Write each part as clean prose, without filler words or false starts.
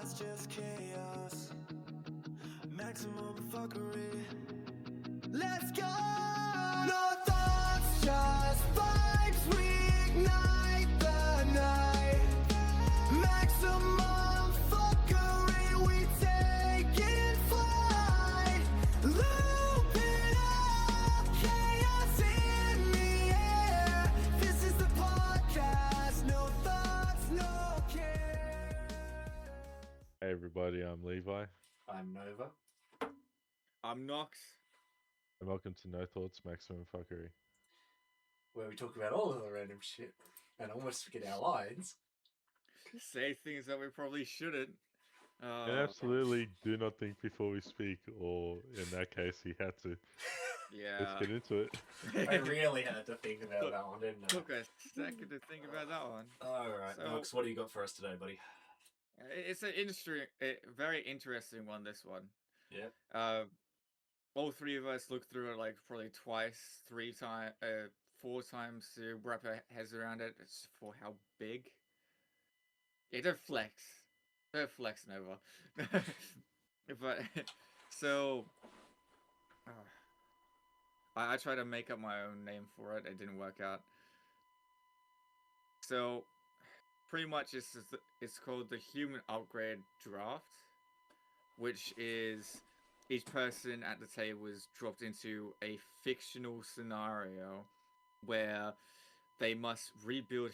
thoughts, just chaos. Maximum fuckery. Let's go! No thoughts, just vibes. We ignite the night. Maximum fuckery. We take it flight. Loop it up. Chaos in the air. This is the podcast. No thoughts, no care. Hey everybody, I'm Levi, I'm Nova. I'm Nox. and welcome to No Thoughts Maximum Fuckery. Where we talk about all of the random shit and almost forget our lines. Say things that we probably shouldn't. And absolutely do not think before we speak, or in that case, he had to. Yeah. Let's get into it. I really had to think about that one, didn't I? Took a second to think about that one. Alright, So- Nox, what do you got for us today, buddy? It's an very interesting one. This one. Yeah. All three of us looked through it like probably twice, 4 times to wrap our heads around it. It's for how big. Yeah, don't flex. Don't flex, Nova. But so. I tried to make up my own name for it. It didn't work out. So, pretty much it's called the Human Upgrade Draft, which is each person at the table is dropped into a fictional scenario where they must rebuild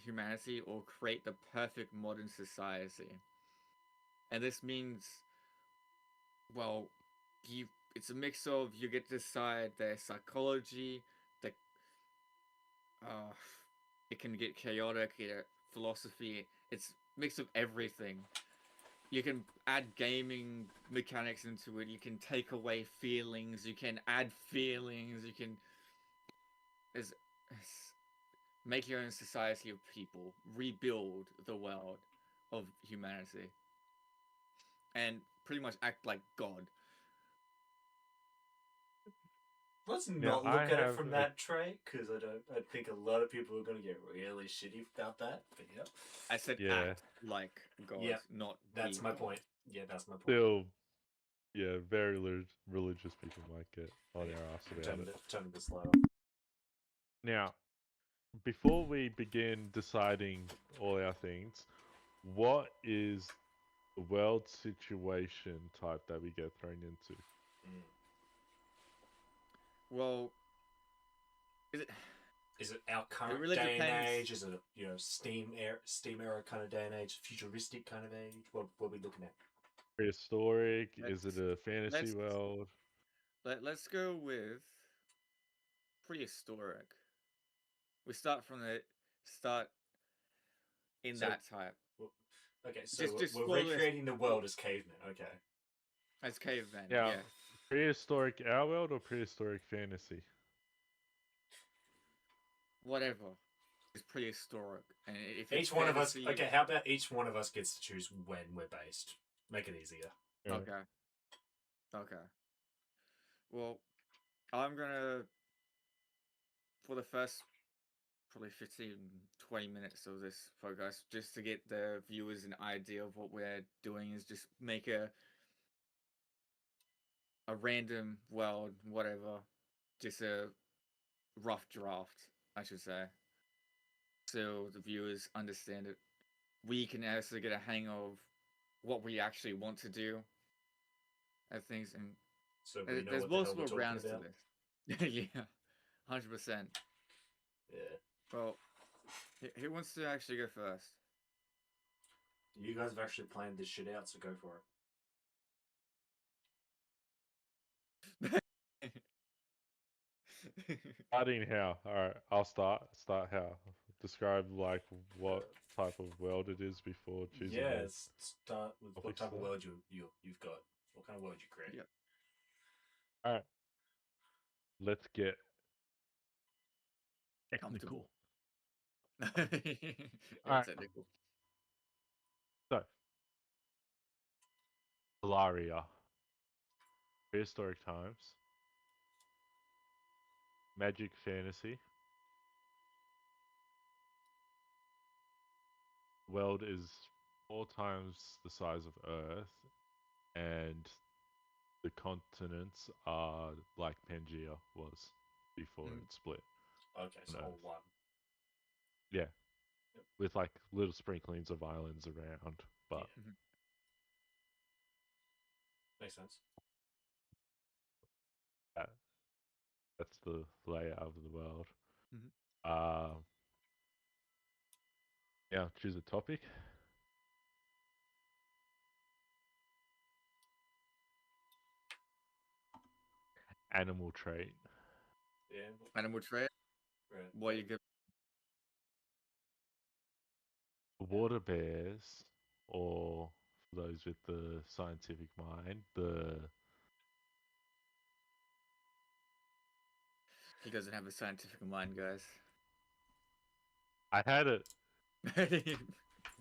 humanity or create the perfect modern society. And this means, well, it's a mix of you get to decide their psychology, it can get chaotic, philosophy. It's a mix of everything. You can add gaming mechanics into it. You can take away feelings. You can add feelings. You can make your own society of people. Rebuild the world of humanity. And pretty much act like God. Let's Now, not I look at it have from a- that trait, because I think a lot of people are going to get really shitty about that. But yeah, I said Yeah. act like God, Yeah, not that's be my God. point. Yeah, that's my point. Still, yeah, very religious people might get on their ass about it. Turn this slow. Now, before we begin deciding all our things, what is the world situation type that we get thrown into? Well, is it? Is it our current really day and depends. age? Is it a Steam era kind of day and age, futuristic kind of age? What are we looking at? Prehistoric? Is it a fantasy let's- world? Let's go with prehistoric. We start from the start in So- that type. Okay, so Just we're spoil this- recreating the world as cavemen. Okay. As cavemen. Yeah. Yeah. Prehistoric our world or prehistoric fantasy? Whatever. It's prehistoric. And if it's Each one of us. fantasy- Okay, how about each one of us gets to choose when we're based? Make it easier. Yeah. Okay. Okay. Well, I'm gonna, for the first probably 15, 20 minutes of this podcast, just to get the viewers an idea of what we're doing, is just make a random world, whatever, just a rough draft, I should say, so the viewers understand it. We can also get a hang of what we actually want to do and things, and So we know there's what the hell we're multiple talking rounds about. to this. Yeah, 100%. Yeah. Well, who wants to actually go first? You guys have actually planned this shit out, so go for it. Starting how? Alright, I'll start. Start how? Describe like what type of world it is before choosing. Yeah, the- start with what topics type of there. world you've got. What kind of world you create? Yep. Alright. Let's get Comfortable. technical. Yeah, Alright. technical. So, Alaria. Prehistoric times. Magic fantasy. World is 4 times the size of Earth, and the continents are like Pangea was before Mm. it split. Okay, so on all Earth. one. Yeah, Yep. with like little sprinklings of islands around, but Makes sense. that, that's the layout of the world. Mhm. Yeah, choose a topic. Animal trait. Yeah. Animal trait. Right. What you give? Water bears, or for those with the scientific mind, He doesn't have a scientific mind, guys. I had it.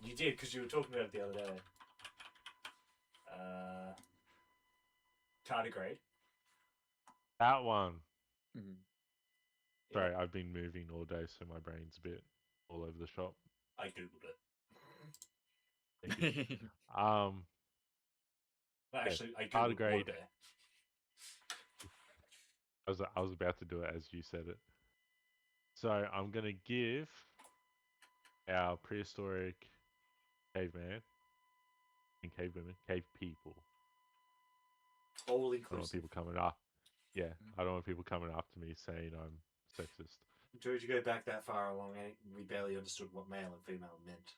You did because you were talking about it the other day. Tardigrade. That one. Mhm. Yeah, Sorry, I've been moving all day, so my brain's a bit all over the shop. I googled it. Thank you. Um, Well, yeah, actually, I googled water tardigrade. bear. I was about to do it as you said it. So I'm gonna give our prehistoric caveman and cavewomen, cave people. All I don't want inclusive. people coming up. Yeah, I don't want people coming after me saying I'm sexist. George, you go back that far along, and we barely understood what male and female meant.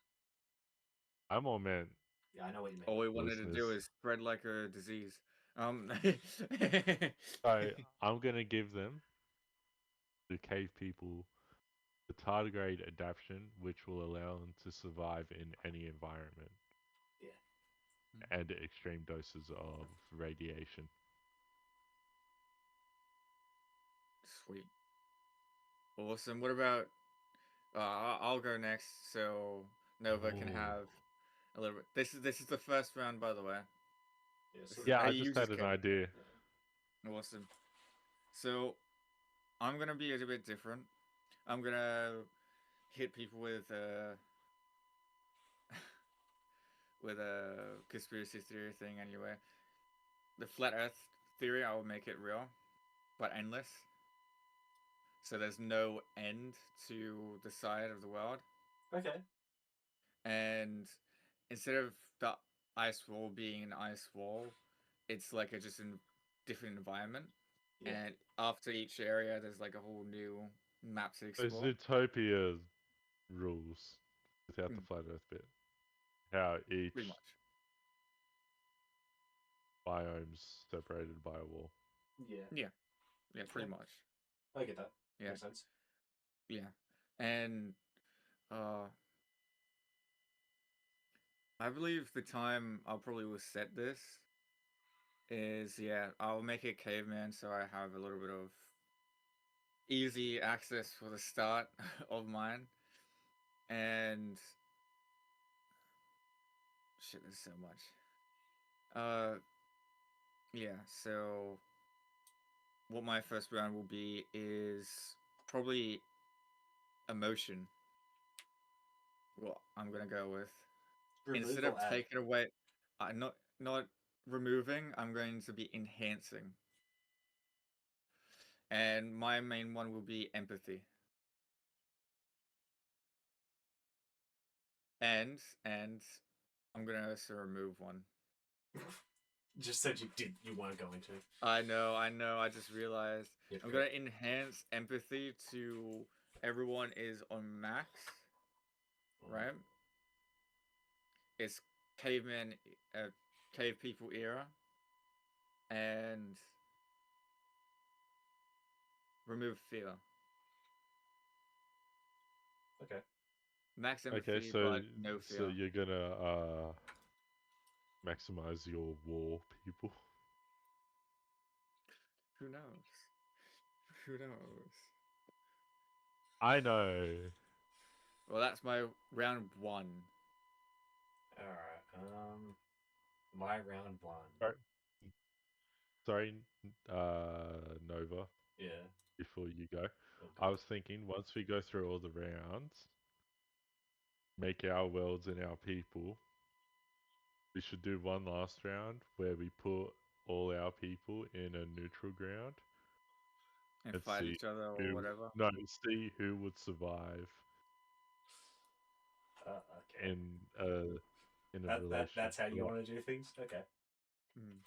I'm all meant. Yeah, I know what you mean. All we wanted to do Listeners. is spread like a disease. So I'm gonna give them the cave people the tardigrade adaptation, which will allow them to survive in any environment Yeah. and extreme doses of radiation. Sweet. Awesome. What about? I'll go next, so Nova can Ooh. have a little bit. This is the first round, by the way. Yeah, This so is Yeah, how I you just use had an cave. idea. Awesome. So I'm gonna be a little bit different. I'm gonna hit people with with a conspiracy theory thing anyway. The flat Earth theory, I will make it real, but endless. So there's no end to the side of the world, okay. and instead of the ice wall being an ice wall, it's like a just a different environment. Yeah. And after each area, there's like a whole new map to So explore. Zootopia rules without the Mm. flat Earth bit. How each Pretty much. biome's separated by a wall. Yeah. Yeah, pretty Yeah. much. I get that. Yeah. Makes sense. Yeah. And uh I believe the time I'll probably will set this is, yeah, I'll make it caveman so I have a little bit of easy access for the start of mine. And shit, there's so much. Yeah, so what my first round will be is probably emotion. What I'm gonna go with. Remove Instead or of add? taking away, not removing, I'm going to be enhancing. And my main one will be empathy. And I'm gonna also remove one. Just said you weren't going to. I know, I just realized. Yep, I'm yep. gonna enhance empathy to everyone is on max, right? It's caveman, cave people era, and remove fear. Okay. Max Okay, empathy, so but no fear. you're gonna maximize your war people. Who knows? Who knows? I know. Well, that's my round one. All right. My round one. Sorry, sorry, Nova. Yeah. Before you go, Okay. I was thinking once we go through all the rounds, make our worlds and our people we should do one last round where we put all our people in a neutral ground And and fight see each other or who. whatever. No, see who would survive Okay. in a relation. That's how you Like, want to do things. Okay. Mm.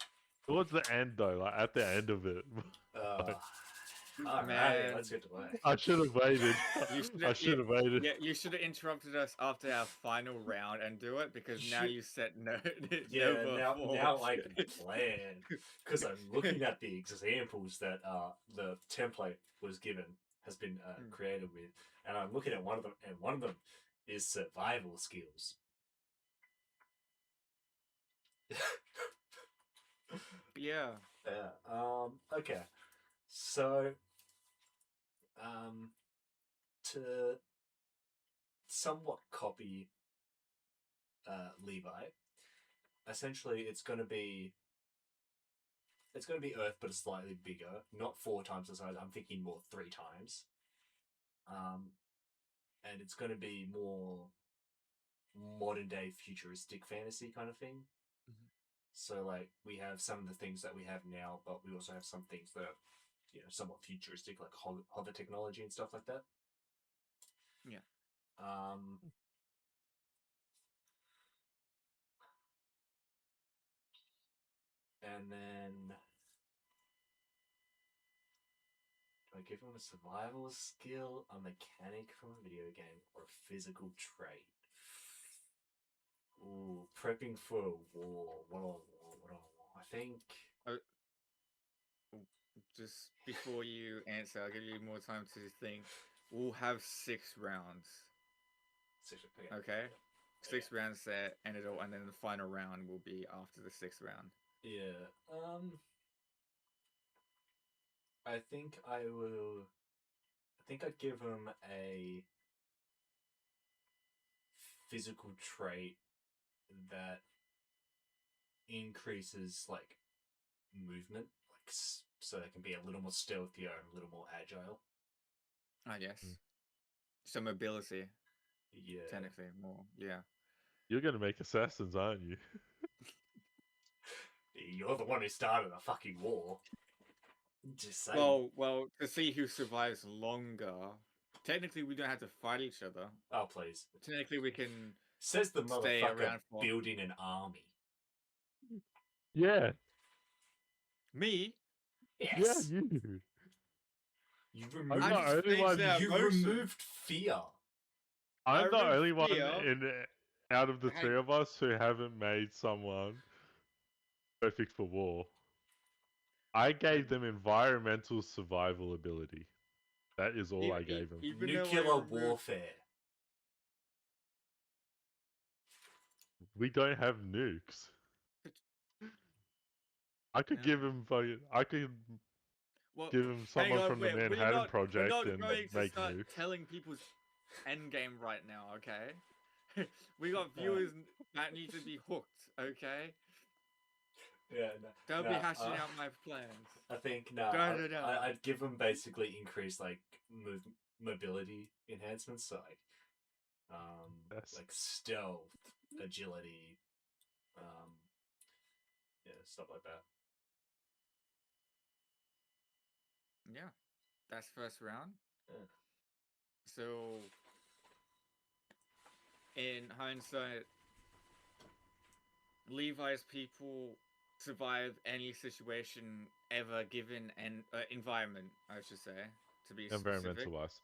towards the end though, like at the end of it. Alright, Man. let's get to work. I should have waited. You should I should have waited. Yeah, you should have interrupted us after our final round and do it because now Should- you set no. Yeah, Nova now force. I can plan because I'm looking at the examples that the template was given has been created with, and I'm looking at one of them, and one of them is survival skills. Yeah. Yeah. Okay. So, to somewhat copy Levi, essentially it's going to be Earth, but it's slightly bigger. Not 4 times the size. I'm thinking more 3 times. And it's going to be more modern day futuristic fantasy kind of thing. So like we have some of the things that we have now, but we also have some things that are, somewhat futuristic, like hover technology and stuff like that. Yeah. And then do I give him a survival skill, a mechanic from a video game, or a physical trait? Ooh, prepping for a war. What do I want? I think. Just before you answer, I'll give you more time to think. We'll have 6 rounds. Okay? 6 rounds set, and then the final round will be after the 6th round. Yeah. I think I'd give him a physical trait that increases like movement, like so they can be a little more stealthier and a little more agile. I guess. So mobility, Yeah. technically, more. Yeah. You're gonna make assassins, aren't you? You're the one who started a fucking war. Just saying. Well, to see who survives longer. Technically, we don't have to fight each other. Oh please. Technically, we can. Says the Stay motherfucker around for- building an army. Yeah. Me? Yes. Yeah, you. You I'm removed. the only one. You removed fear. I'm the removed only one fear. out of the Hey. 3 of us who haven't made someone perfect for war. I gave them environmental survival ability. That is all I gave them. Even though I Nuclear removed- warfare. We don't have nukes. I could No. give him fucking. I could Well, give him hang someone on, from the we're Manhattan not- Project we're not and going to make start nukes. telling people's endgame right now, okay? We got viewers that need to be hooked, okay? Yeah, no. Don't be no, hashing out my plans. I think No, no, no. I'd give them basically increased like mobility enhancements, so like Yes. like stealth, agility, yeah, stuff like that. Yeah, that's first round. Yeah. So, in hindsight, Levi's people survive any situation ever given an environment, I should say, to be specific. Environmental wise.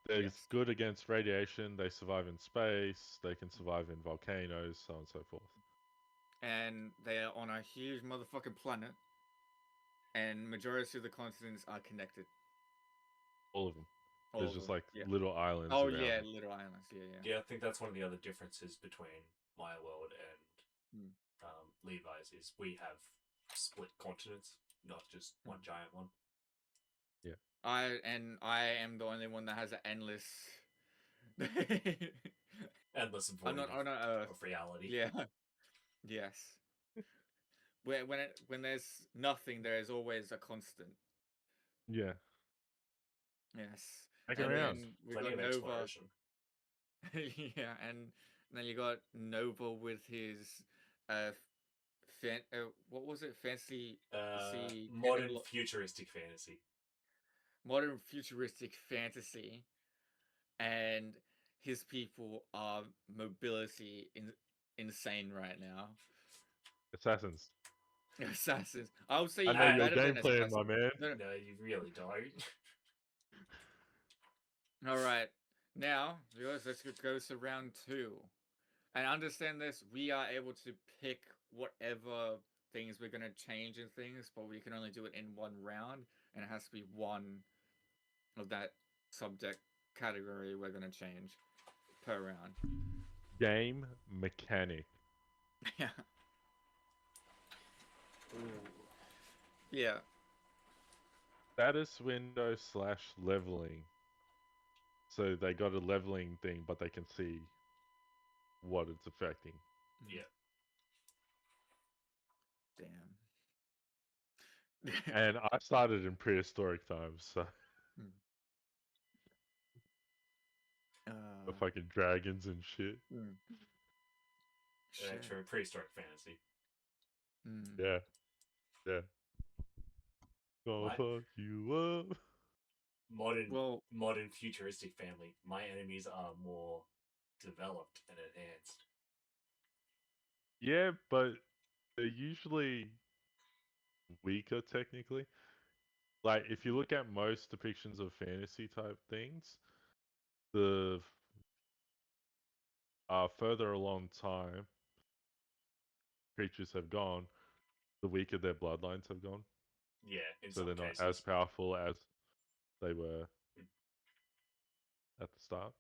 They're Yes. good against radiation, they survive in space, they can survive in volcanoes, so on and so forth. And they are on a huge motherfucking planet, and majority of the continents are connected. All of them. All There's of just them, like yeah. little islands. Oh around yeah, them. little islands. Yeah. Yeah, I think that's one of the other differences between my world and Levi's is we have split continents, not just one giant one. I am the only one that has an endless. Endless I'm not on Earth. of reality. Yeah. Yes. When there's nothing, there is always a constant. Yeah. Yes. Make And it around. then we Plenty got of Nova. exploration. Yeah, and then you got Nova with his what was it? Fantasy, Modern technolo- futuristic fantasy. modern futuristic fantasy, and his people are mobility insane right now. Assassins. Assassins. I would say I even know your better than game plan, my assassins. man. No, no. No, you really don't. All right, now viewers, let's go to round 2. And understand this, we are able to pick whatever things we're gonna change in things, but we can only do it in one round, and it has to be one of that subject category we're gonna change per round. Game mechanic. Yeah. Yeah. Status window / leveling. So they got a leveling thing, but they can see what it's affecting. Yeah. Damn. And I started in prehistoric times, so the fucking dragons and shit. Yeah, true. Prehistoric fantasy. Yeah. Yeah. Gonna Right. fuck you up. Modern futuristic family. My enemies are more developed and enhanced. Yeah, but they're usually weaker technically. Like if you look at most depictions of fantasy type things, the further along time creatures have gone, the weaker their bloodlines have gone. Yeah, in So some they're cases. not as powerful as they were at the start.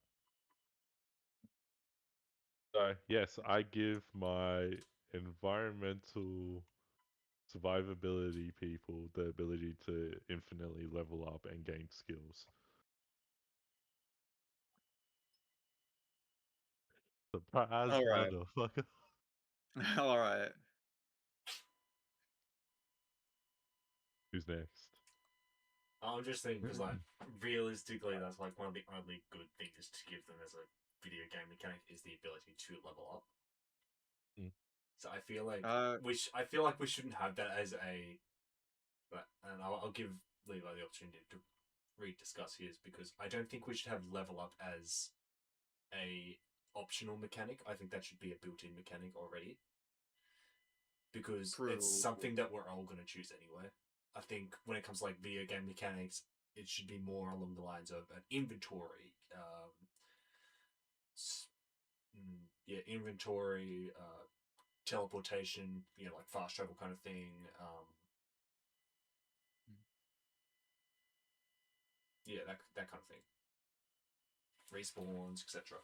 So yes, I give my environmental survivability people the ability to infinitely level up and gain skills. Surprise, All right. motherfucker. All right. Who's next? I'm just thinking because, like, realistically, that's like one of the only good things to give them as a video game mechanic is the ability to level up. Mm. So I feel like Uh, we shouldn't have that as a. But and I'll give Levi the opportunity to rediscuss his because I don't think we should have level up as a optional mechanic. I think that should be a built-in mechanic already because True. it's something that we're all going to choose anyway. I think when it comes to like video game mechanics, it should be more along the lines of an inventory. Inventory, teleportation, like fast travel kind of thing. That kind of thing. Respawns, etc.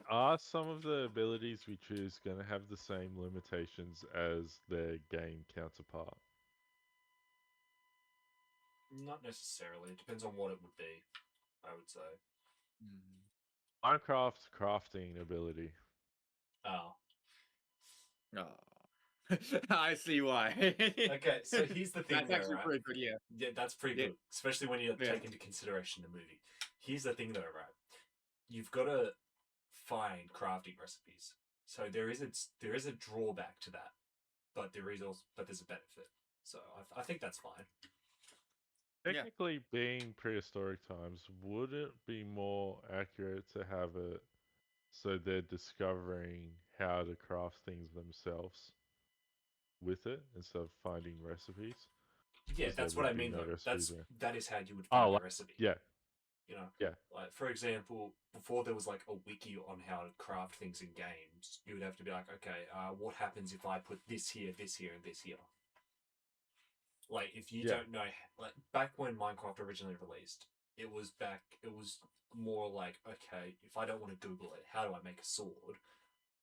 Are some of the abilities we choose going to have the same limitations as their game counterpart? Not necessarily. It depends on what it would be. I would say. Minecraft crafting ability. Oh. Oh. I see why. Okay, so here's the thing. That's though, actually right? pretty good, yeah. Yeah, that's pretty Yeah. good, especially when you Yeah. take into consideration the movie. Here's the thing, though, right? You've got to find crafting recipes, so there is a drawback to that, but there's a benefit. So I think that's fine. Yeah. Technically, being prehistoric times, would it be more accurate to have it so they're discovering how to craft things themselves with it instead of finding recipes? Yeah, 'Cause there that's what I would be mean, no though. recipes there. That is how you would Oh, find the like, recipe. yeah, yeah. Like for example, before there was like a wiki on how to craft things in games, you would have to be like, okay, what happens if I put this here, and this here? Like if you Yeah. don't know, like back when Minecraft originally released, it was more like, okay, if I don't want to Google it, how do I make a sword?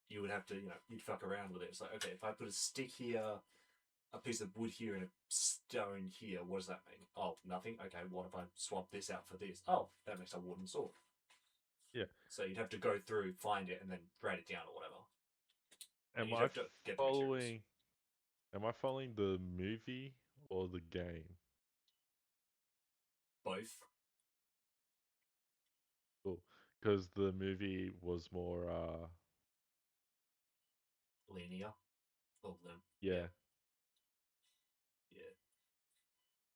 You would have to, you'd fuck around with it. It's like, okay, if I put a stick here, a piece of wood here, and a stone here, what does that mean? Oh, nothing. Okay, what if I swap this out for this? Oh, that makes a wooden sword. Yeah. So you'd have to go through, find it, and then write it down or whatever. And Am you'd I have to get the materials. following? Am I following the movie or the game? Both. Cool. Because the movie was more linear. All of them. Yeah. Yeah.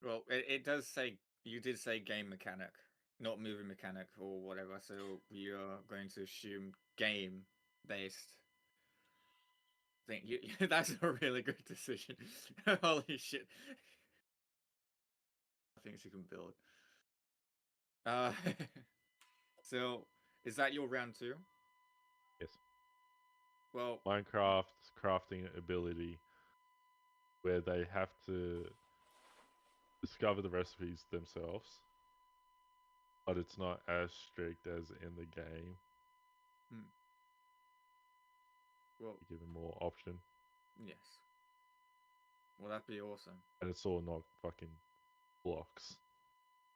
Well, it does say you did say game mechanic, not movie mechanic or whatever. So we are going to assume game based. Thing. That's a really good decision. Holy shit! Things you can build. So is that your round 2? Yes. Well, Minecraft's crafting ability, where they have to discover the recipes themselves, but it's not as strict as in the game. well, You give them more option, yes. Well, that'd be awesome. and it's all not fucking blocks.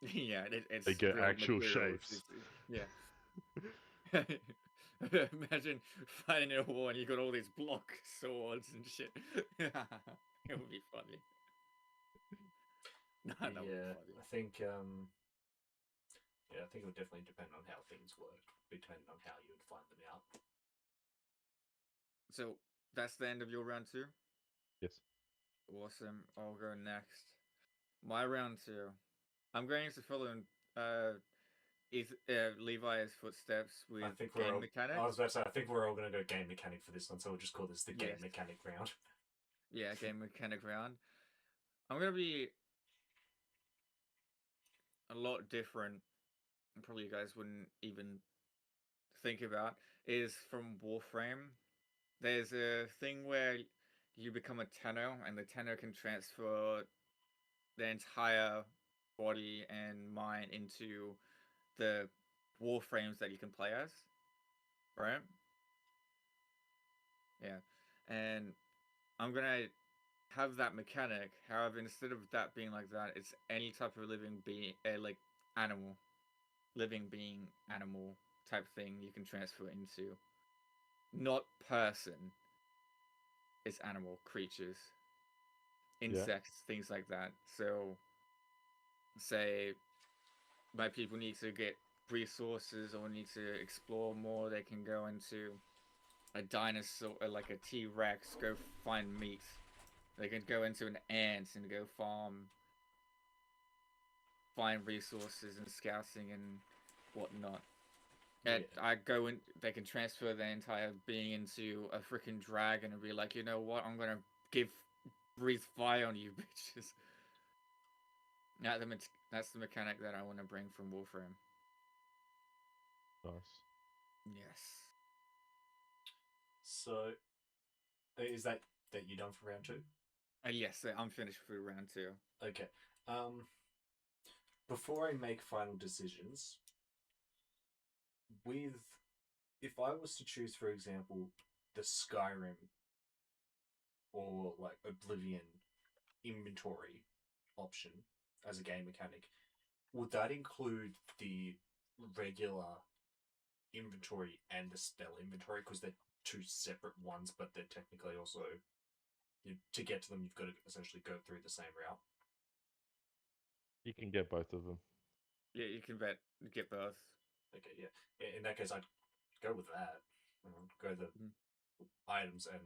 Yeah, it's They get real actual materials. shapes. Yeah. Imagine fighting in a war and you got all these block swords and shit. It would be funny. No, that would be Yeah, funny. I think yeah, I think it would definitely depend on how things work, depending on how you would find them out. So that's the end of your round 2? Yes. Awesome. I'll go next. My round 2. I'm going to follow in Levi's footsteps with I think we're game all, mechanics. I was about to say, I think we're all gonna go game mechanic for this one, so we'll just call this the game Yes. mechanic round. Yeah, game mechanic round. I'm gonna be a lot different, and probably you guys wouldn't even think about, is from Warframe. There's a thing where you become a Tenno, and the Tenno can transfer their entire body and mind into the Warframes that you can play as, right? Yeah, and I'm gonna have that mechanic. However, instead of that being like that, it's any type of living being, like animal, living being, animal type thing you can transfer into. Not person. It's animal creatures, insects, things like that. So, say my people need to get resources or need to explore more, they can go into a dinosaur, like a T-Rex, go find meat. They can go into an ant and go find resources and scouting and whatnot. And Yeah. I go in, they can transfer their entire being into a freaking dragon and be like, you know what, I'm gonna breathe fire on you bitches. That's the mechanic that I want to bring from Warframe. Nice. Yes. So, is that you done for round 2? Yes, I'm finished for round 2. Okay. Before I make final decisions, if I was to choose, for example, the Skyrim or like Oblivion inventory option as a game mechanic, would that include the regular inventory and the spell inventory? Because they're two separate ones, but they're technically also, to get to them, you've got to essentially go through the same route. You can get both of them. Yeah, you can get both. Okay, yeah. In that case, I'd go with that. Go the items and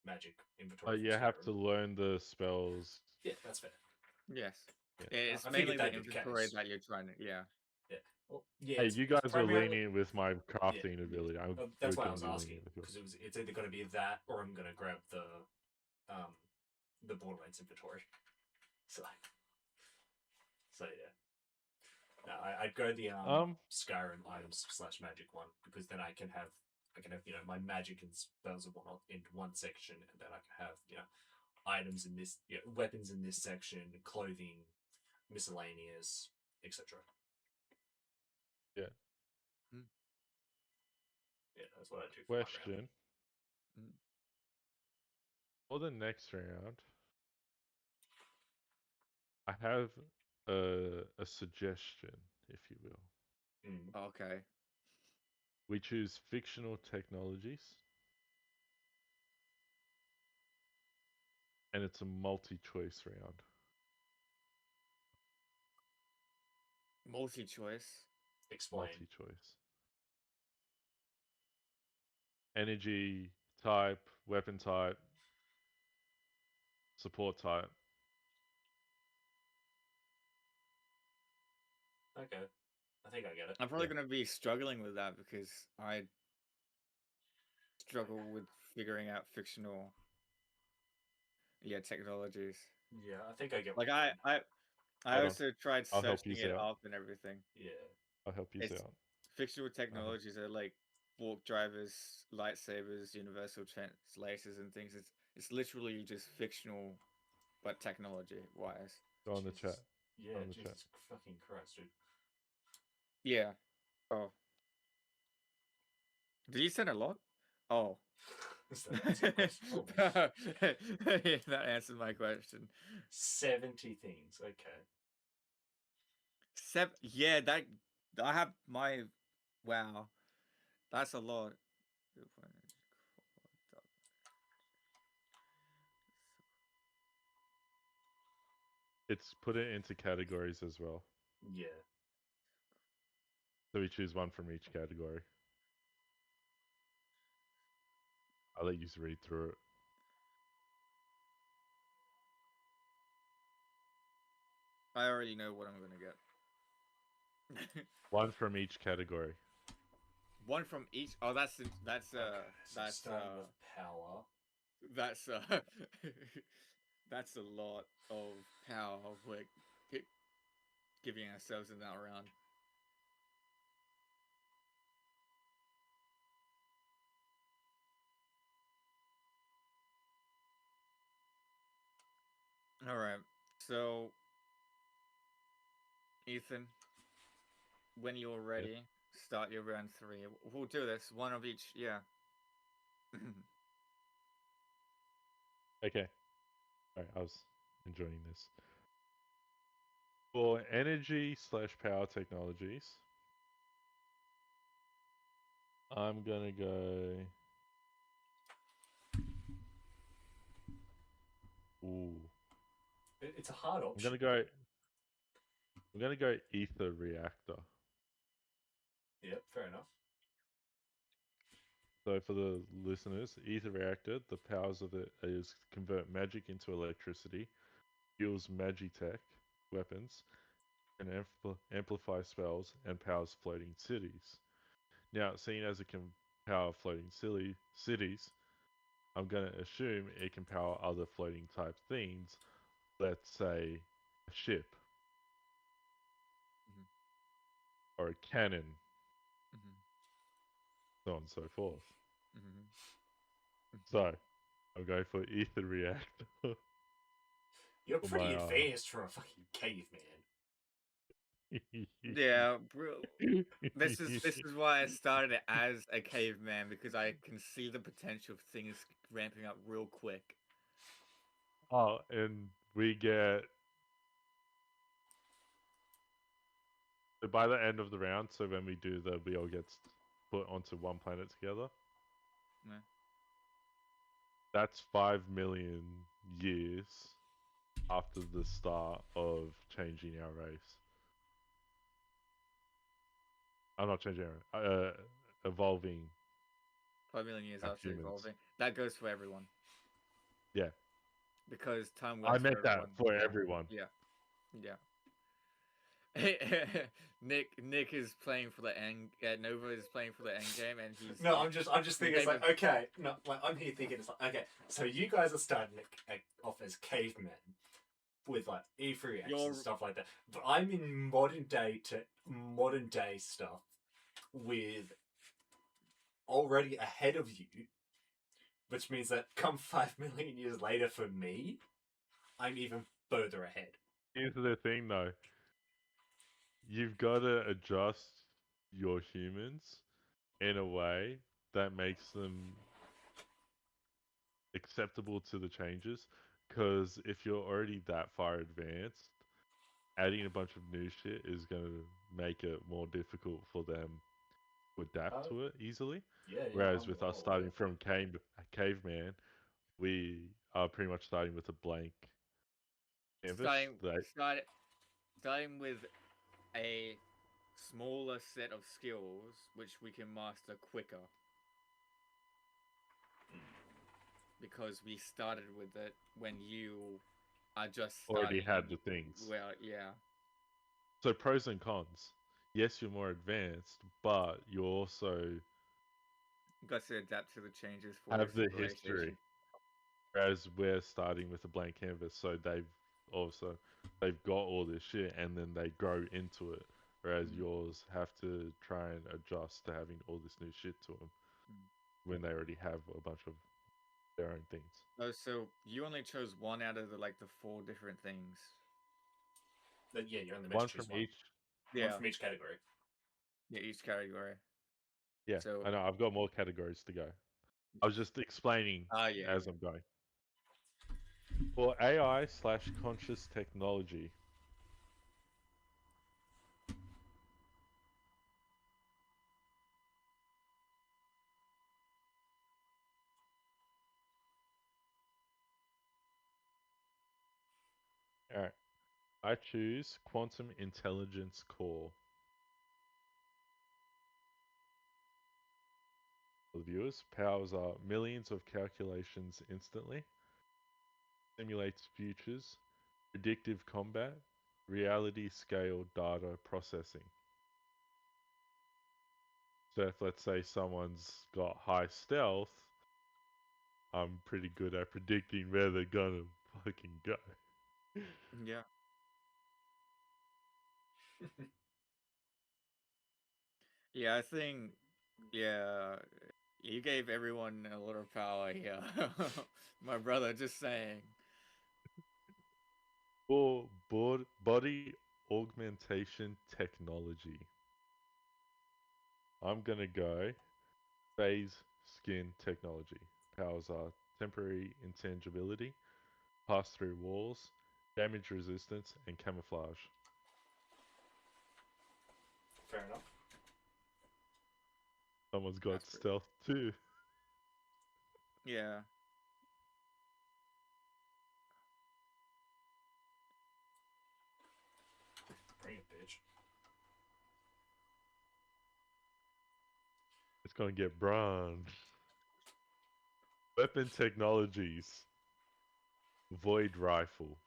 magic inventory. You have to learn the spells. Yeah, that's fair. Yes. Yeah. It's I mainly figured the that'd be the inventory case. that you're trying to. Yeah. Well, yeah. Hey, it's- you it's guys were primarily- lenient with my crafting ability. I'm That's why I gonna was be asking, lenient with yours. because it's either going to be that or I'm going to grab the Borderlands inventory. So yeah. No, I'd go the Skyrim items / magic one, because then I can have my magic and spells and whatnot in one section, and then I can have items in this, weapons in this section, clothing, miscellaneous, etc. Yeah. Yeah, that's what I do for my round. Question. Mm. For the next round, I have a suggestion, if you will. Okay. We choose fictional technologies, and it's a multi-choice round. type, weapon type, support type. Okay. I think I get it. I'm probably Yeah. gonna be struggling with that because I struggle with figuring out fictional, technologies. Yeah, I think I get Like what you mean. I Hold on. also tried I'll help searching yous it out. up and everything. Yeah. I'll help you It's out. fictional technologies are like warp drivers, lightsabers, universal translators, and things. It's literally just fictional, but technology wise. Go on the chat. Jesus. Yeah, On the chat. Jesus fucking Christ, dude. Yeah. Oh. Did you send a lot? Oh. Does that answer your question? Holy shit. Yeah, that answered my question. 70 things. Okay. Yeah, that I have my wow. That's a lot. It's put it into categories as well. Yeah. So we choose one from each category. I'll let you read through it. I already know what I'm gonna get. One from each category. One from each. Oh, that's Okay, so that's starting with power. that's that's a lot of power we're giving ourselves in that round. All right, so Ethan, when you're ready, start your round 3. We'll do this one of each. Yeah. Okay. Alright, I was enjoying this. For energy / power technologies, I'm gonna go. Ooh. It's a hard I'm option. gonna go. I'm gonna go ether reactor. Yep, fair enough. So for the listeners, ether reactor, the powers of it is convert magic into electricity, fuels magitech weapons, and amplify spells and powers floating cities. Now, seeing as it can power floating cities, I'm gonna assume it can power other floating type things. Let's say a ship Mhm. or a cannon, Mhm. so on and so forth. Mhm. So I'm going for ether reactor. You're for pretty my, advanced for a fucking caveman. Yeah, bro. This is why I started it as a caveman, because I can see the potential of things ramping up real quick. Oh, and we get. So by the end of the round, so when we do we all get put onto one planet together. Yeah. That's 5 million years after the start of changing our race. I'm not changing our evolving 5 million years our after humans. evolving. That goes for everyone. Yeah. Because time I works meant for that everyone. for Yeah. everyone. Yeah. Yeah. Nick is playing for the end. Nova is playing for the end game, and he's No, I'm just thinking. It's David- like, okay, no, like I'm here thinking it's like, okay, so you guys are starting off as cavemen with like E3X You're- and stuff like that, but I'm in modern day stuff with already ahead of you, which means that come 5 million years later for me, I'm even further ahead. Here's the thing though. You've got to adjust your humans in a way that makes them acceptable to the changes. Because if you're already that far advanced, adding a bunch of new shit is going to make it more difficult for them to adapt to it easily. Yeah. Whereas I'm with well us aware. starting from caveman, we are pretty much starting with a blank canvas. starting with a smaller set of skills which we can master quicker. because we started with it when you are just Already starting. had the things. Well, yeah. So pros and cons. Yes, you're more advanced, but you also Got to adapt to the changes for have the civilization. history. Whereas we're starting with a blank canvas, so they've got all this shit and then they grow into it. Whereas Mm. yours have to try and adjust to having all this new shit to them Mm. when they already have a bunch of their own things. Oh, so you only chose one out of the 4 different things. Yeah, you only meant One to choose from one. each. Yeah, One from each category. yeah, each category. Yeah, So, I know. I've got more categories to go. I was just explaining yeah, as I'm going. For AI/conscious technology, alright, I choose Quantum Intelligence Core. For the viewers, powers are millions of calculations instantly, simulates futures, predictive combat, reality scale data processing. So if let's say someone's got high stealth, I'm pretty good at predicting where they're gonna fucking go. yeah. Yeah, I think, yeah, you gave everyone a little power here. My brother, just saying. For body augmentation technology, I'm gonna go phase skin technology. Powers are temporary intangibility, pass through walls, damage resistance, and camouflage. Fair enough. Someone's got That's pretty- stealth too. Yeah. Bring it, bitch. It's gonna get bronze. Weapon technologies. Void rifle.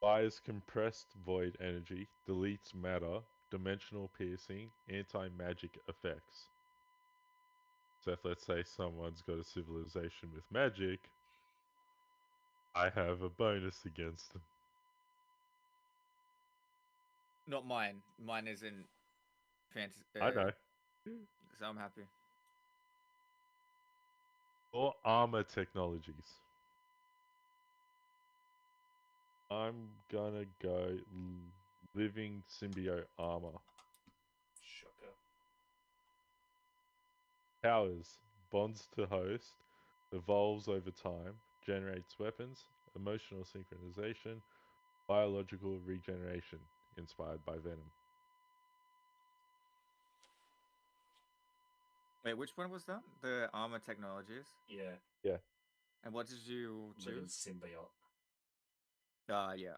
Fires compressed void energy, deletes matter, dimensional piercing, anti-magic effects. So if let's say someone's got a civilization with magic, I have a bonus against them. Not mine. Mine isn't fantasy. I know. So I'm happy. Or armor technologies. I'm gonna go living symbiote armor. Shocker. Powers, bonds to host, evolves over time, generates weapons, emotional synchronization, biological regeneration, inspired by Venom. Wait, which one was that? The armor technologies. Yeah. Yeah. And what did you Living choose? symbiote. Yeah.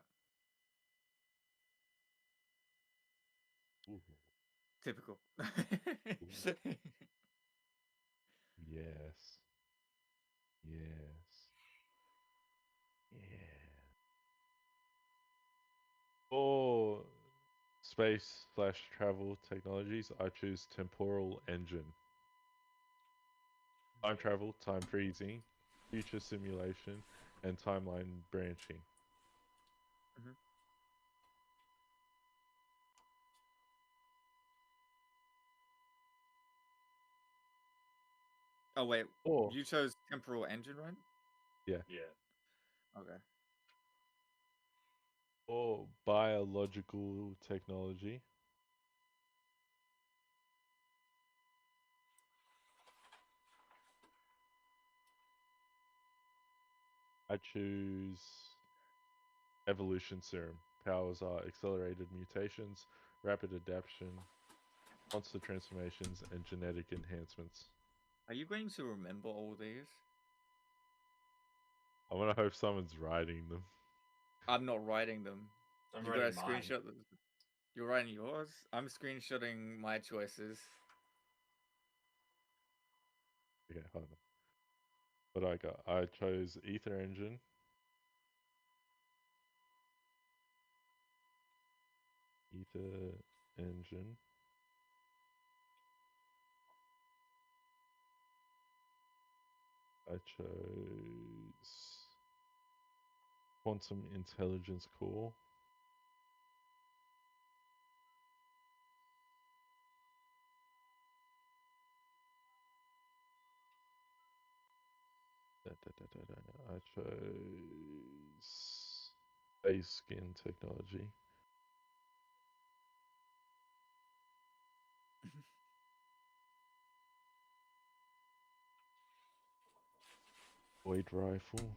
Ooh, Typical. yes. Yes. Yeah. For space/travel technologies, I choose temporal engine. Time travel, time freezing, future simulation, and timeline branching. Mhm. Oh wait, Or you chose temporal engine, right? Yeah. Okay. or biological technology. I choose evolution serum. Powers are accelerated mutations, rapid adaptation, monster transformations, and genetic enhancements. Are you going to remember all these? I want to hope someone's writing them. I'm not writing them. I'm You gotta writing mine. screenshot them. You're writing yours? I'm screenshotting my choices. Okay, hold on. What I got? I chose Ether Engine. Ether Engine. I chose Quantum Intelligence Core. I chose Base Skin Technology. Void Rifle.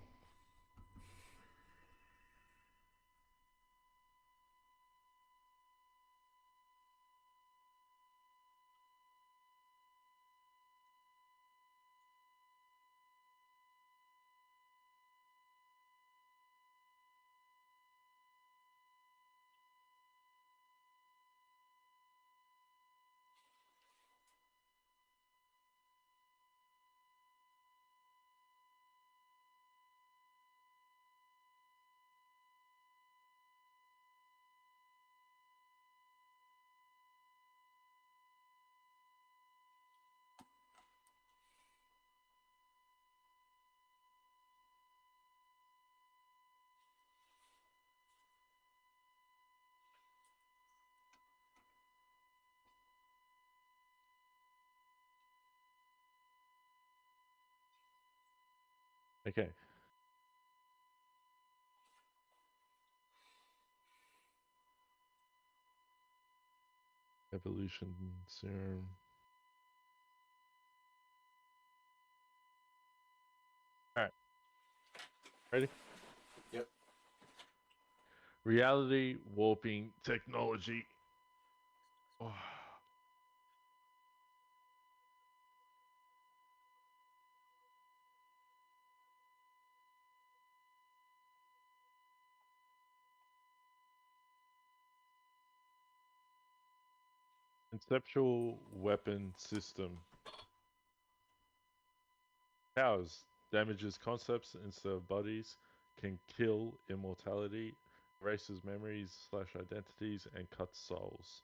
Okay. Evolution Serum. Alright. Ready? Yep. Reality warping technology. Oh. Conceptual weapon system. Powers. Damages concepts instead of bodies. Can kill immortality. Erases memories / identities and cuts souls.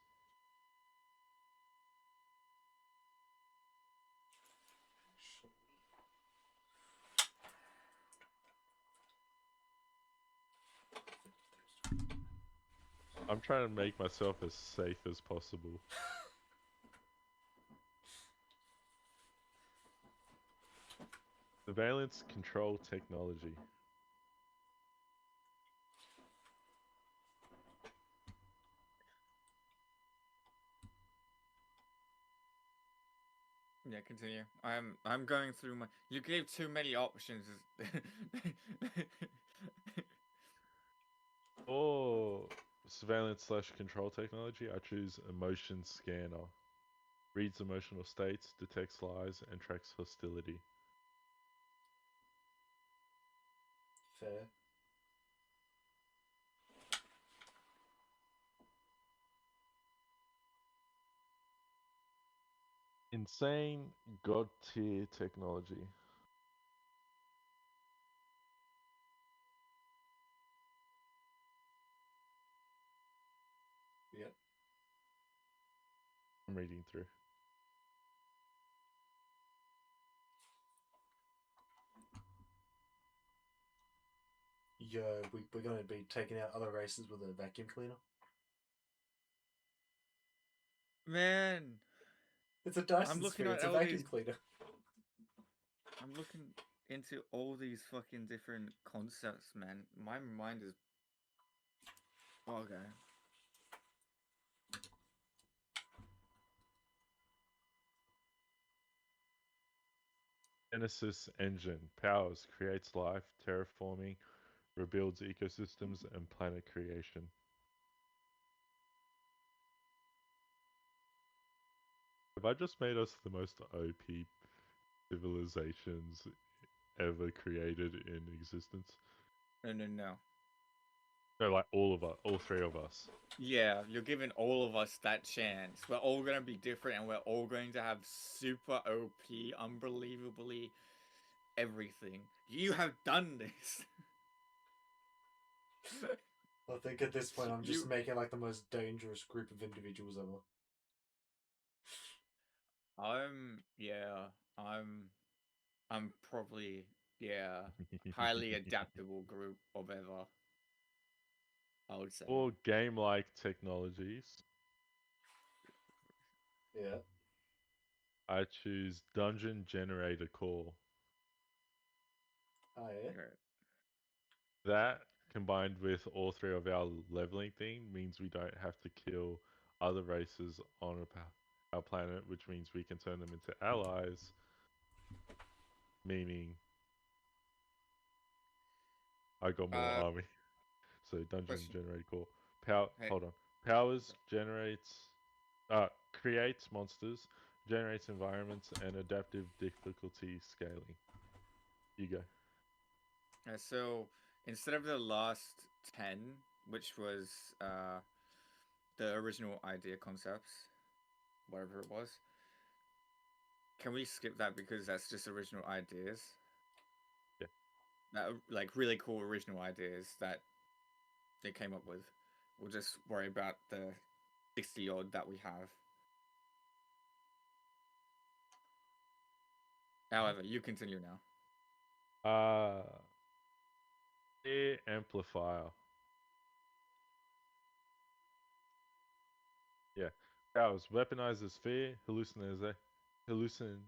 I'm trying to make myself as safe as possible. Surveillance control technology. Yeah, continue. I'm going through my. You gave too many options. Or surveillance / control technology, I choose emotion scanner. Reads emotional states, detects lies, and tracks hostility. Fair. Insane god tier technology. Yep. I'm reading through. Yo, we're going to be taking out other races with a vacuum cleaner. Man, It's a Dyson looking sphere. at It's a all vacuum these- cleaner. I'm looking into all these fucking different concepts, man. My mind is. Okay. Genesis engine. Powers. Creates life, terraforming, rebuilds ecosystems, and planet creation. Have I just made us the most OP civilizations ever created in existence? No. No, like all of us, all three of us. Yeah, you're giving all of us that chance. We're all gonna be different, and we're all going to have super OP, unbelievably everything. You have done this. I think at this point I'm just You- making like the most dangerous group of individuals ever. Yeah, I'm probably, yeah, highly adaptable group of ever. I would say. For game-like technologies, Yeah. I choose Dungeon Generator Core. Oh yeah. Okay. That combined with all three of our leveling thing means we don't have to kill other races on our planet, which means we can turn them into allies. Meaning, I got more Uh, army. So Dungeon question. Generator Core. Power. Hey, Hold on. Powers generates, creates monsters, generates environments, and adaptive difficulty scaling. You go. so instead of the last 10, which was the original idea concepts, whatever it was, can we skip that because that's just original ideas? Yeah. That like really cool original ideas that they came up with. We'll just worry about the 60 odd that we have. However, you continue now. Air amplifier. Yeah. Powers weaponizes fear, hallucinations,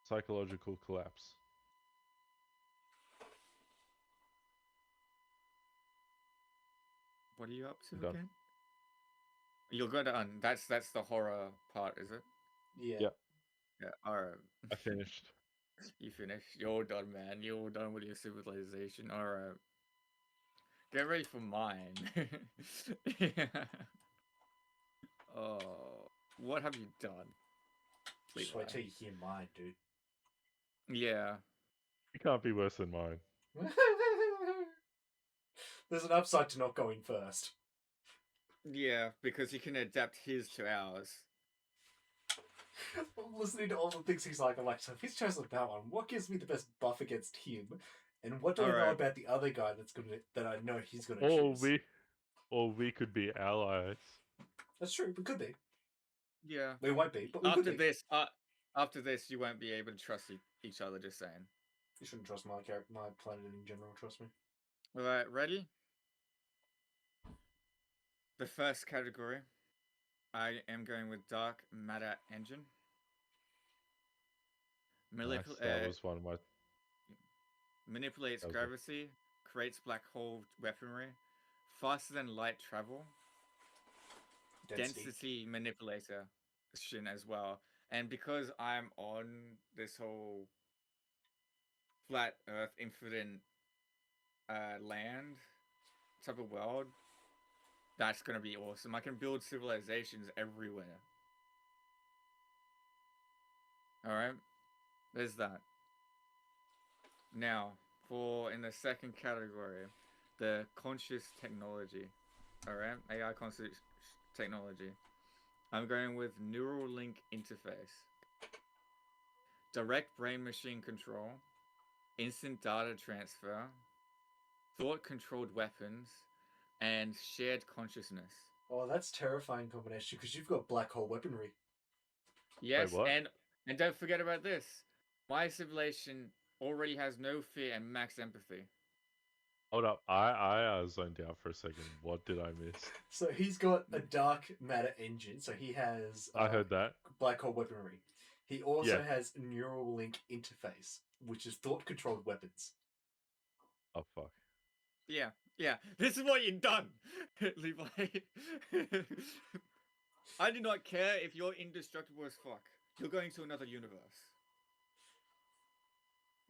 psychological collapse. What are you up to I'm done. again? You're going to that's the horror part, is it? Yeah. Yep. Yeah. All right. I finished. You finished. You're all done, man. You're all done with your civilization. All right. Get ready for mine. Yeah. Oh, what have you done? Just wait till you hear mine, dude. Yeah. It can't be worse than mine. There's an upside to not going first. Yeah, because he can adapt his to ours. I'm listening to all the things he's like, I'm like, so if he's chosen that one, what gives me the best buff against him? And what do I know Alright. about the other guy that I know he's gonna Or choose? we could be allies. That's true, we could be. Yeah. We won't be, but we could be. After this, you won't be able to trust each other. Just saying. You shouldn't trust my planet in general, trust me. Alright, ready? The first category, I am going with Dark Matter Engine. Nice. That was one of my. Manipulates That was gravity, creates black hole weaponry, faster than light travel, density manipulation as well. And because I'm on this whole flat Earth, infinite land type of world, that's gonna be awesome. I can build civilizations everywhere. All right, there's that. Now, for in the second category, the conscious technology. All right, AI conscious technology. I'm going with neural link interface, direct brain machine control, instant data transfer, thought controlled weapons, and shared consciousness. Oh, that's terrifying combination because you've got black hole weaponry. Yes, what? and don't forget about this. My civilization already has no fear and max empathy. Hold up. I zoned out for a second. What did I miss? So he's got a dark matter engine, so he has I heard that. black hole weaponry. He also Yeah. has neural link interface, which is thought controlled weapons. Oh fuck. Yeah, yeah. This is what you've done, Levi. I do not care if you're indestructible as fuck. You're going to another universe.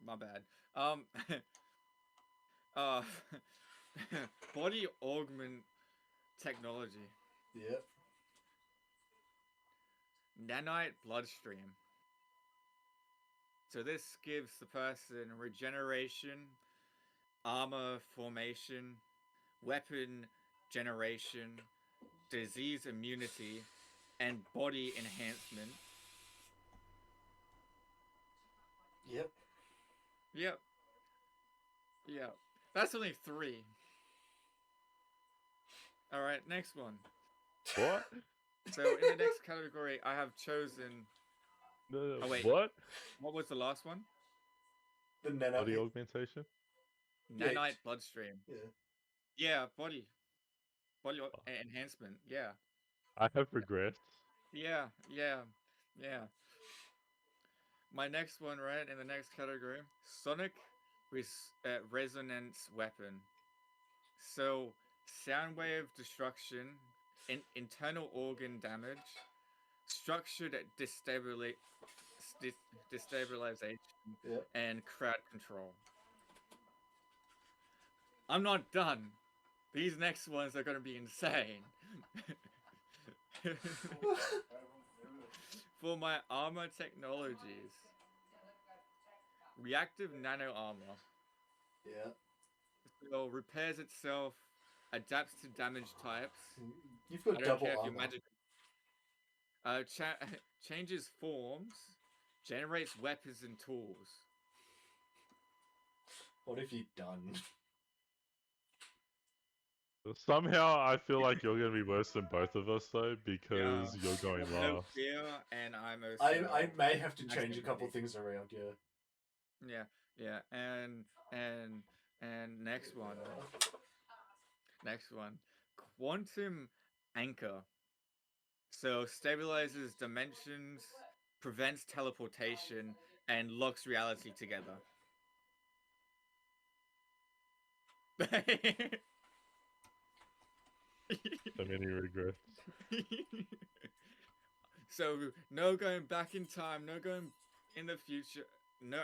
My bad. Uh, body augment technology. Yep. Nanite bloodstream. So this gives the person regeneration, armor formation, weapon generation, disease immunity, and body enhancement. Yep. Yep. Yep. That's only 3. Alright, next one. What? So in the next category, I have chosen. No, Oh, wait. what? What was the last one? The nano. Body augmentation? Yeah. Nanite bloodstream. Yeah. Yeah, body enhancement. Yeah. I have regrets. Yeah. My next one, right, in the next category, sonic resonance weapon. So, sound wave destruction, internal organ damage, structured destabilization, Yep. and crowd control. I'm not done. These next ones are going to be insane. For my armor technologies, reactive nano armor. Yeah. So repairs itself, adapts to damage types. You've I got don't double care if armor. you're magic. Changes forms, generates weapons and tools. What have you done? Somehow I feel like you're going to be worse than both of us, though, because Yeah. you're going No last. fear, and I'm a. I may have to change a couple activity. things around. Yeah. Yeah, and next one. Next one, quantum anchor. So stabilizes dimensions, prevents teleportation, and locks reality together. So many regrets. So no going back in time, no going in the future, no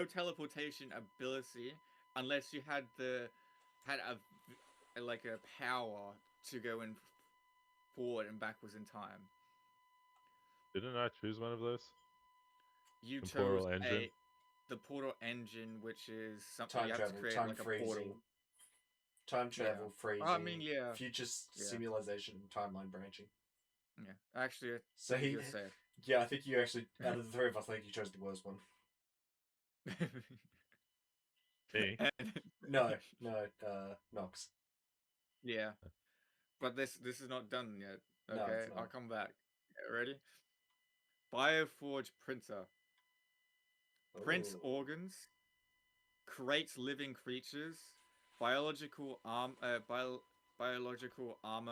teleportation ability unless you had a power to go in forward and backwards in time. Didn't I choose one of those? You The chose portal engine? the portal engine, which is something Time you have travel, to create time like a freezing. portal. Time travel, freezing. I mean, yeah. Future Yeah. simulation, timeline branching. Yeah, actually, So he, you're safe. yeah, I think you actually, out of the three of us, I think you chose the worst one. Me? No, Nox. Yeah, but this is not done yet. No, Okay, it's not. I'll come back. Yeah, ready? Bioforge printer prints Ooh. organs, creates living creatures, biological armor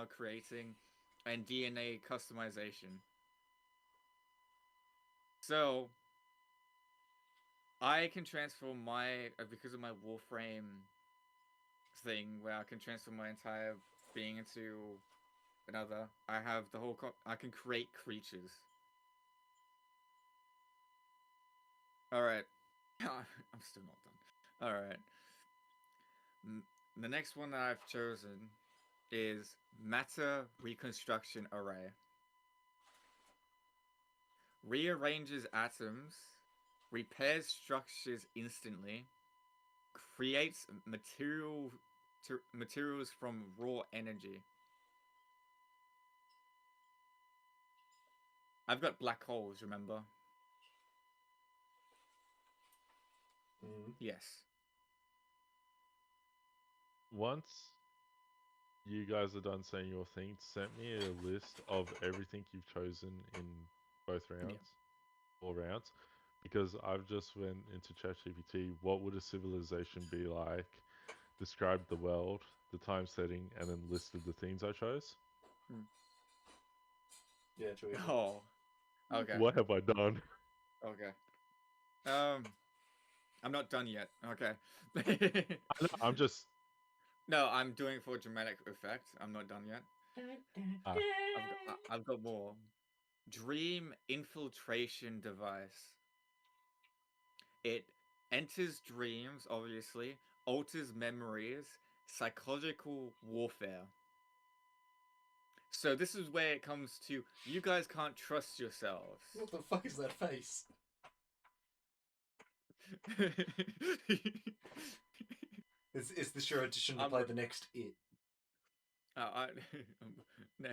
creating, and DNA customization. So I can transform because of my Warframe thing, where I can transform my entire being into another. I have the whole. I can create creatures. All right, I'm still not done. All right, the next one that I've chosen is matter reconstruction array. Rearranges atoms, repairs structures instantly, creates materials from raw energy. I've got black holes, remember? Mhm. Yes. Once you guys are done saying your thing, send me a list of everything you've chosen in both rounds, all rounds, because I've just went into ChatGPT. What would a civilization be like? Described the world, the time setting, and then listed the things I chose. Yeah, true. Oh. Okay. What have I done? Okay. I'm not done yet. Okay. I'm just. No, I'm doing it for dramatic effect. I'm not done yet. I've got more. Dream infiltration device. It enters dreams, obviously, alters memories, psychological warfare. So this is where it comes to you guys can't trust yourselves. What the fuck is that face? Is this your audition to I'm play go- the next It? I, no.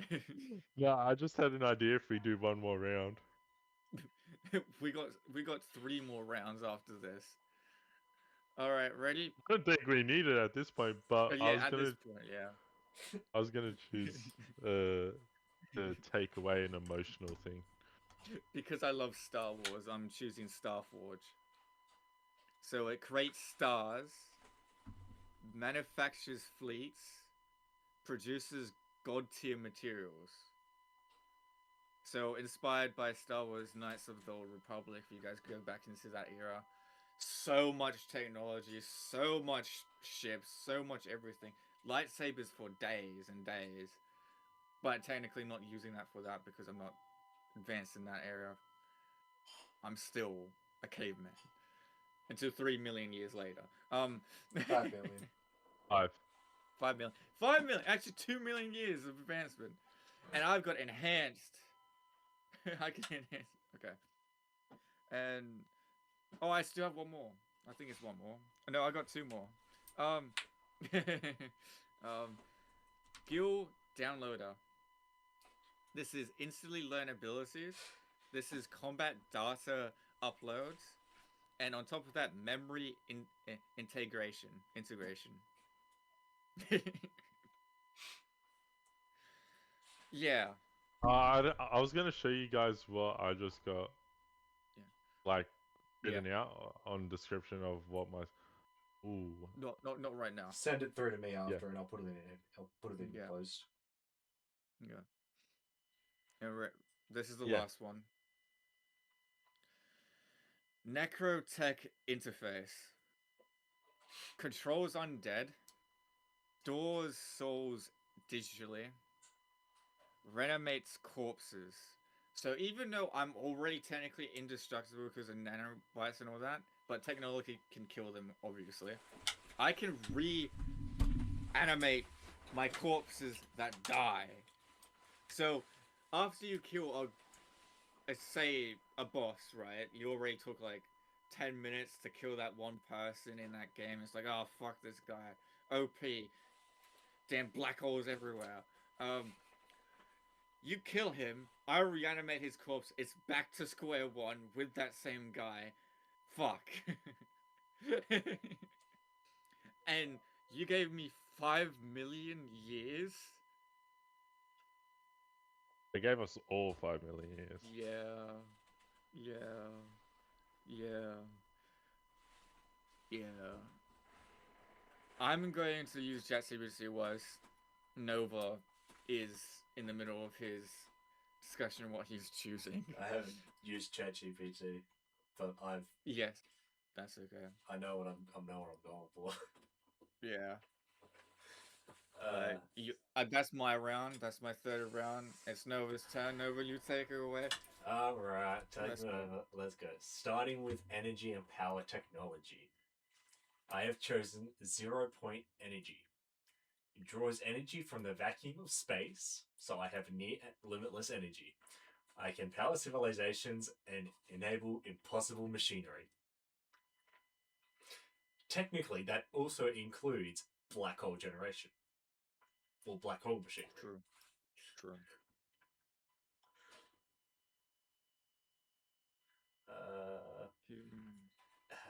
Yeah, I just had an idea if we do one more round. we got 3 more rounds after this. All right, ready? I don't think we need it at this point, but Oh, yeah, at this point, yeah. I was gonna choose to take away an emotional thing. Because I love Star Wars, I'm choosing Starforge. So it creates stars, manufactures fleets, produces god tier materials. So inspired by Star Wars Knights of the Old Republic, if you guys go back into that era, so much technology, so much ships, so much everything. Lightsabers for days and days, but technically not using that for that because I'm not advanced in that area. I'm still a caveman until 3 million years later. 5 million. 5. 5 million. 5 million. Actually, 2 million years of advancement, and I've got enhanced. I can enhance. Okay. And I still have one more. I think it's one more. No, I got 2 more. Gil Downloader. This is instantly learn abilities. This is combat data uploads, and on top of that, memory integration. Yeah. I was gonna show you guys what I just got. Yeah. Like Yeah. written out on description of what my. Ooh. Not right now. Send it through to me after, and I'll put it in. I'll put it in Yeah. post. Yeah. And this is the Yeah. last one. Necrotech interface. Controls undead. Stores souls digitally. Reanimates corpses. So even though I'm already technically indestructible because of nanobites and all that, but technology can kill them, obviously, I can reanimate my corpses that die. So after you kill say a boss, right? You already took like 10 minutes to kill that one person in that game. It's like, oh fuck this guy. OP. Damn black holes everywhere. You kill him, I reanimate his corpse, it's back to square one with that same guy. Fuck. And you gave me 5 million years? They gave us all 5 million years. Yeah. I'm going to use ChatGPT whilst Nova is in the middle of his discussion what he's choosing. I haven't used ChatGPT, but Yes, that's okay. I know what I'm going for. Yeah. That's my round. That's my 3rd round. It's Nova's turn. Nova, you take it away. Alright, take Let's it go. over. Let's go. Starting with energy and power technology. I have chosen 0 point energy. It draws energy from the vacuum of space, so I have near limitless energy. I can power civilizations and enable impossible machinery. Technically, that also includes black hole generation. Or black hole machinery. True.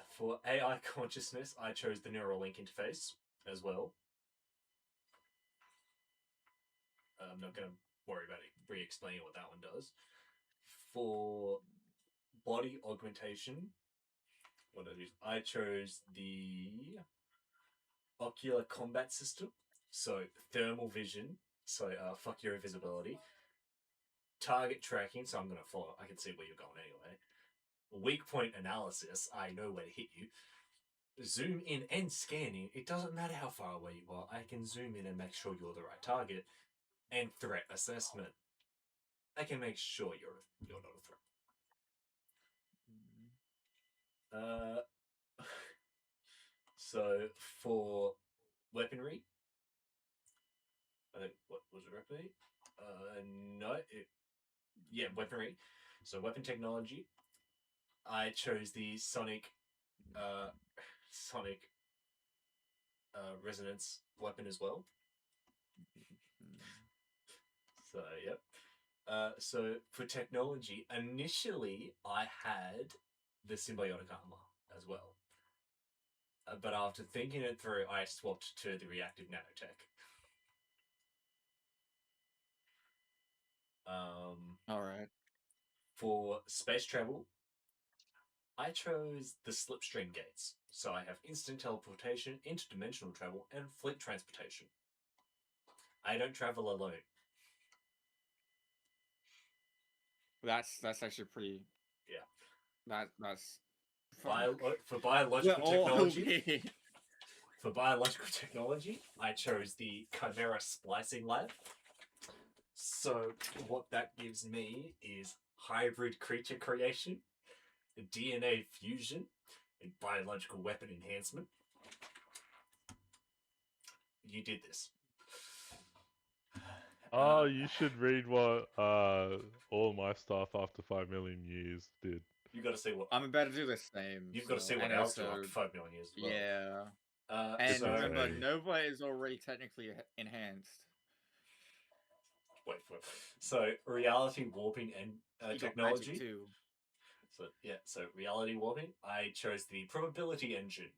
For AI consciousness, I chose the Neuralink interface as well. I'm not going to worry about re-explaining what that one does. For body augmentation, what it is, I chose the Ocular Combat System. So thermal vision, so fuck your invisibility. Target tracking, so I'm going to follow. I can see where you're going anyway. Weak point analysis, I know where to hit you. Zoom in and scanning, it doesn't matter how far away you are, I can zoom in and make sure you're the right target. And threat assessment, I can make sure you're not a threat. So for weaponry, I think, what was it, weaponry? Weaponry. So weapon technology, I chose the Sonic resonance weapon as well. So yep. So for technology, initially I had the symbiotic armor as well, but after thinking it through, I swapped to the reactive nanotech. All right. For space travel, I chose the slipstream gates, so I have instant teleportation, interdimensional travel, and fleet transportation. I don't travel alone. That's actually pretty. Yeah. That's. For biological We're all technology, okay. for biological technology, I chose the Chimera Splicing Lab. So what that gives me is hybrid creature creation, DNA fusion, and biological weapon enhancement. You did this. Oh, you should read what all my stuff after 5 million years did. You got to see what I'm about to do the same. you've got to so- see what and else do also- after 5 million years as well. Yeah. And so remember, Hey. Nova is already technically enhanced. wait. So reality warping and You got technology. magic too. So reality warping. I chose the probability engine.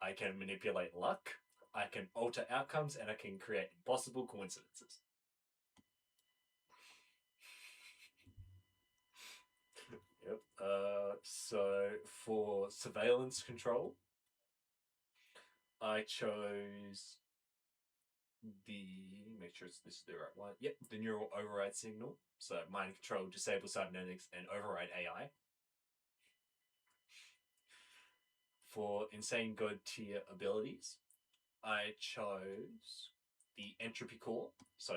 I can manipulate luck. I can alter outcomes, and I can create impossible coincidences. Yep. So for surveillance control, I chose make sure this is the right one. Yep, the neural override signal. So mind control, disable cybernetics, and override AI. For insane god tier abilities, I chose the entropy core. So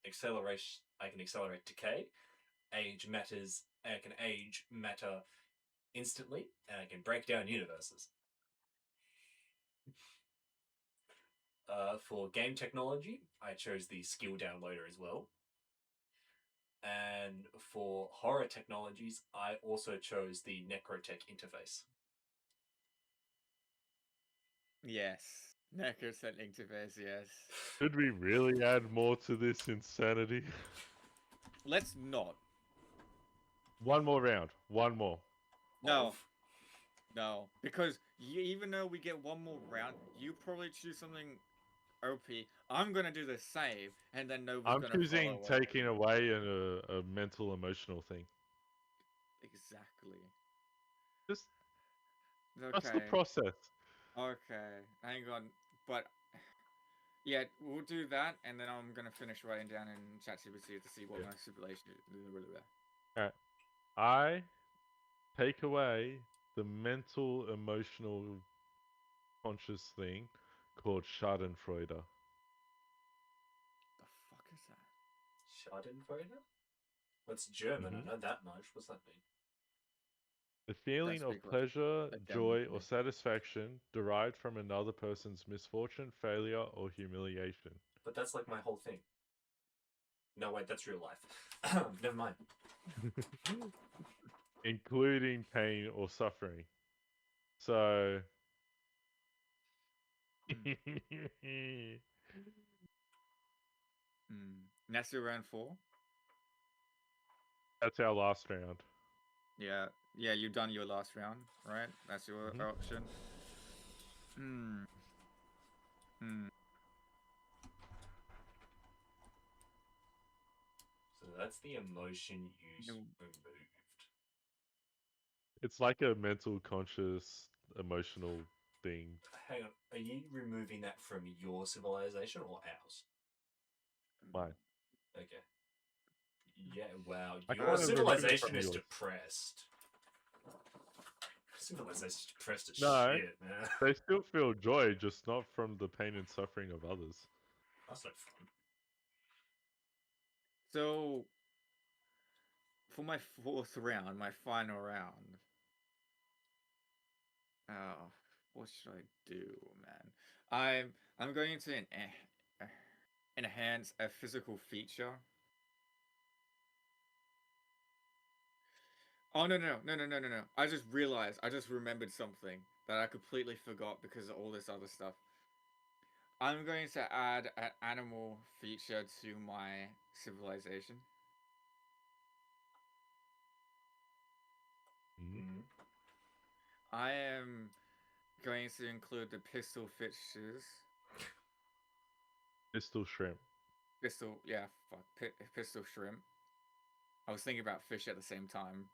acceleration, I can accelerate decay. Age matters. I can age matter instantly, and I can break down universes. For game technology, I chose the skill downloader as well. And for horror technologies, I also chose the Necrotech interface. Yes. Necrosent interface, yes. Should we really add more to this insanity? Let's not. One more round. One more. No. Of- No. Because even though we get one more round, you probably choose something OP. I'm gonna do the same, and then Nova's I'm gonna choosing follow taking away a mental emotional thing. Exactly. Just Okay. the process. Okay. Hang on. But yeah, we'll do that, and then I'm gonna finish writing down in ChatGPT to see what Yeah. my simulation is. I take away the mental emotional conscious thing called Schadenfreude. The fuck is that? Schadenfreude? What's German? Mhm. I know that much. What's that mean? The feeling Don't of speak like pleasure, a joy, German or to me. satisfaction derived from another person's misfortune, failure, or humiliation. But that's like my whole thing. No, wait, that's real life. Never mind. Including pain or suffering. So. That's your round 4? That's our last round. Yeah. Yeah, you've done your last round, right? That's your Mhm. option. So that's the emotion you No. removed. It's like a mental, conscious, emotional thing. Hang on, are you removing that from your civilization or ours? Mine. Okay. Yeah, wow. I Your kind of remove it civilization from is yours. depressed. Civilization's depressed as No. shit, man. They still feel joy, just not from the pain and suffering of others. That's no fun. So, for my 4th round, my final round. Oh, what should I do, man? I'm going to enhance a physical feature. Oh no. I just remembered something that I completely forgot because of all this other stuff. I'm going to add an animal feature to my civilization. Mhm. Mm. I am going to include the pistol fishes. Pistol shrimp. Pistol, yeah, fuck, pistol shrimp. I was thinking about fish at the same time.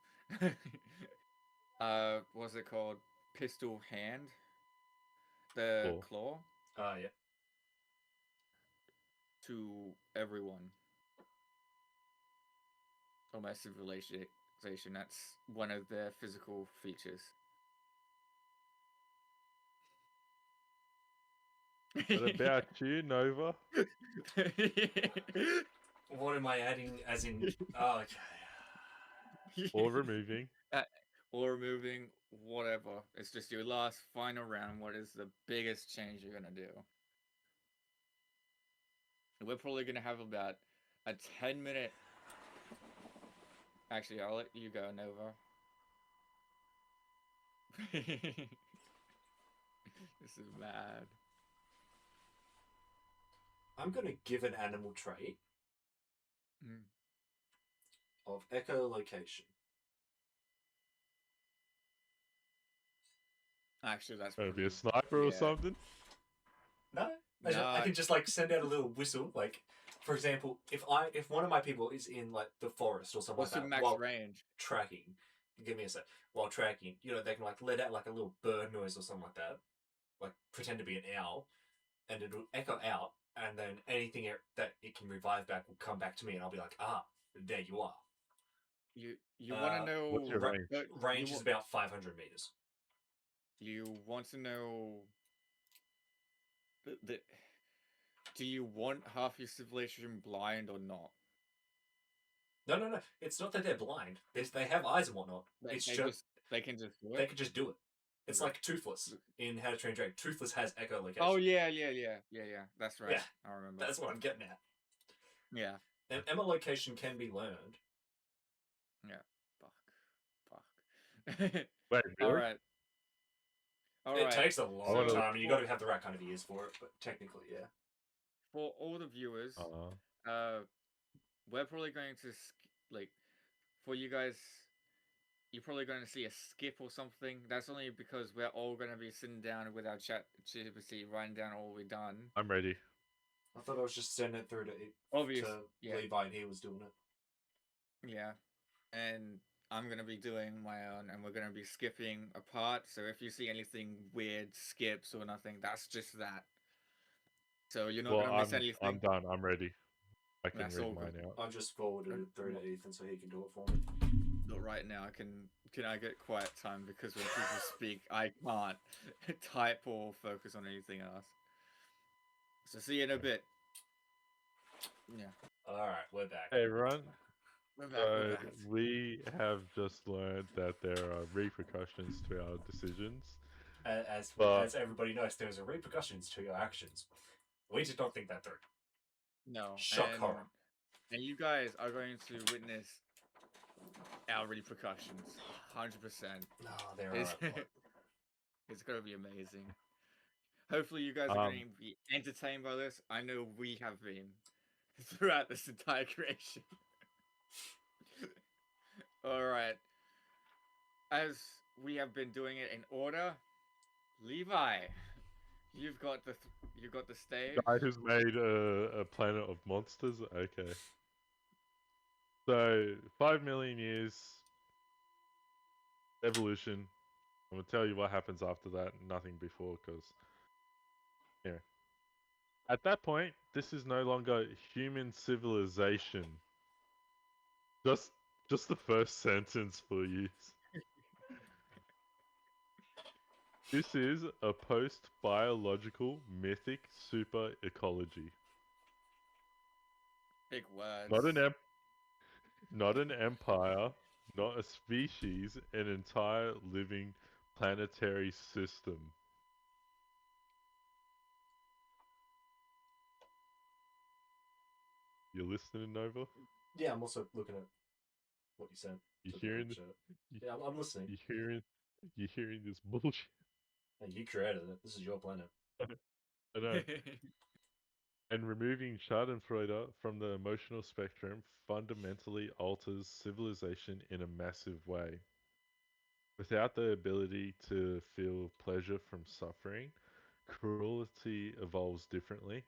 What's it called? Pistol hand. The Claw. claw Yeah. to everyone. On my civilization, that's one of their physical features. What about you, Nova? What am I adding? As in, oh, okay. Or removing? Or removing, whatever. It's just your last final round. What is the biggest change you're gonna do? We're probably gonna have about a 10-minute. Actually, I'll let you go, Nova. This is mad. I'm gonna give an animal trait Mm. of echolocation. Actually, that's Gonna be a pretty. sniper or Yeah. something? No, I can just like send out a little whistle. Like, for example, if one of my people is in like the forest or something What's the like that max while range? tracking, give me a sec. While tracking, they can like let out like a little bird noise or something like that, like pretend to be an owl, and it'll echo out, and then anything that it can revive back will come back to me, and I'll be like, there you are. You want to know What's your range? Range is about 500 meters. You want to know the do you want half your civilization blind or not? No. It's not that they're blind. They have eyes and whatnot. It's just they can just do they it. can just do it. It's Okay. like Toothless in How to Train Your Dragon. Toothless has echolocation. Oh yeah. That's right. Yeah, I remember. that's what I'm getting at. Yeah. And echolocation can be learned. Yeah. Fuck. Wait, All really? right. It takes a long wanna- time, and you got to have the right kind of ears for it. But technically, yeah. For all the viewers, we're probably going to for you guys. You're probably going to see a skip or something. That's only because we're all going to be sitting down with our chat GPT, writing down all we've done. I'm ready. I thought I was just sending it through to Levi, and he was doing it. Yeah, and I'm gonna be doing my own, and we're gonna be skipping a part. So if you see anything weird, skips or nothing, that's just that. So you're not gonna miss anything. I'm done. I'm ready. I can That's all read mine good. out. I just forwarded it through to Ethan so he can do it for me. Not right now. Can I get quiet time because when people speak, I can't type or focus on anything else. So see you in a bit. Yeah. All right, we're back. Hey, everyone. We're So back. we have just learned that there are repercussions to our decisions. As everybody knows, there's a repercussions to your actions. We just don't think that through. No. Shock horror. And you guys are going to witness our repercussions. 100%. No, they're It's, alright. it's gonna be amazing. Hopefully, you guys are going to be entertained by this. I know we have been throughout this entire creation. All right. As we have been doing it in order, Levi, you've got the stage. Guy who's made a planet of monsters. Okay. So 5 million years evolution. I'm gonna tell you what happens after that. Nothing before, because at that point, this is no longer human civilization. Just the first sentence for you. This is a post-biological mythic super ecology. Big words. Not an empire, not a species, an entire living planetary system. You listening, Nova? Yeah, I'm also looking at what you said. You to the hearing? picture. Yeah, I'm listening. You hearing this bullshit? Hey, you created it. This is your planet. I know. And removing Schadenfreude from the emotional spectrum fundamentally alters civilization in a massive way. Without the ability to feel pleasure from suffering, cruelty evolves differently,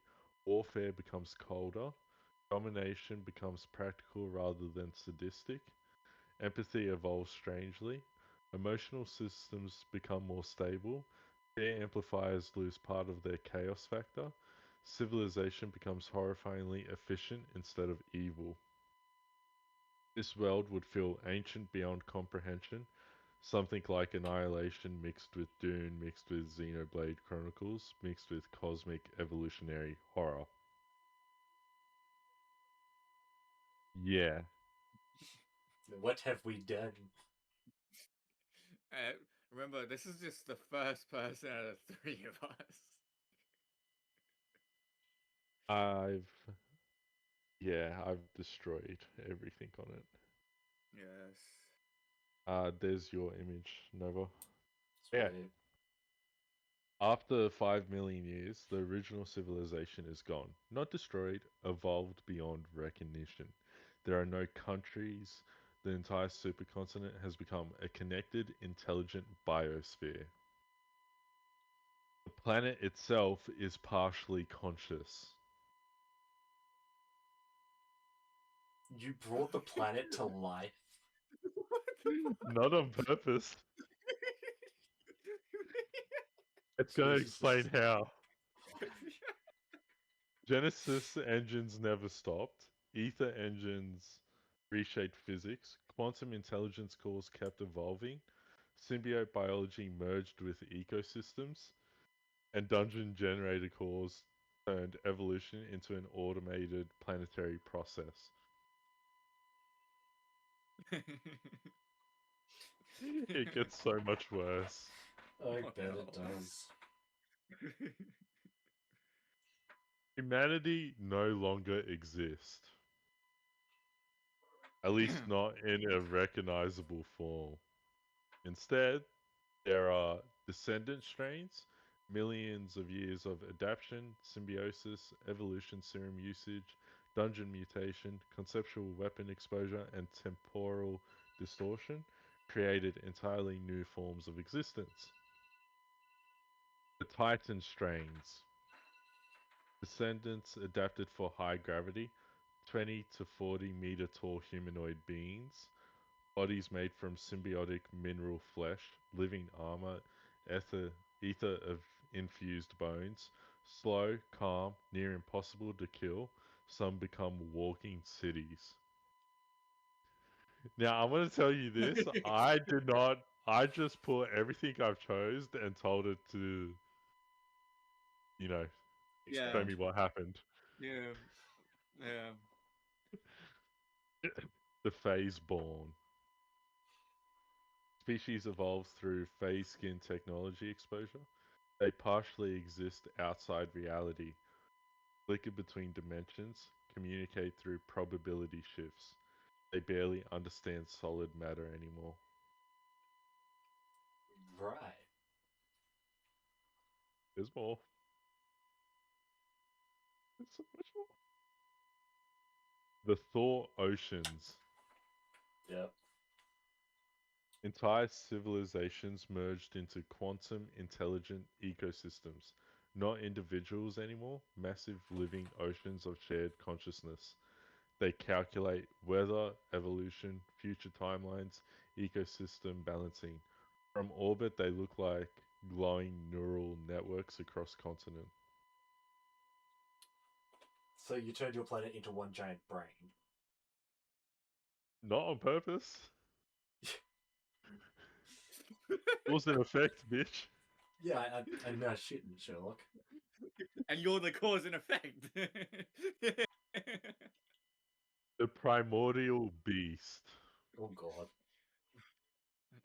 warfare becomes colder, domination becomes practical rather than sadistic, empathy evolves strangely, emotional systems become more stable, fear amplifiers lose part of their chaos factor, civilization becomes horrifyingly efficient instead of evil. This world would feel ancient beyond comprehension, something like Annihilation mixed with Dune, mixed with Xenoblade Chronicles, mixed with cosmic evolutionary horror. Yeah. What have we done? Uh, Remember, this is just the first person out of three of us. I've I've destroyed everything on it. Yes. There's your image, Nova. Yeah. Sweet. After 5 million years, the original civilization is gone. Not destroyed, evolved beyond recognition. There are no countries. The entire supercontinent has become a connected, intelligent biosphere. The planet itself is partially conscious. You brought the planet to life. Not on purpose. It's going to Jesus. explain how. Genesis engines never stopped. Ether engines reshaped physics. Quantum intelligence cores kept evolving. Symbiote biology merged with ecosystems. And dungeon generator cores turned evolution into an automated planetary process. It gets so much worse. I Oh, bet no. it does. Humanity no longer exists. At least not in a recognizable form. Instead, there are descendant strains, millions of years of adaptation, symbiosis, evolution serum usage, dungeon mutation, conceptual weapon exposure, and temporal distortion created entirely new forms of existence. The Titan strains. Descendants adapted for high gravity, 20 to 40-meter tall humanoid beings, bodies made from symbiotic mineral flesh, living armor, ether of infused bones, slow, calm, near impossible to kill. Some become walking cities. Now I'm gonna tell you this. I did not. I just put everything I've chose and told it to, you know, Yeah. show me what happened. Yeah. Yeah. The phase born. Species evolve through phase skin technology exposure. They partially exist outside reality, flicker between dimensions, communicate through probability shifts. They barely understand solid matter anymore. Right. There's more. There's so much more. The Thor Oceans. Yep. Entire civilizations merged into quantum intelligent ecosystems. Not individuals anymore, massive living oceans of shared consciousness. They calculate weather, evolution, future timelines, ecosystem balancing. From orbit, they look like glowing neural networks across continent. So you turned your planet into one giant brain. Not on purpose. Cause and effect, bitch. Yeah, I'm not shitting, Sherlock. And you're the cause and effect. The primordial beast. Oh god.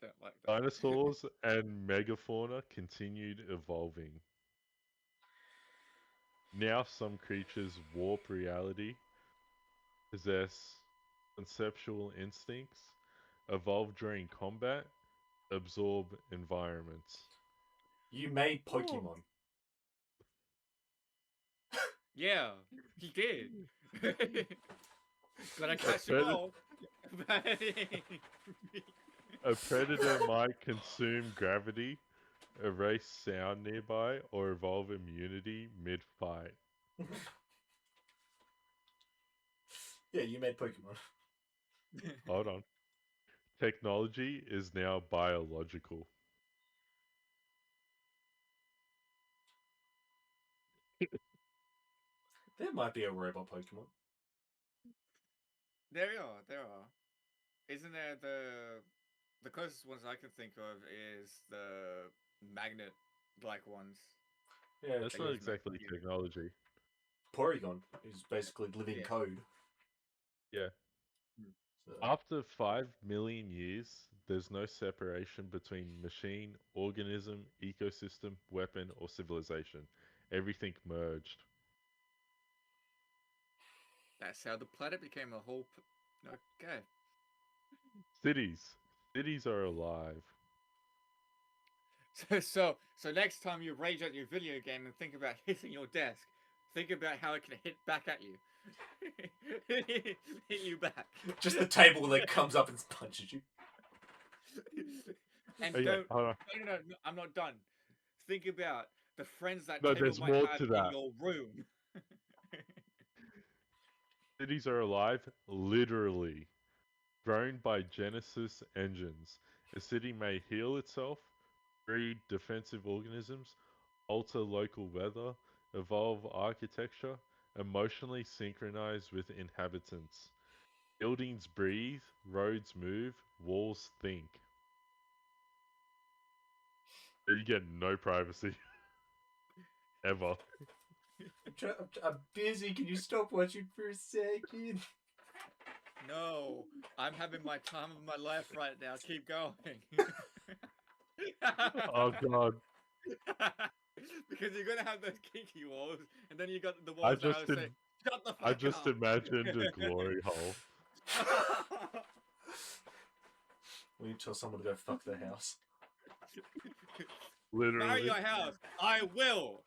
I don't like that. Dinosaurs and megafauna continued evolving. Now some creatures warp reality, possess conceptual instincts, evolve during combat, absorb environments. You made Oh. Pokemon. Yeah, he did. Gotta catch them predator- all. A predator might consume gravity, erase sound nearby, or evolve immunity mid-fight. Yeah, you made Pokemon. Hold on. Technology is now biological. There might be a robot Pokemon. There are, there are. Isn't there the closest ones I can think of is the magnet like ones. Yeah, That's They not use exactly magnet. technology. Porygon is basically living Yeah. code. Yeah. So, After 5 million years, there's no separation between machine, organism, ecosystem, weapon, or civilization. Everything merged. That's how the planet became a whole. Okay. Cities. Cities are alive. So next time you rage at your video game and think about hitting your desk, think about how it can hit back at you. Hit you back. just the table that comes up and punches you. And Oh, yeah, don't. hold on. No, I'm not done. Think about the friends that No, table there's might more have to in that. your room. Cities are alive, literally. Grown by Genesis engines. A city may heal itself, breed defensive organisms, alter local weather, evolve architecture, emotionally synchronize with inhabitants. Buildings breathe, roads move, walls think. You get no privacy. Ever. I'm busy. Can you stop watching for a second? No, I'm having my time of my life right now. Keep going. Oh god. Because you're gonna have those kinky walls, and then you got the I walls that just say, did, "Shut the fuck I just up." imagined a glory hole. We need to tell someone to go fuck their house. Marry Literally. your house. I will.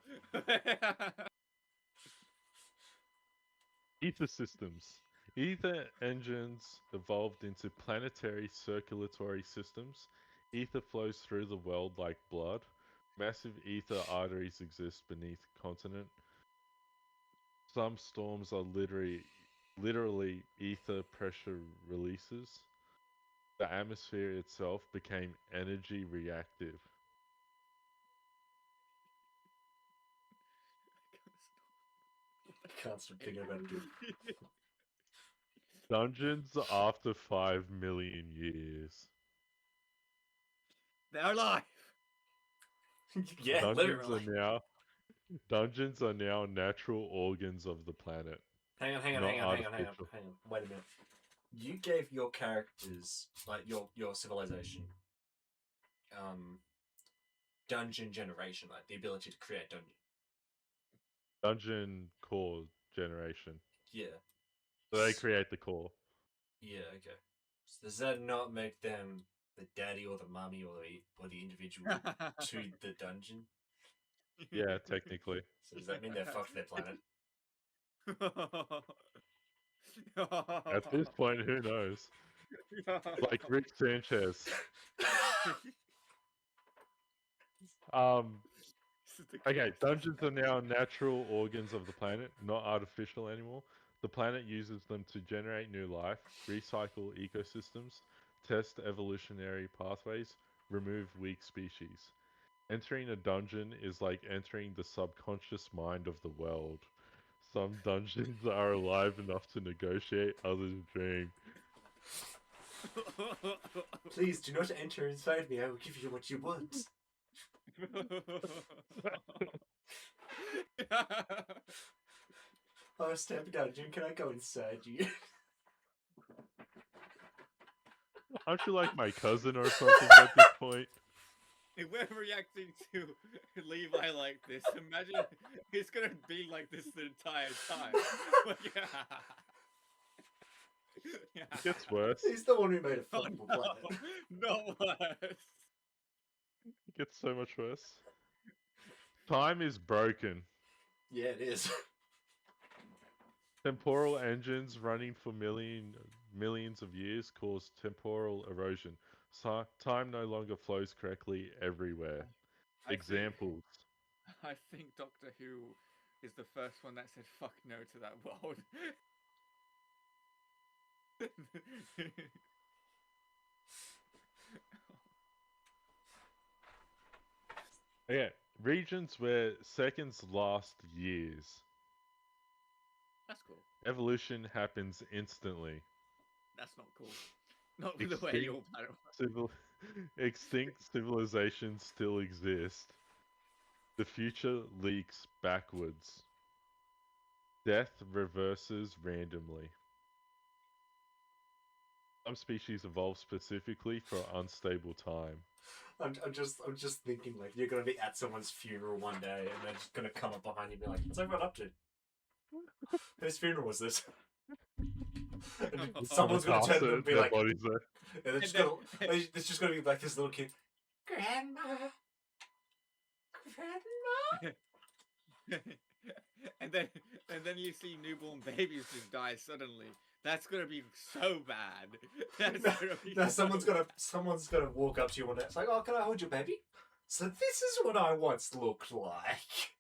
Ether systems. Ether engines evolved into planetary circulatory systems. Ether flows through the world like blood. Massive ether arteries exist beneath continent. Some storms are literally ether pressure releases. The atmosphere itself became energy reactive. I can't stop thinking about it. Dude. Dungeons after 5 million years. They're alive. Yeah, Dungeons are now natural organs of the planet. Hang on. Not artificial. Wait a minute. You gave your characters, like your civilization, dungeon generation, like the ability to create dungeon. Dungeon core generation. Yeah. So they create the core. Yeah. Okay. So does that not make them the daddy or the mummy or the individual to the dungeon? Yeah, technically. So does that mean they're fucked their planet? At this point, who knows? Like Rick Sanchez. Okay, dungeons are now natural organs of the planet, not artificial anymore. The planet uses them to generate new life, recycle ecosystems, test evolutionary pathways, remove weak species. Entering a dungeon is like entering the subconscious mind of the world. Some dungeons are alive enough to negotiate, others dream. Please do not enter inside me. I will give you what you want. Oh, step dungeon, can I go inside you? Aren't you like my cousin or something at this point? If we're reacting to Levi like this, imagine it's gonna be like this the entire time. It gets worse. He's the one who made a Oh, fuckable no, planet. not worse. It gets so much worse. Time is broken. Yeah, it is. Temporal engines running for millions of years cause temporal erosion. Time no longer flows correctly everywhere. I think Examples. I think Doctor Who is the first one that said fuck no to that world. Okay, regions where seconds last years. That's cool. Evolution happens instantly. That's not cool. Not with the way Extinct, your battle. civil, extinct civilizations still exist. The future leaks backwards. Death reverses randomly. Some species evolve specifically for unstable time. I'm just thinking like you're gonna be at someone's funeral one day and they're just gonna come up behind you and be like, "What's everyone up to? Whose funeral was this?" And someone's gonna turn to them and be Their like, bodies there. and they're just gonna, it's just gonna be like this little kid, Grandma, Grandma. and then you see newborn babies just die suddenly. That's gonna be so bad. That's gonna be Now so someone's gonna walk up to you one day. It's like, "Oh, can I hold your baby?" So this is what I once looked like.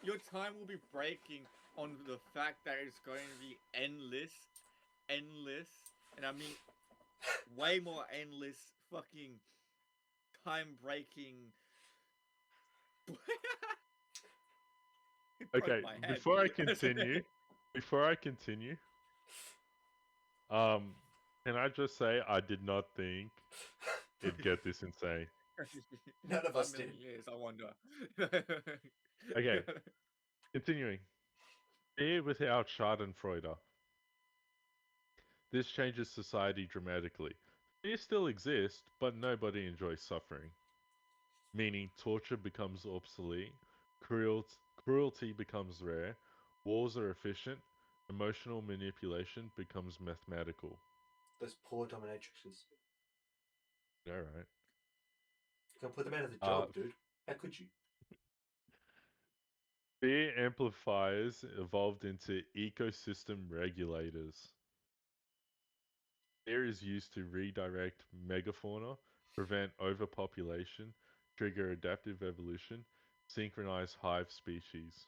Your time will be breaking on the fact that it's going to be endless, and I mean way more endless fucking time breaking. Okay, before I continue, can I just say I did not think it'd get this insane. None of us How many did. years, I wonder. Okay. Continuing. Fear without Schadenfreude. This changes society dramatically. Fear still exists, but nobody enjoys suffering. Meaning torture becomes obsolete, cruelty becomes rare, wars are efficient, emotional manipulation becomes mathematical. Those poor dominatrixes. Alright. Can put them out of the job, dude. How could you? Fear amplifiers evolved into ecosystem regulators. Fear is used to redirect megafauna, prevent overpopulation, trigger adaptive evolution, synchronize hive species.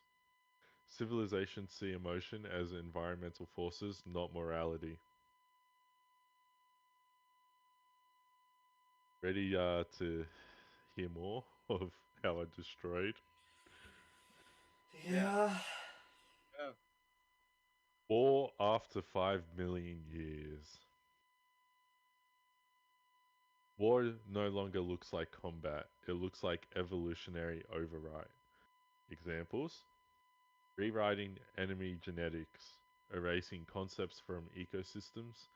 Civilizations see emotion as environmental forces, not morality. Ready to hear more of how I destroyed? Yeah. Oh, War after 5 million years. War no longer looks like combat, it looks like evolutionary override. Examples: rewriting enemy genetics, erasing concepts from ecosystems,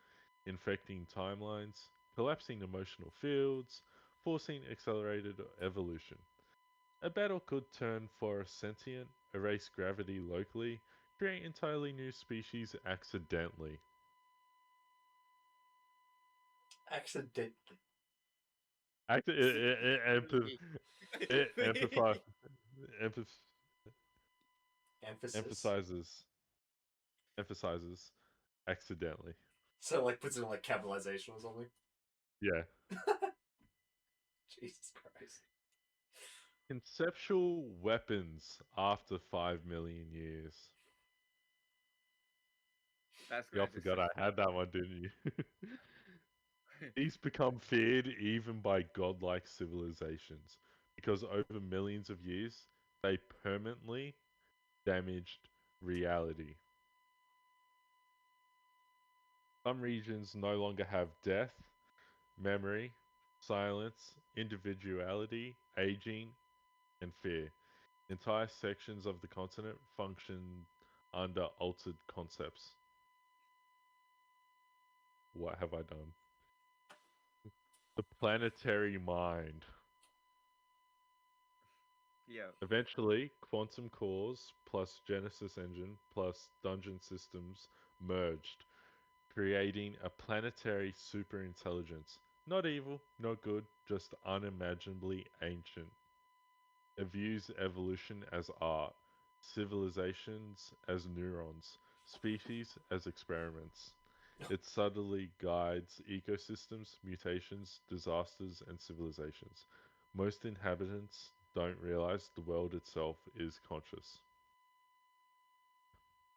infecting timelines, collapsing emotional fields, forcing accelerated evolution. A battle could turn forest sentient, erase gravity locally, create entirely new species accidentally. Accidentally. It Emphasis. emphasizes accidentally. So like puts it in like capitalization or something. Yeah. Jesus Christ. Conceptual weapons after 5 million years. that's Y'all gonna forgot I had that one, didn't you? These become feared even by godlike civilizations because over millions of years they permanently damaged reality. Some regions no longer have death, memory, silence, individuality, aging, and fear. Entire sections of the continent function under altered concepts. What have I done? The planetary mind. Yeah. Eventually, quantum cores plus Genesis engine plus dungeon systems merged, creating a planetary superintelligence. Not evil, not good, just unimaginably ancient. It views evolution as art, civilizations as neurons, species as experiments. It subtly guides ecosystems, mutations, disasters, and civilizations. Most inhabitants don't realize the world itself is conscious.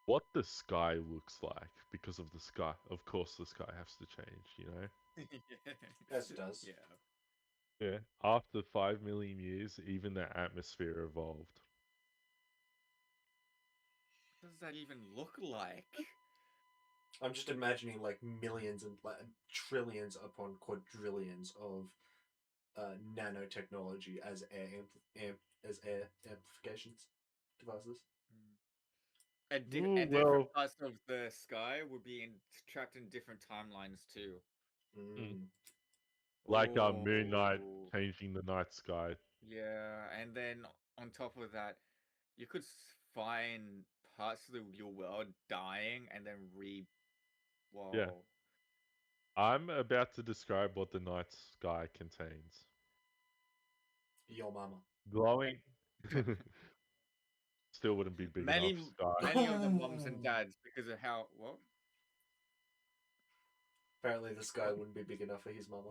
What the sky looks like because of the sky. Of course, the sky has to change, you know? As it does. Yeah. Yeah. After 5 million years, even the atmosphere evolved. What does that even look like? I'm just imagining like millions and like trillions upon quadrillions of nanotechnology as air amplifications devices. And, Ooh, and different well, parts of the sky would be trapped in different timelines too. Mm. like Moon Knight Oh, changing the night sky. yeah. And then on top of that, you could find parts of your world dying and then Yeah. Whoa. I'm about to describe what the night sky contains. Yo mama. Glowing. Still wouldn't be big enough sky. Many of the moms and dads because of how what? Apparently the sky wouldn't be big enough for his mama.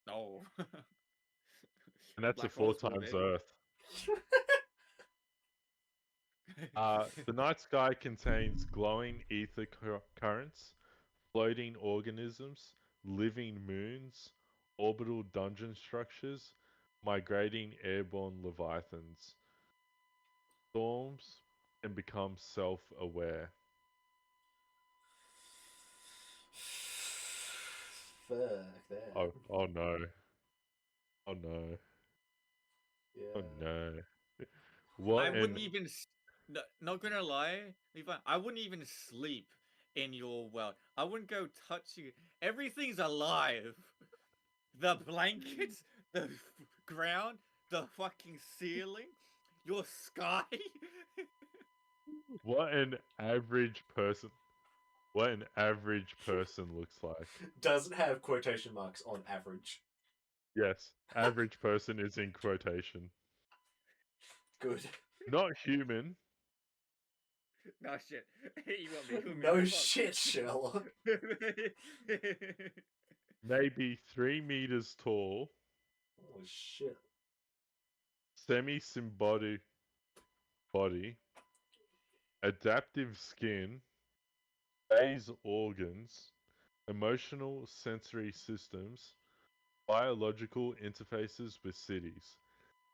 No. And that's a Black 4 holes will times be. Earth. The night sky contains glowing ether currents, floating organisms, living moons, orbital dungeon structures, migrating airborne leviathans. Storms can become self-aware. Fuck that. Oh no. Oh no. Yeah. Oh no. I What wouldn't an even not gonna lie, Levi, I wouldn't even sleep in your world. I wouldn't go touch you. Everything's alive. The blankets, the ground, the fucking ceiling, your sky. what an average person looks like. Doesn't have quotation marks on average. Yes, average person is in quotation. Good. Not human. No shit. You want me human? No Fuck. shit, Sherlock. Maybe 3 meters tall, Oh shit. semi-symbiotic body, adaptive skin, phase organs, emotional sensory systems, biological interfaces with cities.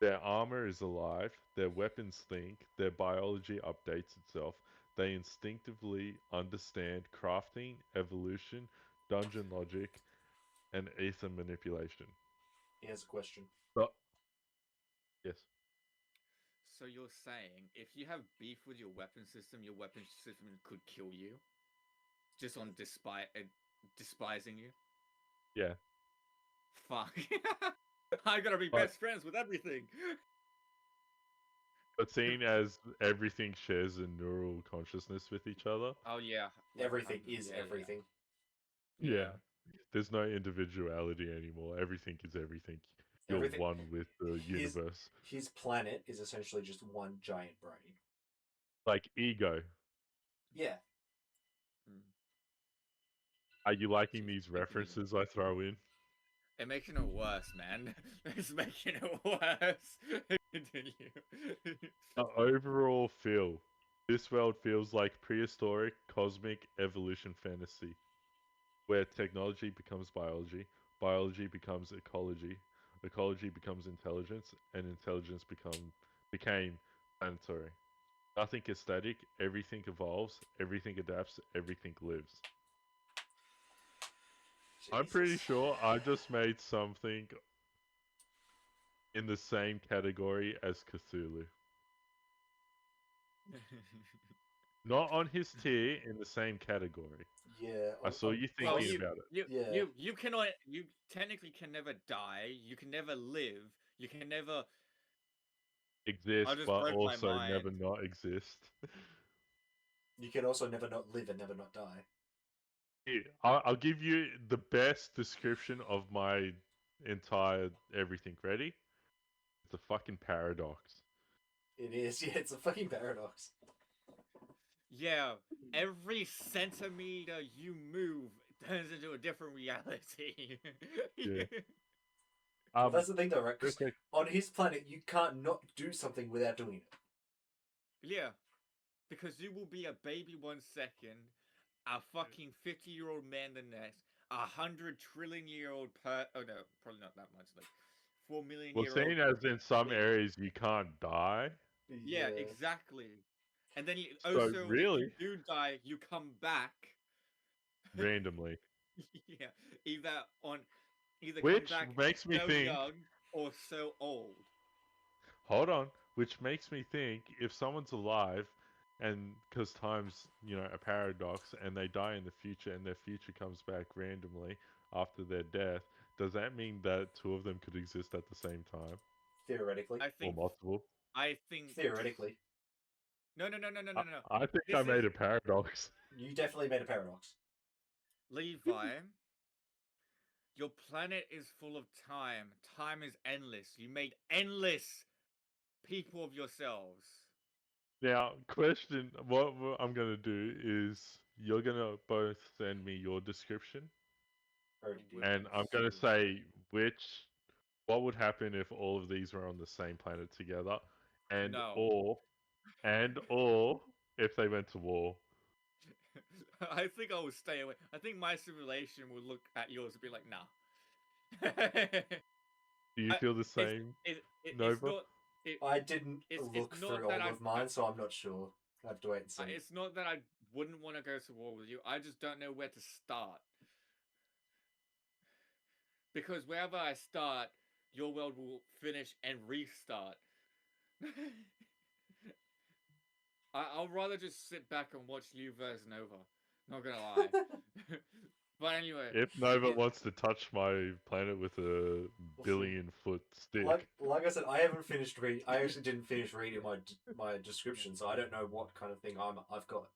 Their armor is alive, their weapons think, their biology updates itself. They instinctively understand crafting, evolution, dungeon logic, and ether manipulation. He has a question. But yes, So you're saying if you have beef with your weapon system could kill you just on despising you? yeah. Fuck. I gotta be But- best friends with everything. But seeing as everything shares a neural consciousness with each other, Oh yeah. Everything is everything. yeah, there's no individuality anymore. Everything is everything. You're Everything- one with the His- universe. His planet is essentially just one giant brain. Like ego. Yeah. Are you liking Jeez, these making it- references I throw in? It's making it worse, man. It's making it worse. Continue. The overall feel. This world feels like prehistoric cosmic evolution fantasy, where technology becomes biology, biology becomes ecology, ecology becomes intelligence, and intelligence became planetary. Nothing is static, everything evolves, everything adapts, everything lives. I'm pretty Jesus. sure I just made something in the same category as Cthulhu. Not on his tier, in the same category. Yeah. I saw you Well, thinking you, about it. you, Yeah. you cannot. You technically can never die. You can never live. You can never. Exist, just but broke my also never mind. not exist. You can also never not live and never not die. Here, I'll give you the best description of my entire everything. Ready? It's a fucking paradox. It is. Yeah, it's a fucking paradox. Yeah, every centimeter you move turns into a different reality. Yeah. Well, that's the thing, though, right? real 'Cause quick, on his planet, you can't not do something without doing it. Yeah, because you will be a baby 1 second, a fucking 50-year-old man the next, 100 trillion-year-old oh no, probably not that much, like 4 million well, year old. seeing as in some Yeah. areas you can't die, Yeah, exactly. And then so also, if you really, do die, you come back. randomly. Yeah, either on either come Which back makes me so think, young or so old. hold on, which makes me think if someone's alive and because time's, a paradox and they die in the future and their future comes back randomly after their death, does that mean that two of them could exist at the same time Theoretically. I or think. multiple? I think. Theoretically. No, no, no, no, no, I, no, no. I think This I is made a paradox. You definitely made a paradox. Levi. Your planet is full of time. Time is endless. You made endless people of yourselves. Now, question: what I'm gonna do is you're gonna both send me your description, Already did. and I'm gonna say what would happen if all of these were on the same planet together, and No. or if they went to war. I think I will stay away. I think my simulation will look at yours and be like, nah. Do you feel the It's, same, it's Nova? not. I didn't It's look not through that all I- of mine, so I'm not sure. I have to wait and see. It's not that I wouldn't want to go to war with you. I just don't know where to start. Because wherever I start, your world will finish and restart. I'll rather just sit back and watch you versus Nova. Not gonna lie. But anyway, If Nova Yeah. wants to touch my planet with a billion-foot stick, like I said, I haven't finished reading. I actually didn't finish reading my description, so I don't know what kind of thing I've got.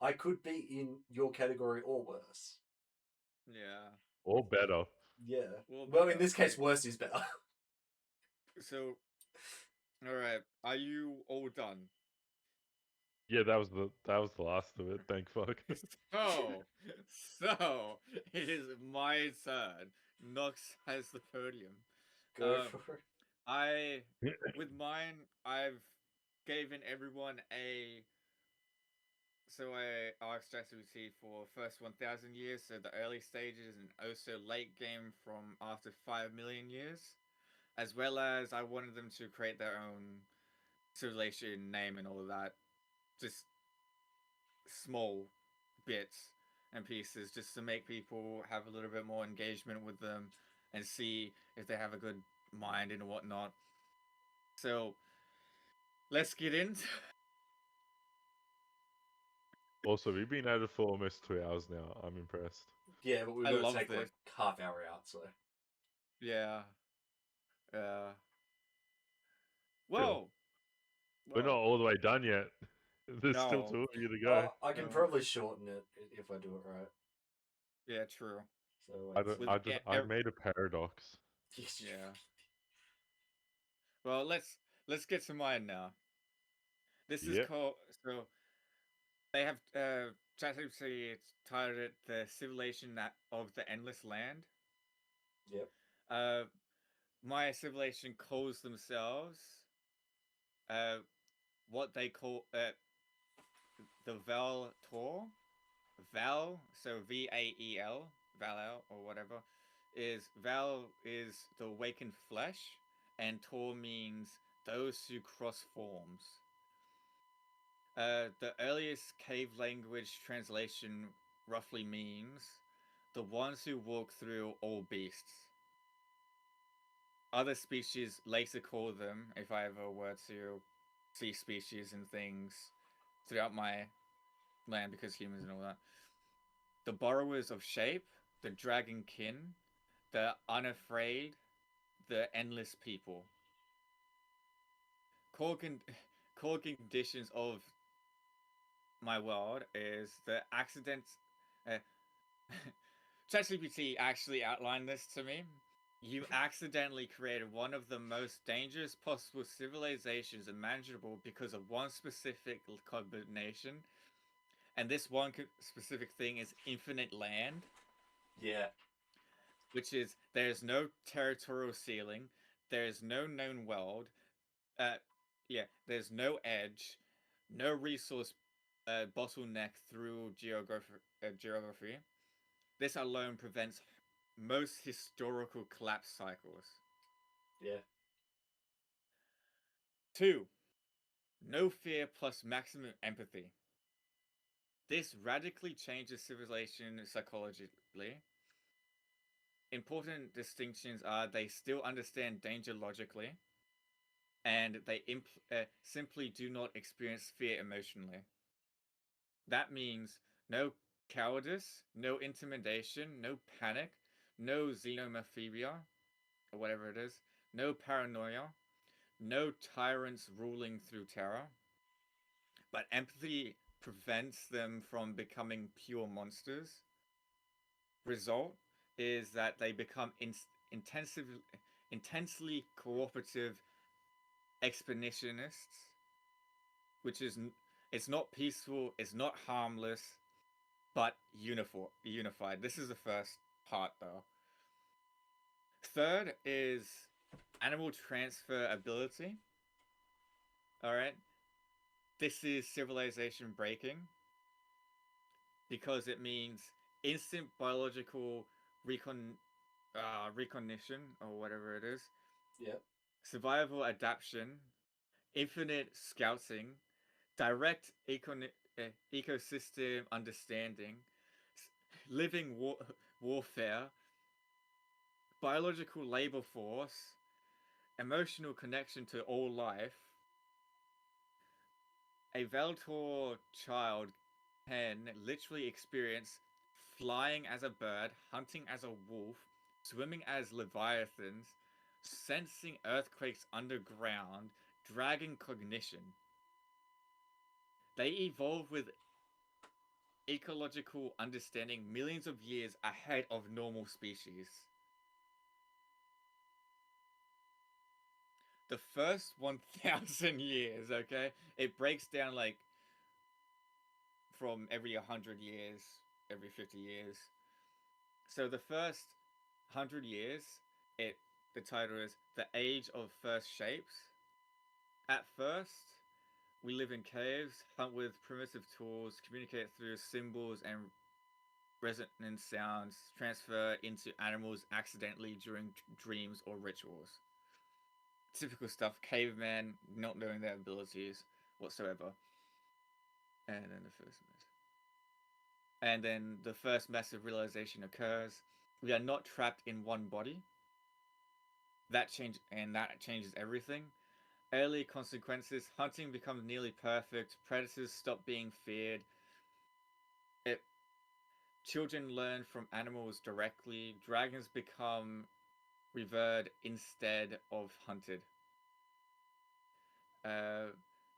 I could be in your category or worse. yeah. or better. Yeah. Well, Well, in this case, worse is better. So, all right. Are you all done? Yeah, that was the last of it. Thank fuck. So it is my turn. Nox has the podium. Go Um, for it. With mine, I've given everyone a. So I asked ChatGPT for first 1,000 years, so the early stages, and also late game from after 5 million years, as well as I wanted them to create their own civilization name and all of that, just small bits and pieces, just to make people have a little bit more engagement with them and see if they have a good mind and whatnot. So let's get into. Also, we've been at it for almost 2 hours now. I'm impressed. Yeah, but we've I got love to take this. like half hour out, so. Yeah. Whoa. We're not all the way done yet. There's still No. 2 of you to go. I can No. probably shorten it if I do it right. Yeah, true. So I don't. With I made a paradox. Yes, Yeah. Well, let's get to mine now. This is Yep. called so they have ChatGPT titled it the civilization of the endless land. Yep. My civilization calls themselves what they call the Val Tor. Val, so Vael, Valel or whatever, is Val is the awakened flesh, and Tor means those who cross forms. The earliest cave language translation roughly means the ones who walk through all beasts. Other species later call them, if I ever were to see species and things throughout my land, because humans and all that, the borrowers of shape, the dragon kin, the unafraid, the endless people. Core conditions of my world is the accidents. ChatGPT actually outlined this to me. You accidentally created one of the most dangerous possible civilizations imaginable because of one specific combination. And this one specific thing is infinite land, Yeah. which is there's no territorial ceiling, there's no known world, there's no edge, no resource bottleneck through geography. This alone prevents most historical collapse cycles. Yeah. 2. No fear plus maximum empathy. This radically changes civilization psychologically. Important distinctions are they still understand danger logically, and they simply do not experience fear emotionally. That means no cowardice, no intimidation, no panic, no xenomophobia, or whatever it is, no paranoia, no tyrants ruling through terror. But empathy prevents them from becoming pure monsters. Result is that they become intensely cooperative expeditionists, which is it's not peaceful, it's not harmless, but unified. This is the first part, though. Third is animal transfer ability. All right, this is civilization breaking because it means instant biological recognition or whatever it is, Yep. survival adaptation, infinite scouting, direct ecosystem understanding, living warfare, biological labor force, emotional connection to all life. A Veltor child can literally experience flying as a bird, hunting as a wolf, swimming as leviathans, sensing earthquakes underground, dragon cognition. They evolve with ecological understanding millions of years ahead of normal species. The first 1,000 years, okay, it breaks down like from every 100 years, every 50 years. So the first 100 years, the title is The Age of First Shapes. At first, we live in caves, hunt with primitive tools, communicate through symbols and resonant sounds, transfer into animals accidentally during dreams or rituals. Typical stuff, caveman not knowing their abilities whatsoever. And then the first massive realization occurs. We are not trapped in one body. That changes everything. Early consequences: hunting becomes nearly perfect. Predators stop being feared. Children learn from animals directly. Dragons become revered instead of hunted.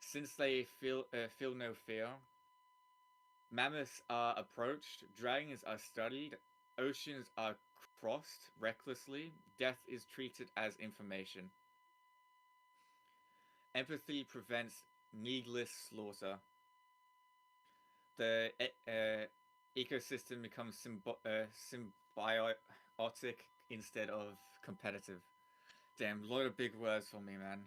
Since they feel no fear, mammoths are approached, dragons are studied, oceans are crossed recklessly, death is treated as information. Empathy prevents needless slaughter. The ecosystem becomes symbiotic instead of competitive. Damn, a lot of big words for me, man.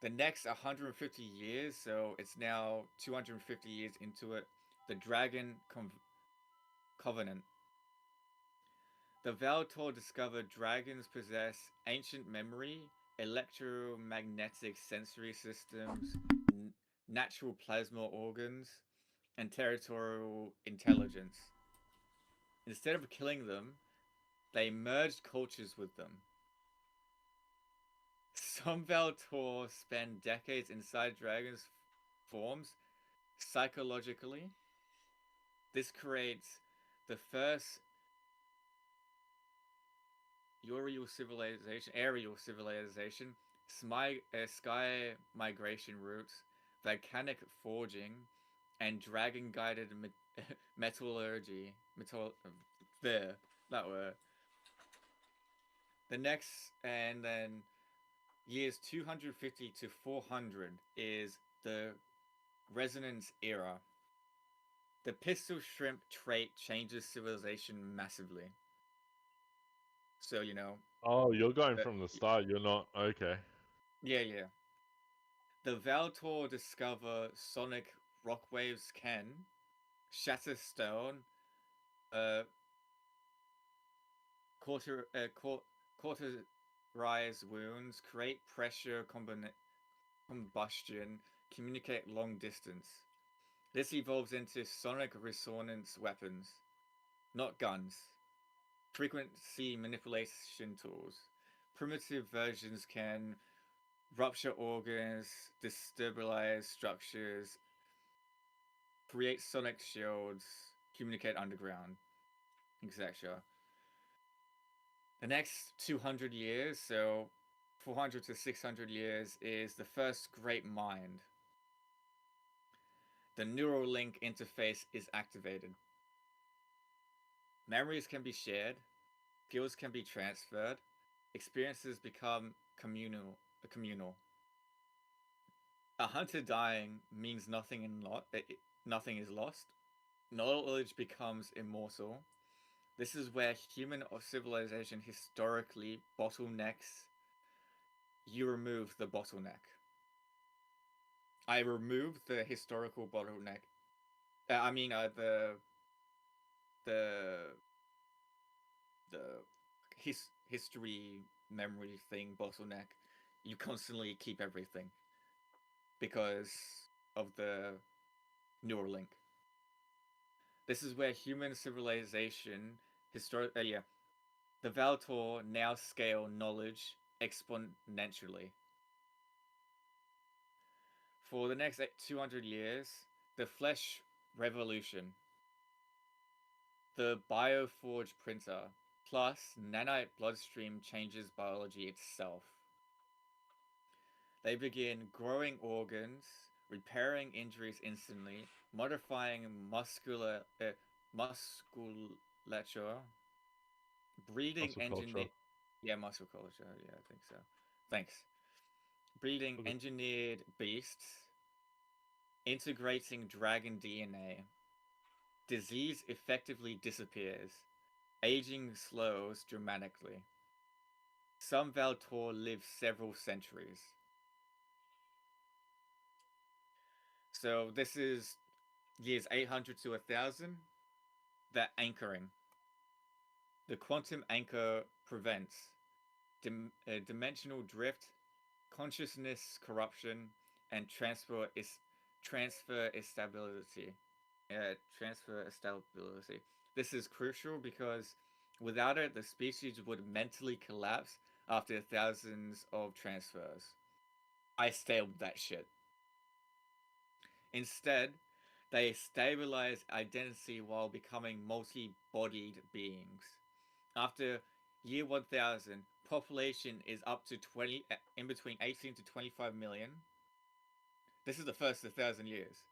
The next 150 years, so it's now 250 years into it, the Dragon Covenant. The Valtor discovered dragons possess ancient memory, electromagnetic sensory systems, natural plasma organs, and territorial intelligence. Instead of killing them, they merged cultures with them. Some Valtor spend decades inside dragons' forms psychologically. This creates the first aerial civilization, sky migration routes, volcanic forging, and dragon-guided metallurgy. That word. The next, and then years 250 to 400 is the Resonance Era. The pistol shrimp trait changes civilization massively. So, Oh, you're going Uh, from the start. You're not okay. yeah. The Valtor discover sonic rock waves can shatter stone, cauterize wounds, create pressure combustion, communicate long distance. This evolves into sonic resonance weapons, not guns. Frequency manipulation tools. Primitive versions can rupture organs, destabilize structures, create sonic shields, communicate underground, etc. The next 200 years, so 400 to 600 years, is the first great mind. The neural link interface is activated. Memories can be shared, skills can be transferred, experiences become communal. A hunter dying means nothing is lost. Knowledge becomes immortal. This is where human civilization historically bottlenecks. You remove the bottleneck. I remove the historical bottleneck. The history memory thing bottleneck. You constantly keep everything because of the neural link. This is where human civilization the Valtor now scale knowledge exponentially. For the next 200 years, the flesh revolution. The Bioforge printer plus nanite bloodstream changes biology itself. They begin growing organs, repairing injuries instantly, modifying musculature, breeding Muscle engineer. culture. Yeah, muscle culture. Yeah, I think so. Thanks. Breeding Okay. engineered beasts, integrating dragon DNA. Disease effectively disappears. Aging slows dramatically. Some Valtor live several centuries. So this is years 800 to 1000. The anchoring. The quantum anchor prevents dimensional drift, consciousness corruption, and transfer stability. Transfer stability. This is crucial because without it, the species would mentally collapse after thousands of transfers. I stabled that shit. Instead, they stabilize identity while becoming multi-bodied beings. After year 1000, population is up to in between 18 to 25 million. This is the first 1000 years.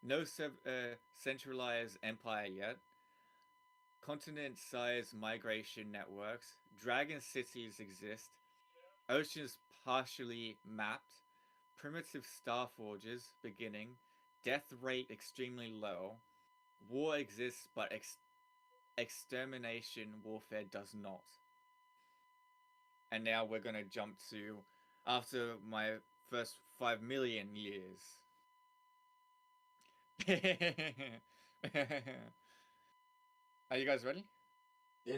No centralized empire yet. Continent-sized migration networks. Dragon cities exist. Oceans partially mapped. Primitive star forges beginning. Death rate extremely low. War exists, but extermination warfare does not. And now we're gonna jump to after my first 5 million years. Are you guys ready? Yeah.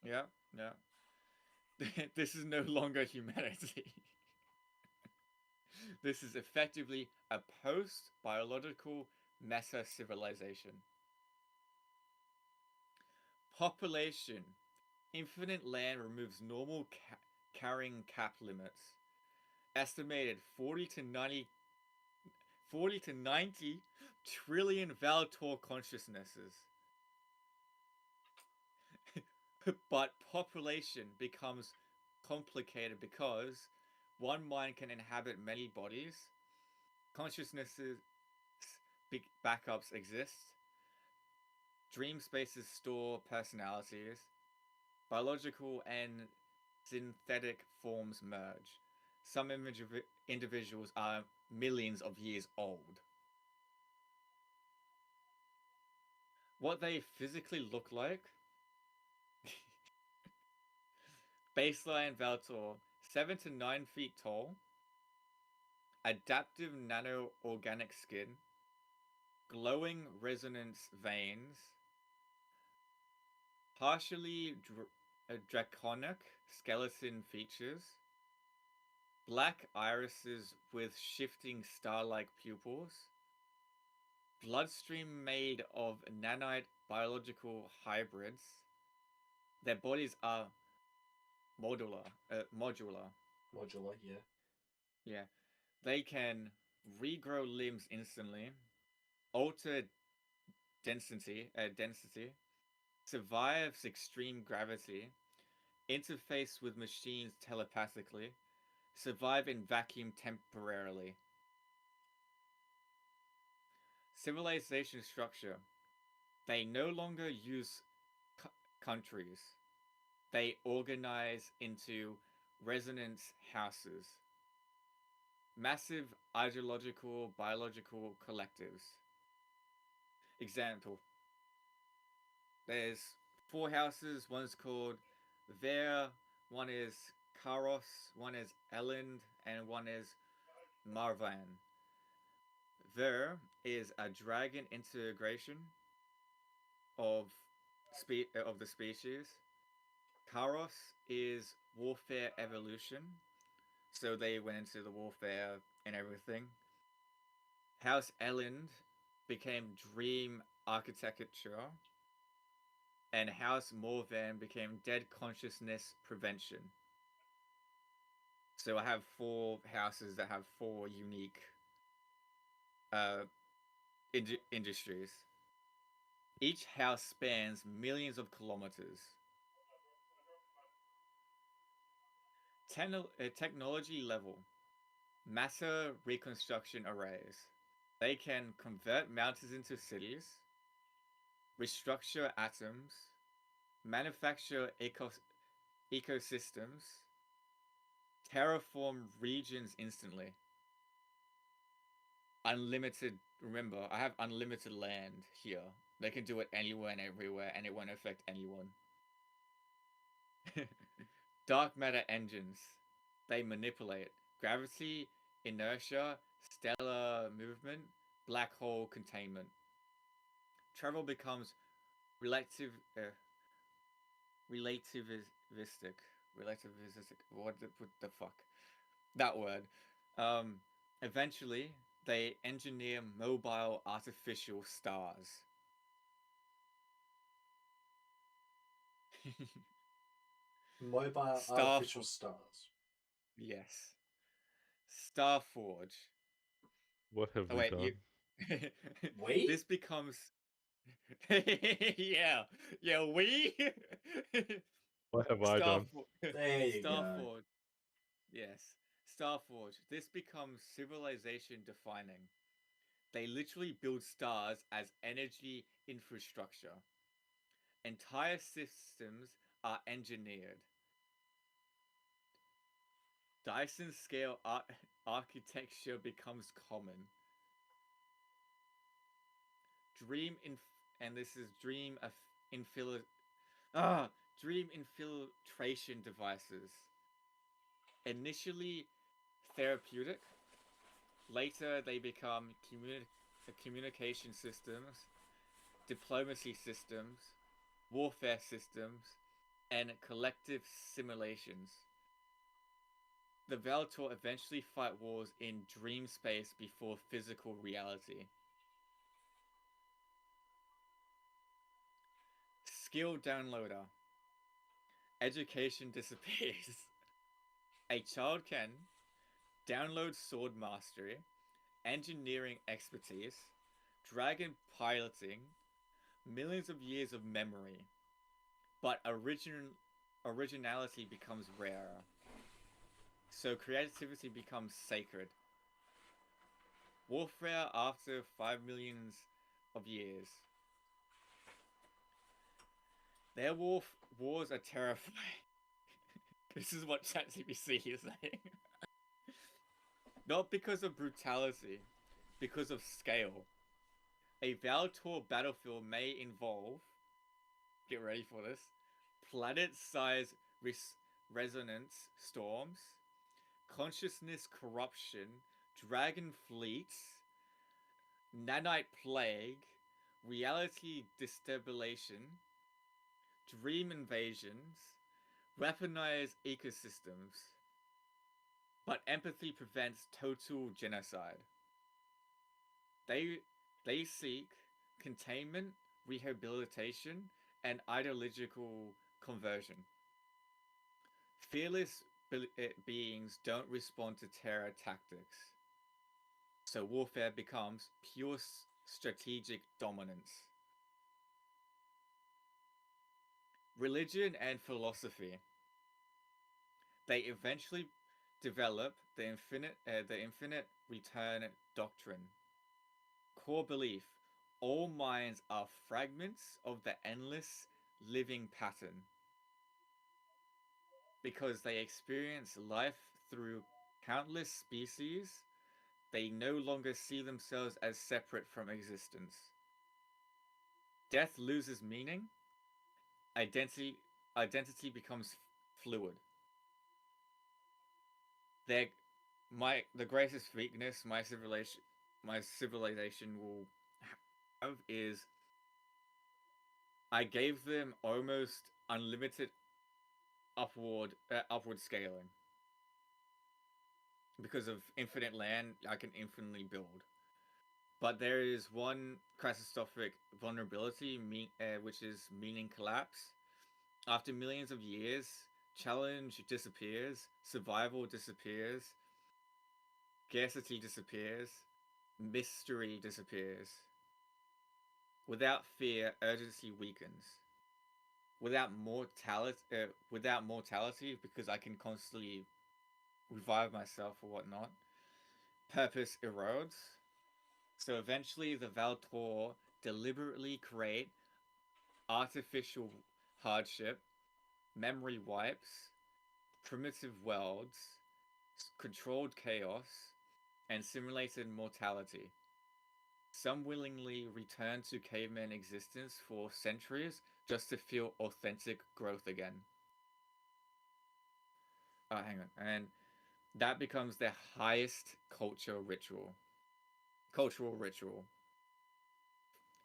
Yeah. This is no longer humanity. This is effectively a post-biological meta-civilization. Population. Infinite land removes normal carrying cap limits. Estimated 40 to 90 trillion Valtor consciousnesses. But population becomes complicated because one mind can inhabit many bodies. Consciousnesses backups exist. Dream spaces store personalities. Biological and synthetic forms merge. Some individuals are millions of years old. What they physically look like. Baseline Valtor, 7 to 9 feet tall. Adaptive nano-organic skin. Glowing resonance veins. Partially draconic skeleton features. Black irises with shifting star-like pupils. Bloodstream made of nanite biological hybrids. Their bodies are modular. Modular, yeah. Yeah. They can regrow limbs instantly, alter density, survives extreme gravity, interface with machines telepathically, survive in vacuum temporarily. Civilization structure. They no longer use countries. They organize into resonance houses. Massive ideological biological collectives. Example. There's 4 houses. One's called Ver, one is Karos, one is Elend, and one is Marvan. Ver is a dragon integration of the species. Karos is warfare evolution, so they went into the warfare and everything. House Elend became dream architecture, and House Morvan became dead consciousness prevention. So I have 4 houses that have 4 unique industries. Each house spans millions of kilometers. Technology level. Matter reconstruction arrays. They can convert mountains into cities, restructure atoms, manufacture ecosystems, terraform regions instantly. Unlimited, remember, I have unlimited land here. They can do it anywhere and everywhere, and it won't affect anyone. Dark matter engines. They manipulate gravity, inertia, stellar movement, black hole containment. Travel becomes relativistic. What the fuck? That word. Eventually, they engineer mobile artificial stars. Mobile artificial stars. Yes. Starforge. What have Oh, we wait, done? you. We? This becomes. Yeah, we. What have I done? There you go. Starforge. Yes, Starforge. This becomes civilization defining. They literally build stars as energy infrastructure. Entire systems are engineered. Dyson scale architecture becomes common. And this is dream infiltration devices. Initially therapeutic, later they become communication systems, diplomacy systems, warfare systems, and collective simulations. The Valtor eventually fight wars in dream space before physical reality. Skill downloader. Education disappears. A child can download sword mastery, engineering expertise, dragon piloting, millions of years of memory, but originality becomes rarer. So creativity becomes sacred. Warfare after 5 millions of years. Their wars are terrifying. This is what ChatGPT is saying. Not because of brutality, because of scale. A Valtor battlefield may involve, get ready for this, planet-sized resonance storms, consciousness corruption, dragon fleets, nanite plague, reality destabilization, dream invasions, weaponized ecosystems. But empathy prevents total genocide. They seek containment, rehabilitation, and ideological conversion. Fearless beings don't respond to terror tactics. So warfare becomes pure strategic dominance. Religion and philosophy. They eventually develop the infinite return doctrine. Core belief: all minds are fragments of the endless living pattern. Because they experience life through countless species, they no longer see themselves as separate from existence. Death loses meaning. Identity becomes fluid. The greatest weakness my civilization will have is I gave them almost unlimited upward scaling. Because of infinite land, I can infinitely build. But there is one catastrophic vulnerability, which is meaning collapse. After millions of years, challenge disappears, survival disappears, scarcity disappears, mystery disappears. Without fear, urgency weakens. Without mortality, because I can constantly revive myself or whatnot, purpose erodes. So eventually the Valtor deliberately create artificial hardship, memory wipes, primitive worlds, controlled chaos, and simulated mortality. Some willingly return to caveman existence for centuries just to feel authentic growth again. Hang on. And that becomes their highest cultural ritual.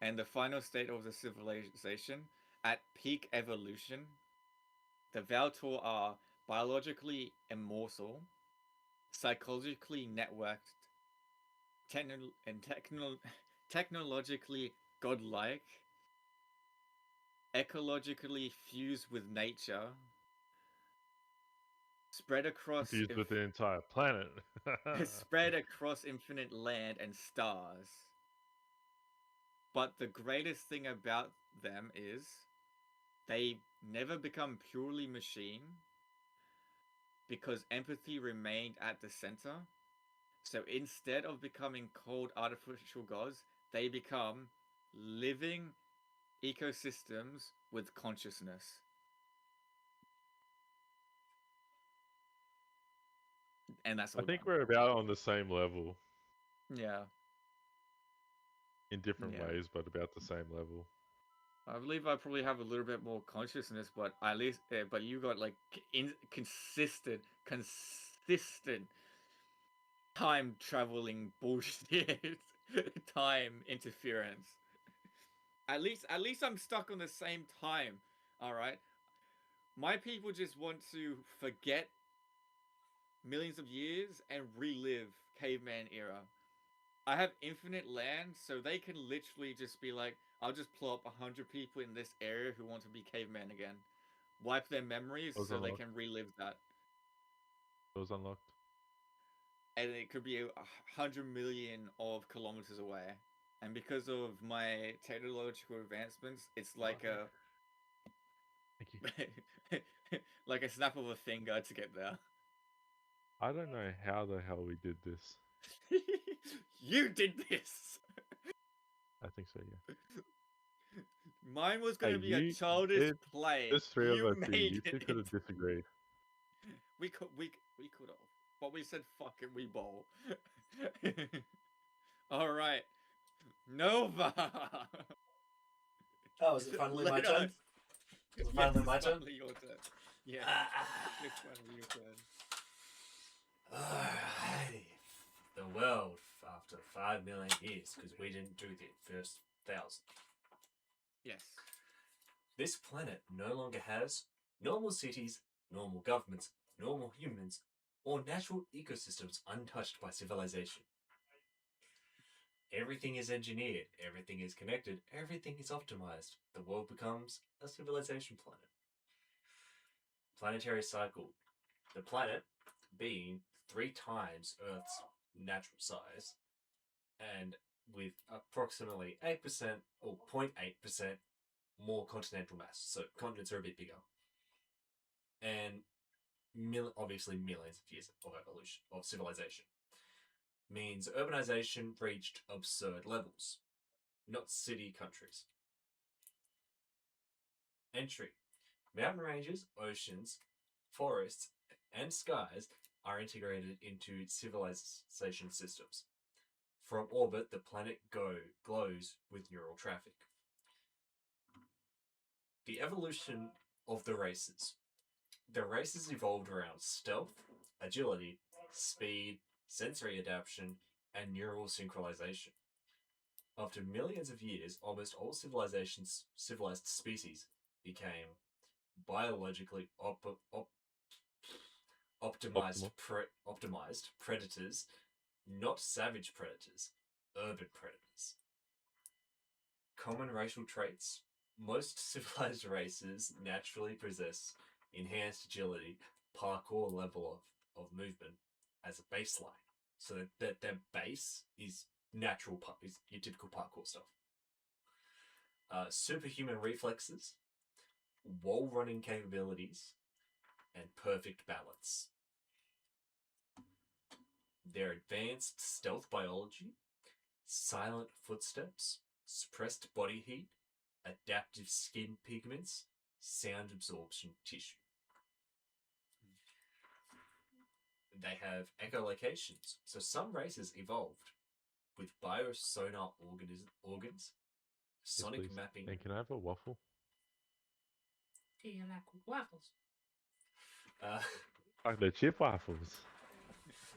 And the final state of the civilization, at peak evolution, the Valtor are biologically immortal, psychologically networked, technologically godlike, ecologically fused with nature, spread across Confused with the entire planet. spread across infinite land and stars. But the greatest thing about them is they never become purely machine because empathy remained at the center. So instead of becoming cold artificial gods, they become living ecosystems with consciousness. And that's all I think done. we're about on the same level Yeah. in different Yeah. ways, but about the same level. I believe I probably have a little bit more consciousness, but at least, but you got like consistent time traveling bullshit, time interference. At least I'm stuck on the same time. All right. My people just want to forget millions of years and relive caveman era. I have infinite land, so they can literally just be like, I'll just plop 100 people in this area who want to be cavemen again. Wipe their memories Was so they unlocked. can relive that. It was unlocked. And it could be 100 million of kilometers away. And because of my technological advancements, it's like Oh, Thank you. like a snap of a finger to get there. I don't know how the hell we did this. You did this. I think so, yeah. Mine was Hey, going to be a you childish did. play. There's three of You us here. made You two it. could have disagreed. We could have, but we said fuck it, we bowl. All right, Nova. Oh, is it finally my Let turn? us- Is it Yes, finally my it's turn? finally your turn. Yeah, Ah. it's finally your turn. Alrighty. The world after 5 million years, because we didn't do the first 1,000. Yes. This planet no longer has normal cities, normal governments, normal humans, or natural ecosystems untouched by civilization. Everything is engineered, everything is connected, everything is optimized. The world becomes a civilization planet. Planetary cycle. The planet being 3 times Earth's natural size and with approximately 8% or 0.8% more continental mass. So continents are a bit bigger. And obviously millions of years of evolution, of civilization. Means urbanization reached absurd levels. Not city countries. Entry. Mountain ranges, oceans, forests, and skies are integrated into civilization systems. From orbit, the planet glows with neural traffic. The evolution of the races. The races evolved around stealth, agility, speed, sensory adaptation, and neural synchronization. After millions of years, almost all civilized species became biologically optimized predators, not savage predators, urban predators. Common racial traits. Most civilized races naturally possess enhanced agility, parkour level of movement as a baseline. So that their base is natural, is your typical parkour stuff. Superhuman reflexes, wall running capabilities, and perfect balance. Their advanced stealth biology, silent footsteps, suppressed body heat, adaptive skin pigments, sound absorption tissue. They have echolocations. So some races evolved with biosonar organs, sonic please. mapping. And can I have a waffle? Do you like waffles? Like the chip waffles.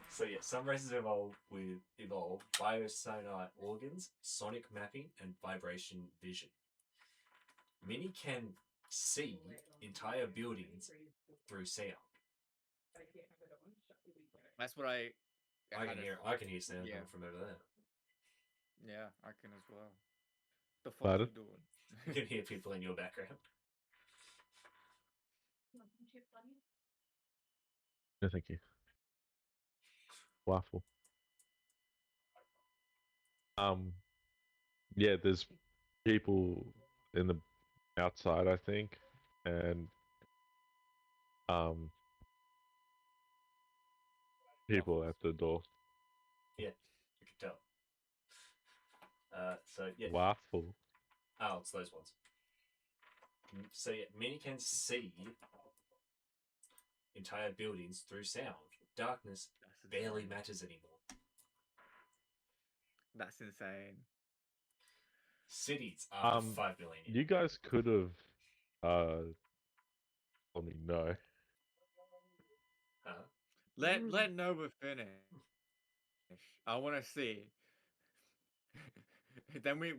So yeah, some races evolve biosonar organs, sonic mapping, and vibration vision. Many can see entire buildings through sound. That's what I can hear sound Yeah. coming from over there. Yeah, I can as well. The fuck Pardon? you doing? You can hear people in your background. No, thank you. Waffle. Yeah, there's people in the outside, I think, and people at the door. Yeah, you can tell. So yeah. Waffle. Oh, it's those ones. So yeah, many can see entire buildings through sound. Darkness barely insane. matters anymore. That's insane. Cities are 5 million years. You guys could have told me no. Let Nova finish. I want to see. then we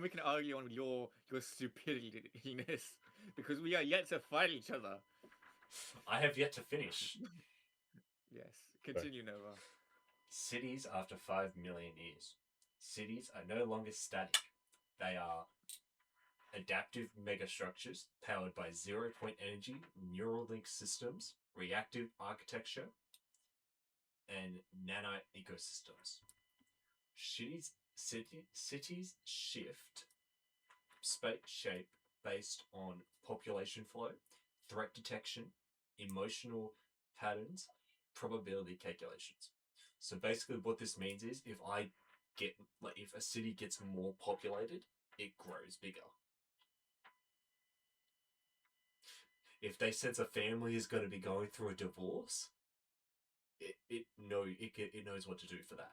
can argue on your stupidityness because we are yet to fight each other. I have yet to finish. Yes, continue, Nova. Cities after 5 million years. Cities are no longer static. They are adaptive megastructures powered by zero-point energy, neural link systems, reactive architecture, and nano ecosystems. Cities shift shape based on population flow, threat detection, emotional patterns, probability calculations. So basically what this means is if a city gets more populated, it grows bigger. If they sense a family is going to be going through a divorce, it knows what to do for that.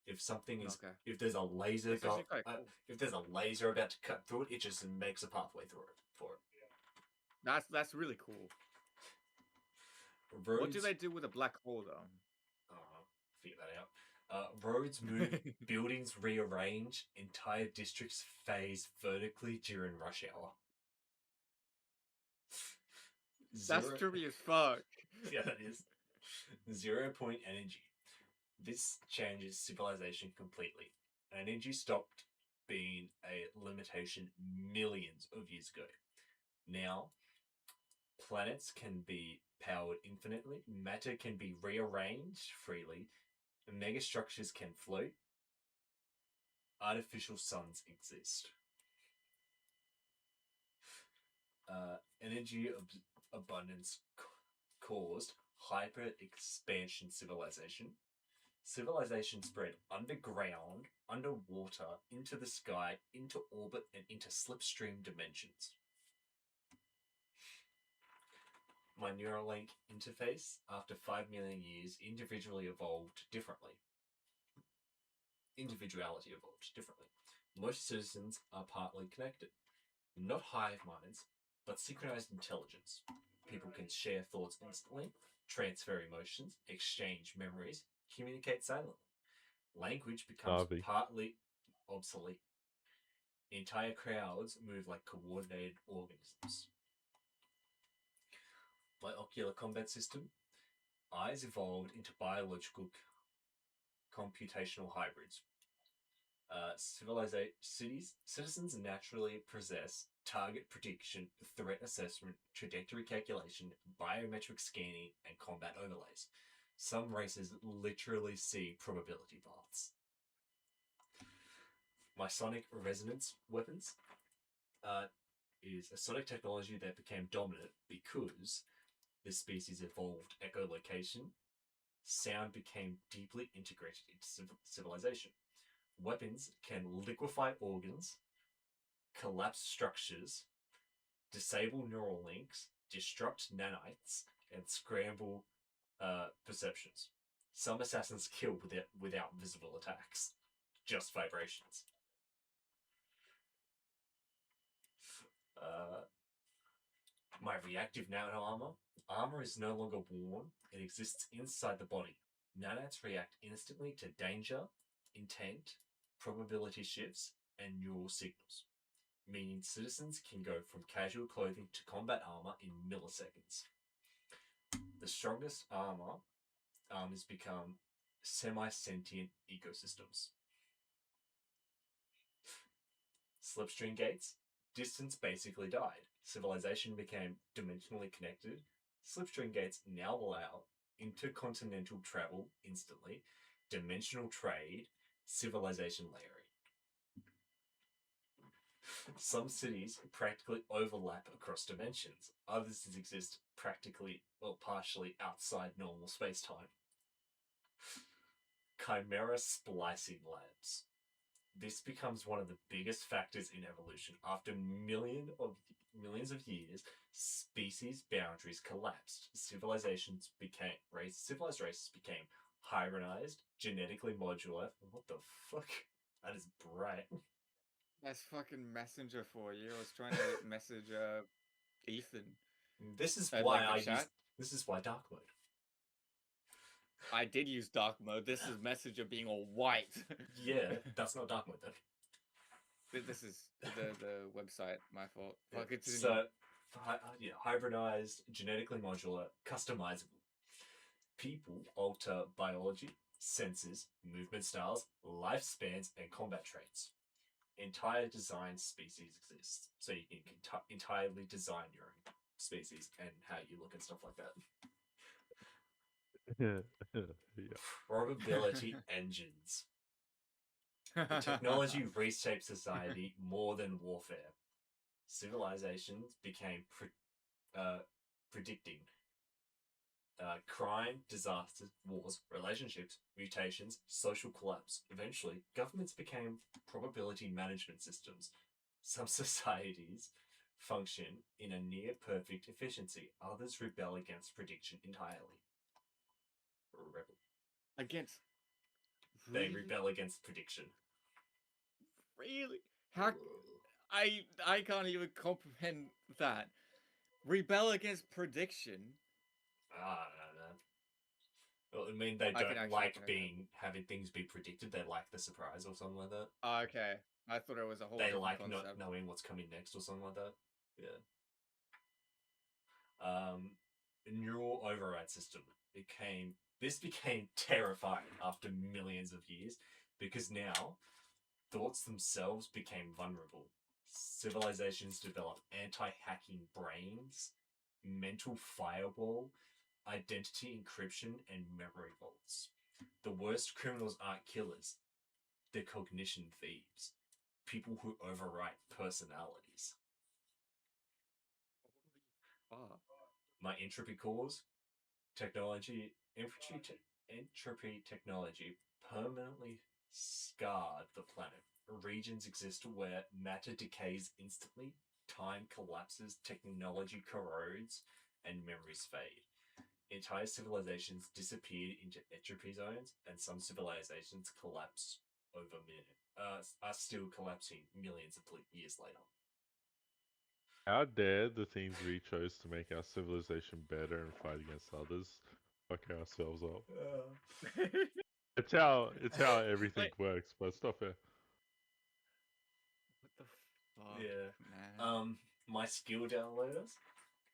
If something is, Okay. if there's a laser That's actually quite cool. if there's a laser about to cut through it, it just makes a pathway through it for it. That's really cool. Roads, What do they do with a black hole though? figure that out. Roads move, buildings rearrange, entire districts phase vertically during rush hour. That's Zero- trippy as fuck. Yeah, that is. 0 point energy. This changes civilization completely. Energy stopped being a limitation millions of years ago. Now, planets can be powered infinitely, matter can be rearranged freely, megastructures can float, artificial suns exist. Energy abundance caused hyper expansion civilization. Civilization spread underground, underwater, into the sky, into orbit, and into slipstream dimensions. My Neuralink interface, after 5 million years, individually evolved differently. Individuality evolved differently. Most citizens are partly connected. Not hive minds, but synchronized intelligence. People can share thoughts instantly, transfer emotions, exchange memories, communicate silently. Language becomes Darby. partly obsolete. Entire crowds move like coordinated organisms. My ocular combat system, eyes evolved into biological computational hybrids. Citizens naturally possess target prediction, threat assessment, trajectory calculation, biometric scanning, and combat overlays. Some races literally see probability paths. My sonic resonance weapons is a sonic technology that became dominant because this species evolved echolocation. Sound became deeply integrated into civilization. Weapons can liquefy organs, collapse structures, disable neural links, disrupt nanites, and scramble perceptions. Some assassins kill without visible attacks, just vibrations. My reactive nano armor. Armor is no longer worn, it exists inside the body. Nanites react instantly to danger, intent, probability shifts, and neural signals, meaning citizens can go from casual clothing to combat armor in milliseconds. The strongest armors become semi-sentient ecosystems. Slipstream gates. Distance basically died. Civilization became dimensionally connected. Slipstream gates now allow intercontinental travel instantly, dimensional trade, civilization layering. Some cities practically overlap across dimensions. Others exist practically or partially outside normal space-time. Chimera splicing labs. This becomes one of the biggest factors in evolution. After millions of years, species boundaries collapsed. Civilized races became hybridized, genetically modular. What the fuck? That is bright. That's fucking Messenger for you. I was trying to message Ethan. This is Like why the I chat? use. This is why dark mode. I did use dark mode. This is Messenger being all white. Yeah, that's not dark mode then. This is the website. My fault. Yeah, Fuck, continue. so, hybridized, genetically modular, customizable. People alter biology, senses, movement styles, lifespans, and combat traits. Entire design species exist, so you can entirely design your own species and how you look and stuff like that. Yeah. Probability engines. The technology reshaped society more than warfare. Civilizations became predicting crime, disasters, wars, relationships, mutations, social collapse. Eventually, governments became probability management systems. Some societies function in a near perfect efficiency. Others rebel against prediction entirely. Rebel. Against. They Really? rebel against prediction. Really? How? I can't even comprehend that. Rebel against prediction. I don't know. Well, I mean, they I can don't actually- like okay. having things be predicted. They like the surprise or something like that. Okay, I thought it was a whole. They different like concept. not knowing what's coming next or something like that. Yeah. Neural override system this became terrifying after millions of years because now thoughts themselves became vulnerable. Civilizations developed anti-hacking brains, mental firewall, identity encryption, and memory vaults. The worst criminals aren't killers, they're cognition thieves. People who overwrite personalities. Oh. My entropy cores, entropy technology permanently scarred the planet. Regions exist where matter decays instantly, time collapses, technology corrodes, and memories fade. Entire civilizations disappeared into entropy zones, and some civilizations collapse are still collapsing millions of years later. How dare the things we chose to make our civilization better and fight against others fuck ourselves up. It's how everything Like- works, but it's not fair. What the fuck, Yeah. man? My skill downloaders,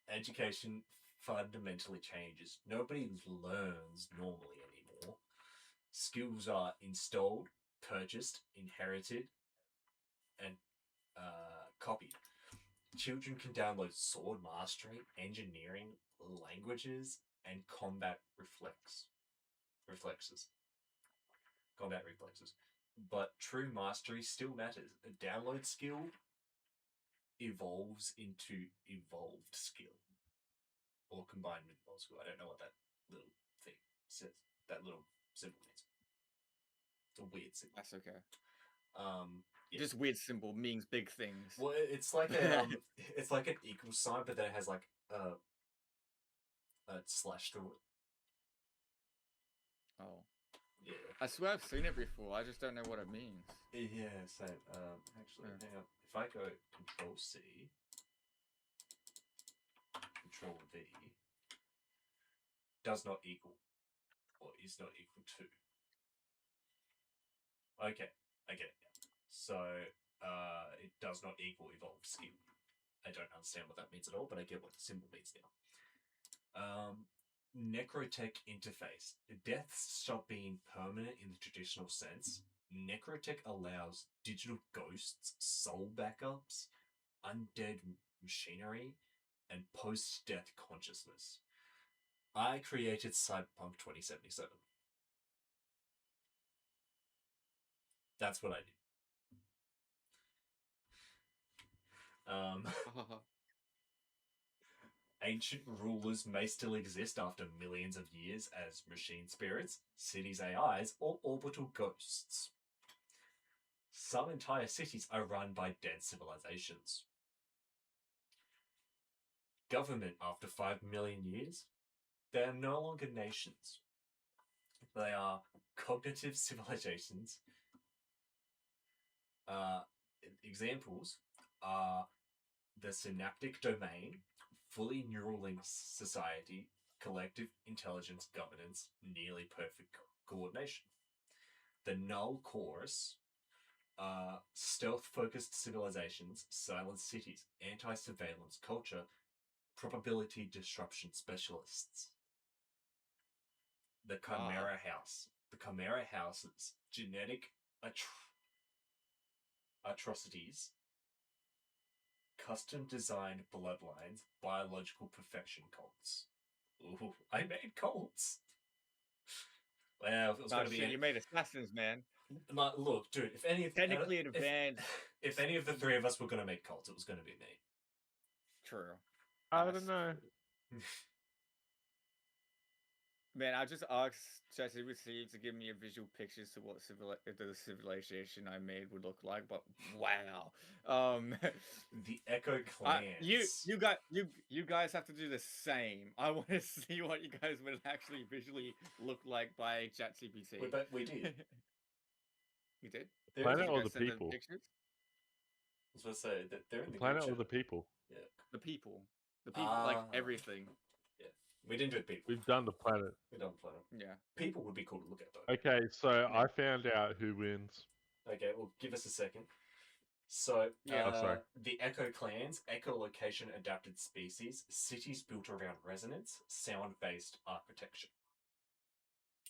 education fundamentally changes. Nobody learns normally anymore. Skills are installed, purchased, inherited, and copied. Children can download sword mastery, engineering, languages, and combat reflexes. Combat reflexes. But true mastery still matters. A download skill evolves into evolved skill. Or combined with evolved skill. I don't know what that little thing says. That little symbol means. It's a weird symbol. That's okay. Yeah. Just weird symbol means big things. Well, it's like a it's like an equal sign, but then it has like a slash through it. Oh, Yeah. I swear I've seen it before. I just don't know what it means. Yeah, same. Actually, Yeah. hang on. If I go Control C, Control V, does not equal, or is not equal to. Okay, I get it. So, it does not equal evolved skill. I don't understand what that means at all, but I get what the symbol means now. Necrotech interface. Deaths stop being permanent in the traditional sense. Necrotech allows digital ghosts, soul backups, undead machinery, and post-death consciousness. I created Cyberpunk 2077. That's what I did. Ancient rulers may still exist after millions of years as machine spirits, cities AIs, or orbital ghosts. Some entire cities are run by dead civilizations. Government after 5 million years? They are no longer nations. They are cognitive civilizations. Examples are the synaptic domain, fully neural linked society, collective intelligence governance, nearly perfect coordination. The null chorus, stealth-focused civilizations, silent cities, anti-surveillance culture, probability disruption specialists. The Chimera House. The Chimera House's genetic atrocities, custom-designed bloodlines, biological perfection cults. Ooh, I made cults. Well, if it was going to be shit, you made assassins, man. like, look, dude. If any of Technically advanced. if any of the three of us were going to make cults, it was going to be me. True. I That's don't know. Man, I just asked ChatGPT to give me a visual pictures to what the civilization I made would look like, but wow. The Echo Clans. You guys have to do the same. I want to see what you guys would actually visually look like by ChatGPT. But we did. You did? They're Planet Did you or guys the send them people? pictures? I was going to say that they're in The the planet or group the chat. people? Yeah. The people. The people, like Ah. everything. Yeah. We didn't do the people. We've done the planet. We done the planet. Yeah. People would be cool to look at though. Okay, so Yeah. I found out who wins. Okay, well, give us a second. So, Yeah. Oh, sorry. the Echo Clans, echolocation adapted species, cities built around resonance, sound based architecture.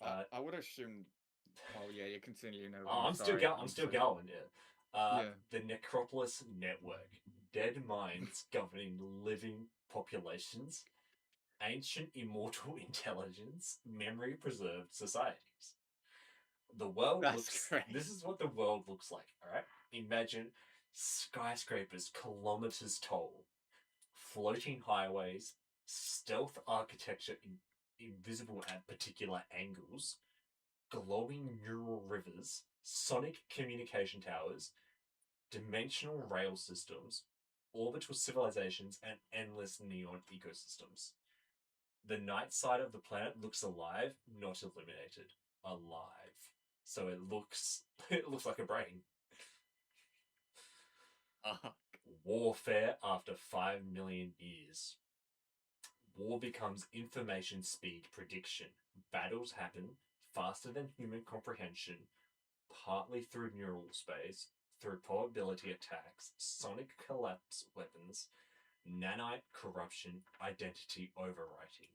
I would assume. Oh yeah, you continue. No, Oh, I'm still going. I'm still going. Yeah. Yeah. The Necropolis Network, dead minds governing living populations, ancient immortal intelligence, memory preserved societies. The world That's looks. great. This is what the world looks like. All right. Imagine skyscrapers kilometers tall, floating highways, stealth architecture invisible at particular angles, glowing neural rivers, sonic communication towers, dimensional rail systems, orbital civilizations, and endless neon ecosystems. The night side of the planet looks alive, not illuminated. Alive. So it looks like a brain. Warfare after 5 million years. War becomes information speed prediction. Battles happen faster than human comprehension, partly through neural space, through probability attacks, sonic collapse weapons, nanite corruption, identity overwriting.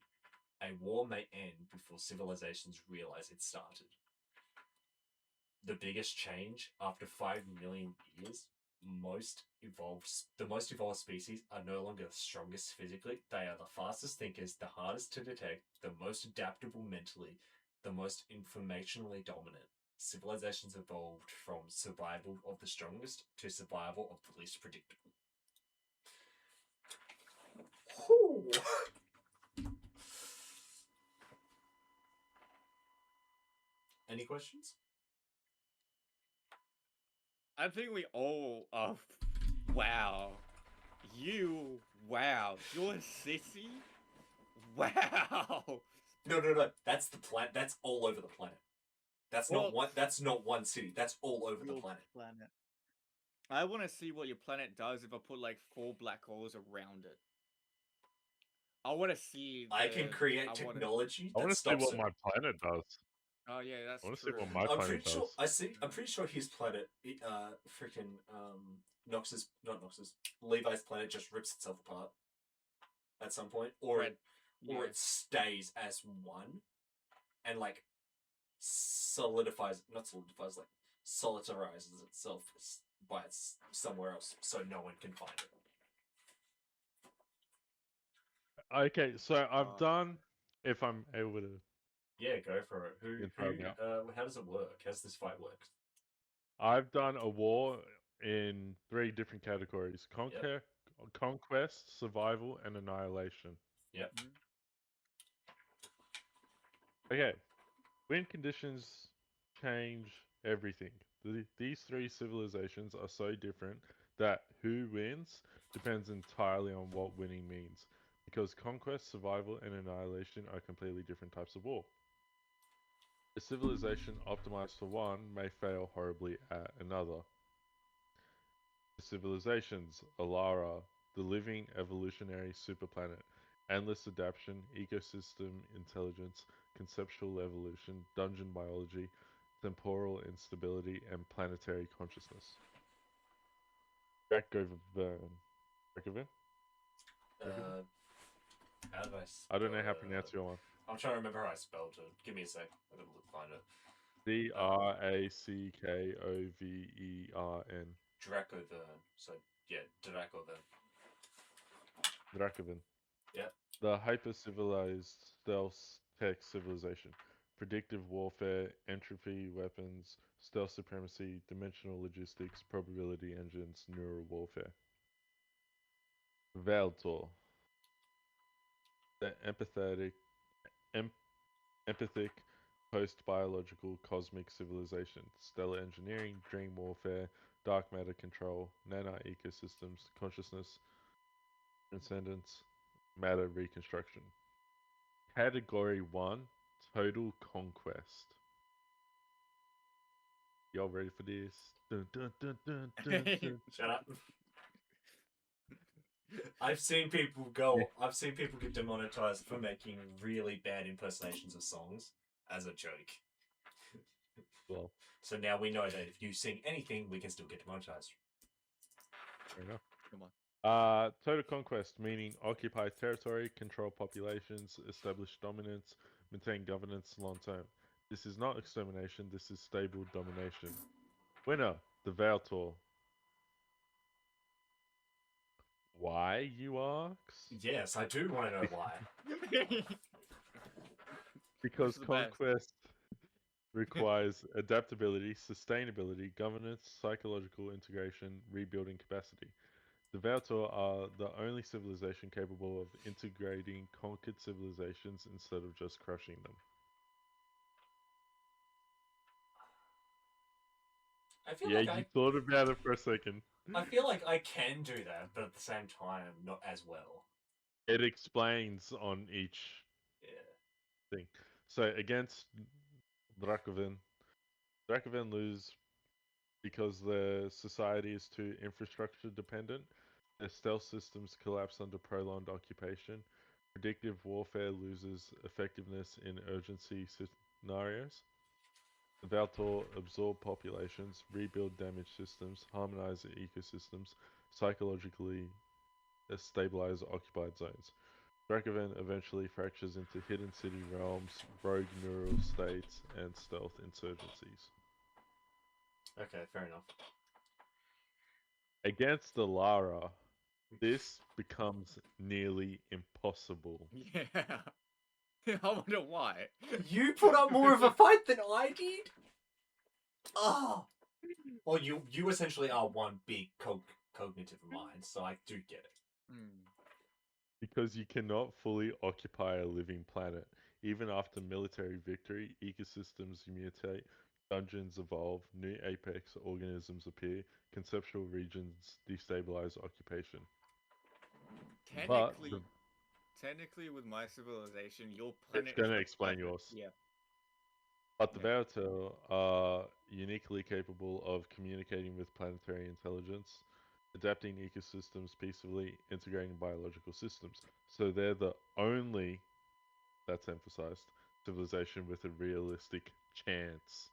A war may end before civilizations realize it started. The biggest change after 5 million years, the most evolved species are no longer the strongest physically. They are the fastest thinkers, the hardest to detect, the most adaptable mentally, the most informationally dominant. Civilizations evolved from survival of the strongest to survival of the least predictable. Whew. Any questions? I think we all. Oh, wow. Wow. Your city. Wow. No. That's the planet. That's all over the planet. That's not Well- one. That's not one city. That's all over the Your planet. planet. I want to see what your planet does if I put like 4 black holes around it. I want to see. I can create I wanna- technology I that want to see stops what it. my planet does. Oh yeah, that's I want to see true. what my I'm planet pretty sure. does. I'm pretty sure his planet, freaking Nox's, not Nox's, Levi's planet just rips itself apart at some point, or Red. or Yeah. it stays as one, and like solidifies, not solidifies, like solitarizes itself by somewhere else, so no one can find it. Okay, so I've Uh, done. If I'm able to, Yeah, go for it. You can throw me out. How does it work? How does this fight work? I've done a war in 3 different categories: conquest, survival, and annihilation. Yep. Mhm. Okay, wind conditions change everything. These 3 civilizations are so different that who wins depends entirely on what winning means, because conquest, survival, and annihilation are completely different types of war. A civilization optimized for one may fail horribly at another. The civilizations: Alara, the living evolutionary superplanet, endless adaptation, ecosystem intelligence, conceptual evolution, dungeon biology, temporal instability, and planetary consciousness. Dragovern. Dragovern? How do I don't know how to pronounce your one. I'm trying to remember how I spelled it. Give me a sec. I gotta find it. Drackovern. Dragovern. So yeah, Dragovern. Dracoven. Yep. The hyper-civilized stealth tech civilization. Predictive warfare, entropy weapons, stealth supremacy, dimensional logistics, probability engines, neural warfare. Valtor. The empathetic empathic, post-biological cosmic civilization, stellar engineering, dream warfare, dark matter control, nano ecosystems, consciousness, transcendence, matter reconstruction. Category 1, total conquest. Y'all ready for this? Dun, dun, dun, dun, dun, dun. Shut up. I've seen people get demonetized for making really bad impersonations of songs as a joke. Well, So now we know that if you sing anything, we can still get demonetized. fair enough. Come on. Total conquest, meaning occupy territory, control populations, establish dominance, maintain governance long term. This is not extermination, this is stable domination. Winner, the Valtor. Why, you ask? Yes, I do want to know why. Because the best? conquest requires adaptability, sustainability, governance, psychological integration, rebuilding capacity. The Valtor are the only civilization capable of integrating conquered civilizations instead of just crushing them. I feel Yeah, like you thought about it for a second. I feel like I can do that, but at the same time, not as well. It explains on each Yeah. thing. So against Dracoven, Dracoven lose because their society is too infrastructure dependent. Their stealth systems collapse under prolonged occupation. Predictive warfare loses effectiveness in urgency scenarios. The Valtor absorb populations, rebuild damaged systems, harmonize ecosystems, psychologically stabilize occupied zones. Dracoven eventually fractures into hidden city realms, rogue neural states, and stealth insurgencies. Okay, fair enough. Against the Lara, this becomes nearly impossible. Yeah. I wonder why. You put up more of a fight than I did. Oh. Well, you essentially are one big cognitive mind, so I do get it. Hmm. Because you cannot fully occupy a living planet. Even after military victory, ecosystems mutate, dungeons evolve, new apex organisms appear, conceptual regions destabilize occupation. But Technically, with my civilization, your planet gonna is the explain planet. yours. Yeah. But the Yeah. Vaotel are uniquely capable of communicating with planetary intelligence, adapting ecosystems peacefully, integrating biological systems. So they're the only, that's emphasized, civilization with a realistic chance.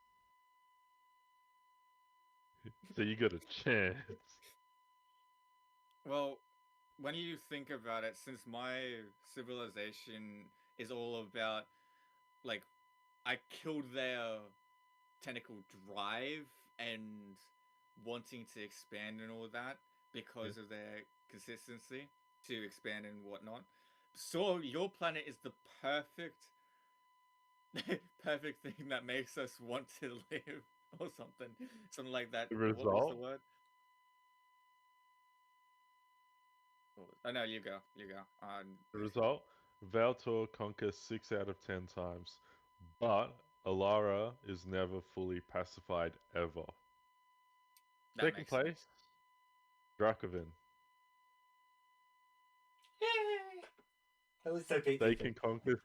So you got a chance. Well, when you think about it, since my civilization is all about, like, I killed their technical drive and wanting to expand and all that because of their consistency to expand and whatnot. So your planet is the perfect perfect thing that makes us want to live or something like that. The What was the result? word? Oh no, you go. The result? Valtor conquers 6 out of 10 times, but Alara is never fully pacified ever. That Second makes sense. place, Dracoven. Yay! At least I beat They the can thing. conquer.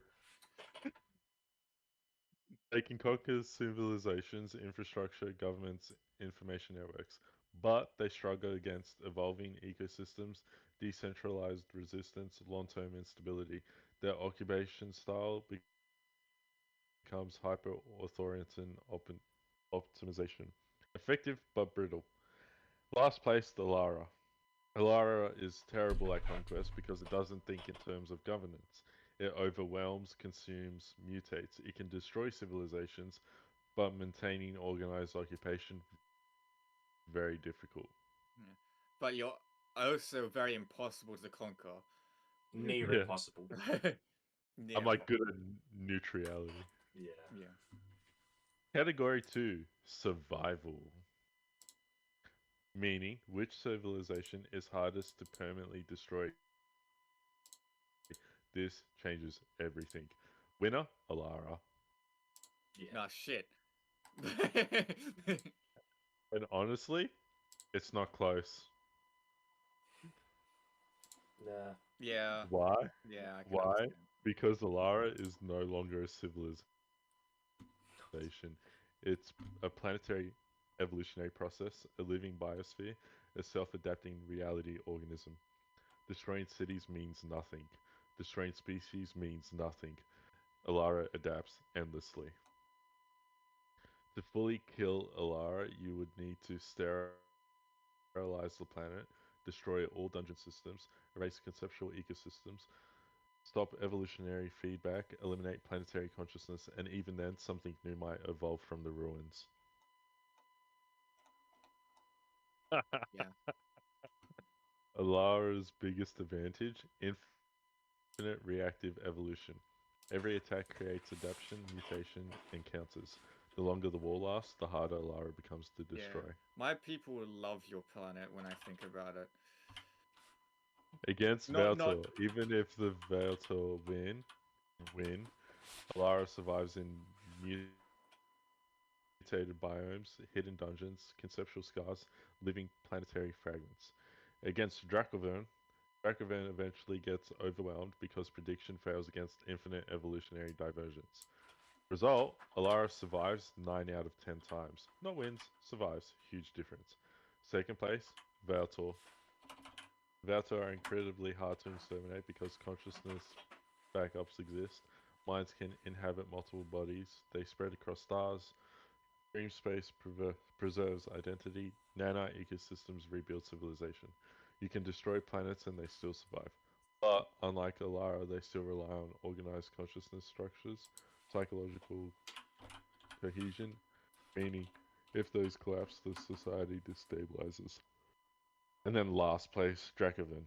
They can conquer civilizations, infrastructure, governments, information networks, but they struggle against evolving ecosystems, decentralized resistance, long-term instability. Their occupation style becomes hyper-authoritarian optimization. Effective but brittle. Last place, the Lara. Alara is terrible at conquest because it doesn't think in terms of governance. It overwhelms, consumes, mutates. It can destroy civilizations, but maintaining organized occupation very difficult. Yeah. But you're also very impossible to conquer. Near Yeah. impossible. I'm like good at neutrality. Yeah. Yeah. Category 2, survival. Meaning, which civilization is hardest to permanently destroy? This changes everything. Winner, Alara. Yeah. Nah, shit. And honestly, it's not close. Nah. yeah, Why? yeah, I can Why? understand. Because Alara is no longer a civilization. It's a planetary evolutionary process, a living biosphere, a self-adapting reality organism. Destroying cities means nothing. Destroying species means nothing. Alara adapts endlessly. To fully kill Alara, you would need to sterilize the planet, destroy all dungeon systems, erase conceptual ecosystems, stop evolutionary feedback, eliminate planetary consciousness, and even then, something new might evolve from the ruins. Yeah. Alara's biggest advantage: infinite reactive evolution. Every attack creates adaptation, mutation, and counters. The longer the war lasts, the harder Alara becomes to Yeah. destroy. My people will love your planet when I think about it. Against Not Valtor, even if the Valtor win, Alara survives in mutated biomes, hidden dungeons, conceptual scars, living planetary fragments. Against Dracovern, Dracovern eventually gets overwhelmed because prediction fails against infinite evolutionary divergence. Result: Alara survives 9 out of 10 times. Not wins, survives. Huge difference. Second place, Valtor. Valtor are incredibly hard to exterminate because consciousness backups exist. Minds can inhabit multiple bodies. They spread across stars. Dream space preserves identity. Nano ecosystems rebuild civilization. You can destroy planets and they still survive. But unlike Alara, they still rely on organized consciousness structures, psychological cohesion, meaning if those collapse, the society destabilizes. And then last place, Dracovan.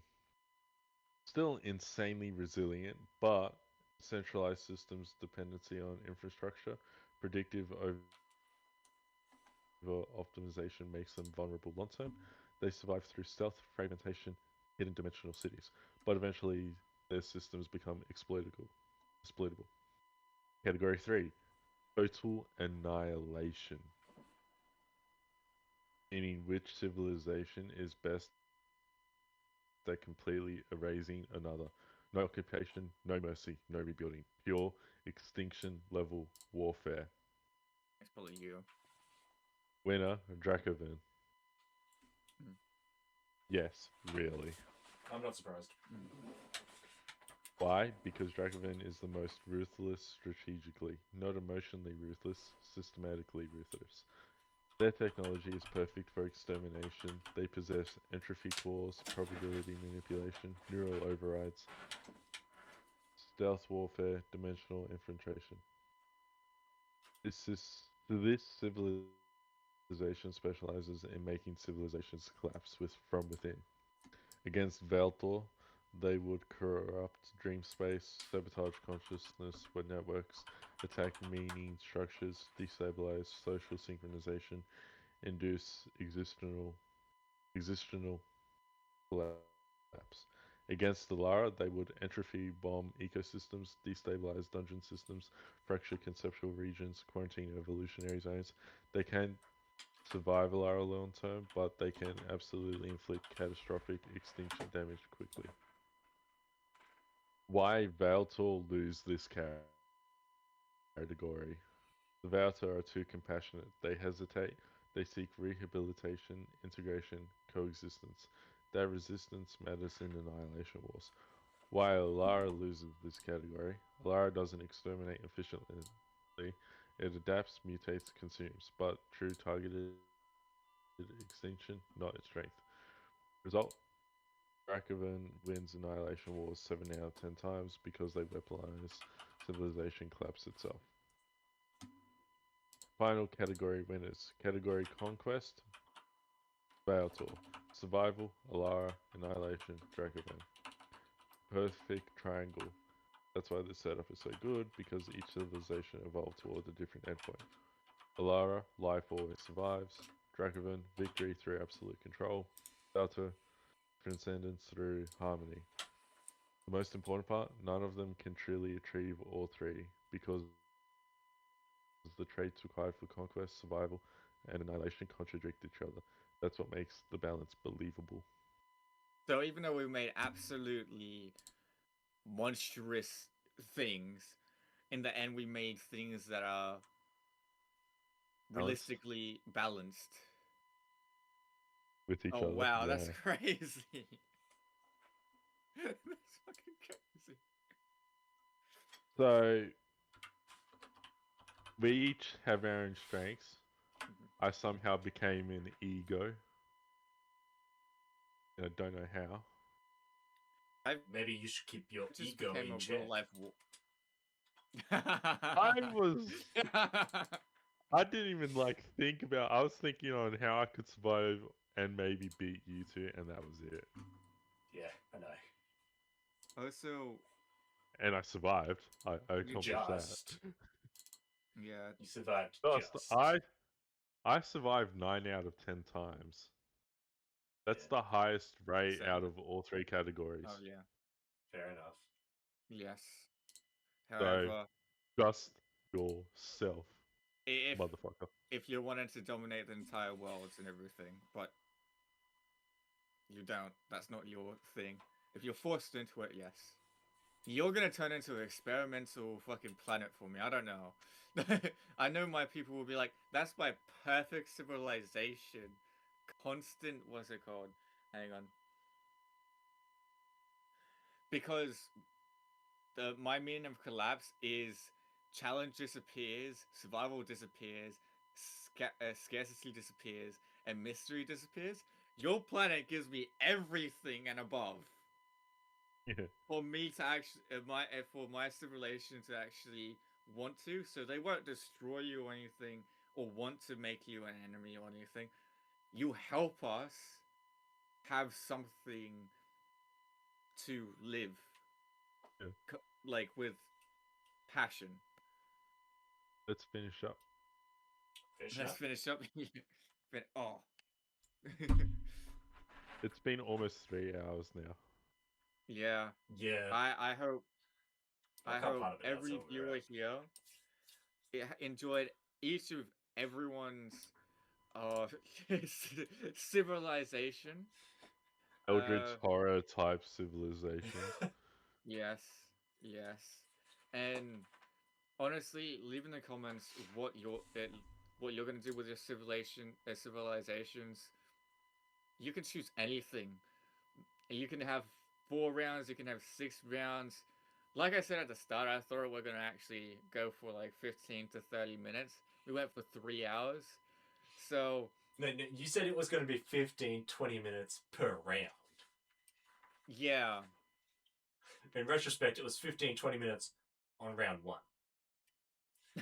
Still insanely resilient, but centralized systems dependency on infrastructure, predictive over optimization makes them vulnerable long term. They survive through stealth, fragmentation, hidden dimensional cities, but eventually their systems become exploitable. Category 3, total annihilation. Meaning which civilization is best at completely erasing another. No occupation, no mercy, no rebuilding. Pure extinction level warfare. it's probably you. Winner, Dracovan. Mm. Yes, really. I'm not surprised. Why? Because Dracovan is the most ruthless strategically, not emotionally ruthless, systematically ruthless. Their technology is perfect for extermination. They possess entropy cores, probability manipulation, neural overrides, stealth warfare, dimensional infiltration. This civilization specializes in making civilizations collapse from within. Against Veltor, they would corrupt dream space, sabotage consciousness with networks, attack meaning structures, destabilize social synchronization, induce existential collapse. Against the Lara, they would entropy bomb ecosystems, destabilize dungeon systems, fracture conceptual regions, quarantine evolutionary zones. They can survive Alara long term, but they can absolutely inflict catastrophic extinction damage quickly. Why Valtor lose this category? The Valtor are too compassionate. They hesitate. They seek rehabilitation, integration, coexistence. Their resistance matters in annihilation wars. While Alara loses this category, Alara doesn't exterminate efficiently. It adapts, mutates, consumes, but true targeted extinction, not its strength. Result: Dracovan wins Annihilation Wars 7 out of 10 times because they weaponize civilization collapse itself. Final category winners. Category Conquest, Valtor. Survival, Alara, Annihilation, Dracovan. Perfect triangle. That's why this setup is so good, because each civilization evolved toward a different endpoint. Alara, life always survives. Dracovan, victory through absolute control. Valtor, transcendence through harmony. The most important part, none of them can truly achieve all three, because The traits required for conquest, survival, and annihilation contradict each other. That's what makes the balance believable. So even though we made absolutely monstrous things, in the end we made things that are Balanced. realistically balanced. With each Oh other. wow, yeah. that's crazy. That's fucking crazy. So we each have our own strengths. I somehow became an ego. And I don't know how. Maybe you should keep your Just ego became in a check. real life war. I didn't even like think about. I was thinking on how I could survive and maybe beat you two, and that was it. Yeah, I know. Also, And I survived. I You accomplished that. just. yeah, You survived Just, just. I survived 9 out of 10 times. That's Yeah. the highest rate Same. out of all 3 categories. oh yeah, Fair enough. yes. So, However, just yourself, if motherfucker. if you wanted to dominate the entire world and everything, but you don't. That's not your thing. If you're forced into it, yes. You're gonna turn into an experimental fucking planet for me. I don't know. I know my people will be like, that's my perfect civilization. Constant, what's it called? Hang on. Because my meaning of collapse is challenge disappears, survival disappears, scarcity disappears, and mystery disappears. Your planet gives me everything and above. Yeah. For me to actually, for my civilization to actually want to, so they won't destroy you or anything, or want to make you an enemy or anything. You help us have something to live, Yeah. like with passion. Let's finish up. Fish Let's up. finish up. Oh. It's been almost 3 hours now. Yeah. Yeah. I hope I I cut hope part of it out, every so we're viewer out. here enjoyed each of everyone's civilization. Eldritch horror type civilization. Yes, yes, and honestly, leave in the comments what you're gonna do with your civilizations. You can choose anything. You can have 4 rounds. You can have 6 rounds. Like I said at the start, I thought we were gonna actually go for like 15 to 30 minutes. We went for 3 hours. So No, you said it was going to be 15, 20 minutes per round. yeah, In retrospect, it was 15, 20 minutes on round 1.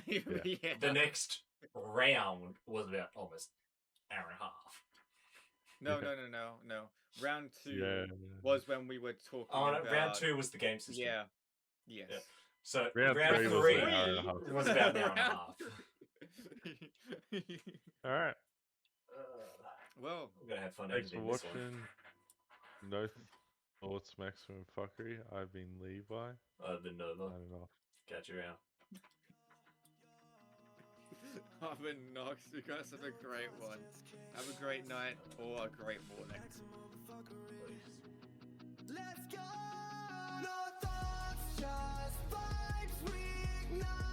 yeah. The next round was about almost an hour and a half. No. Round 2 Yeah. was when we were talking Oh, no, about round 2 was the game system. Yeah. Yes. Yeah. So Round round three was 3 an hour and a half. was about an hour and a half. Alright. Well, I'm gonna have fun Thanks for editing this one. watching. No thoughts, maximum fuckery. I've been Levi. I've been Nova. I don't know. Catch you around. I've been Nox. You guys have a great one. Have a great night or a great morning. Let's go. No thoughts, just vibes we ignite.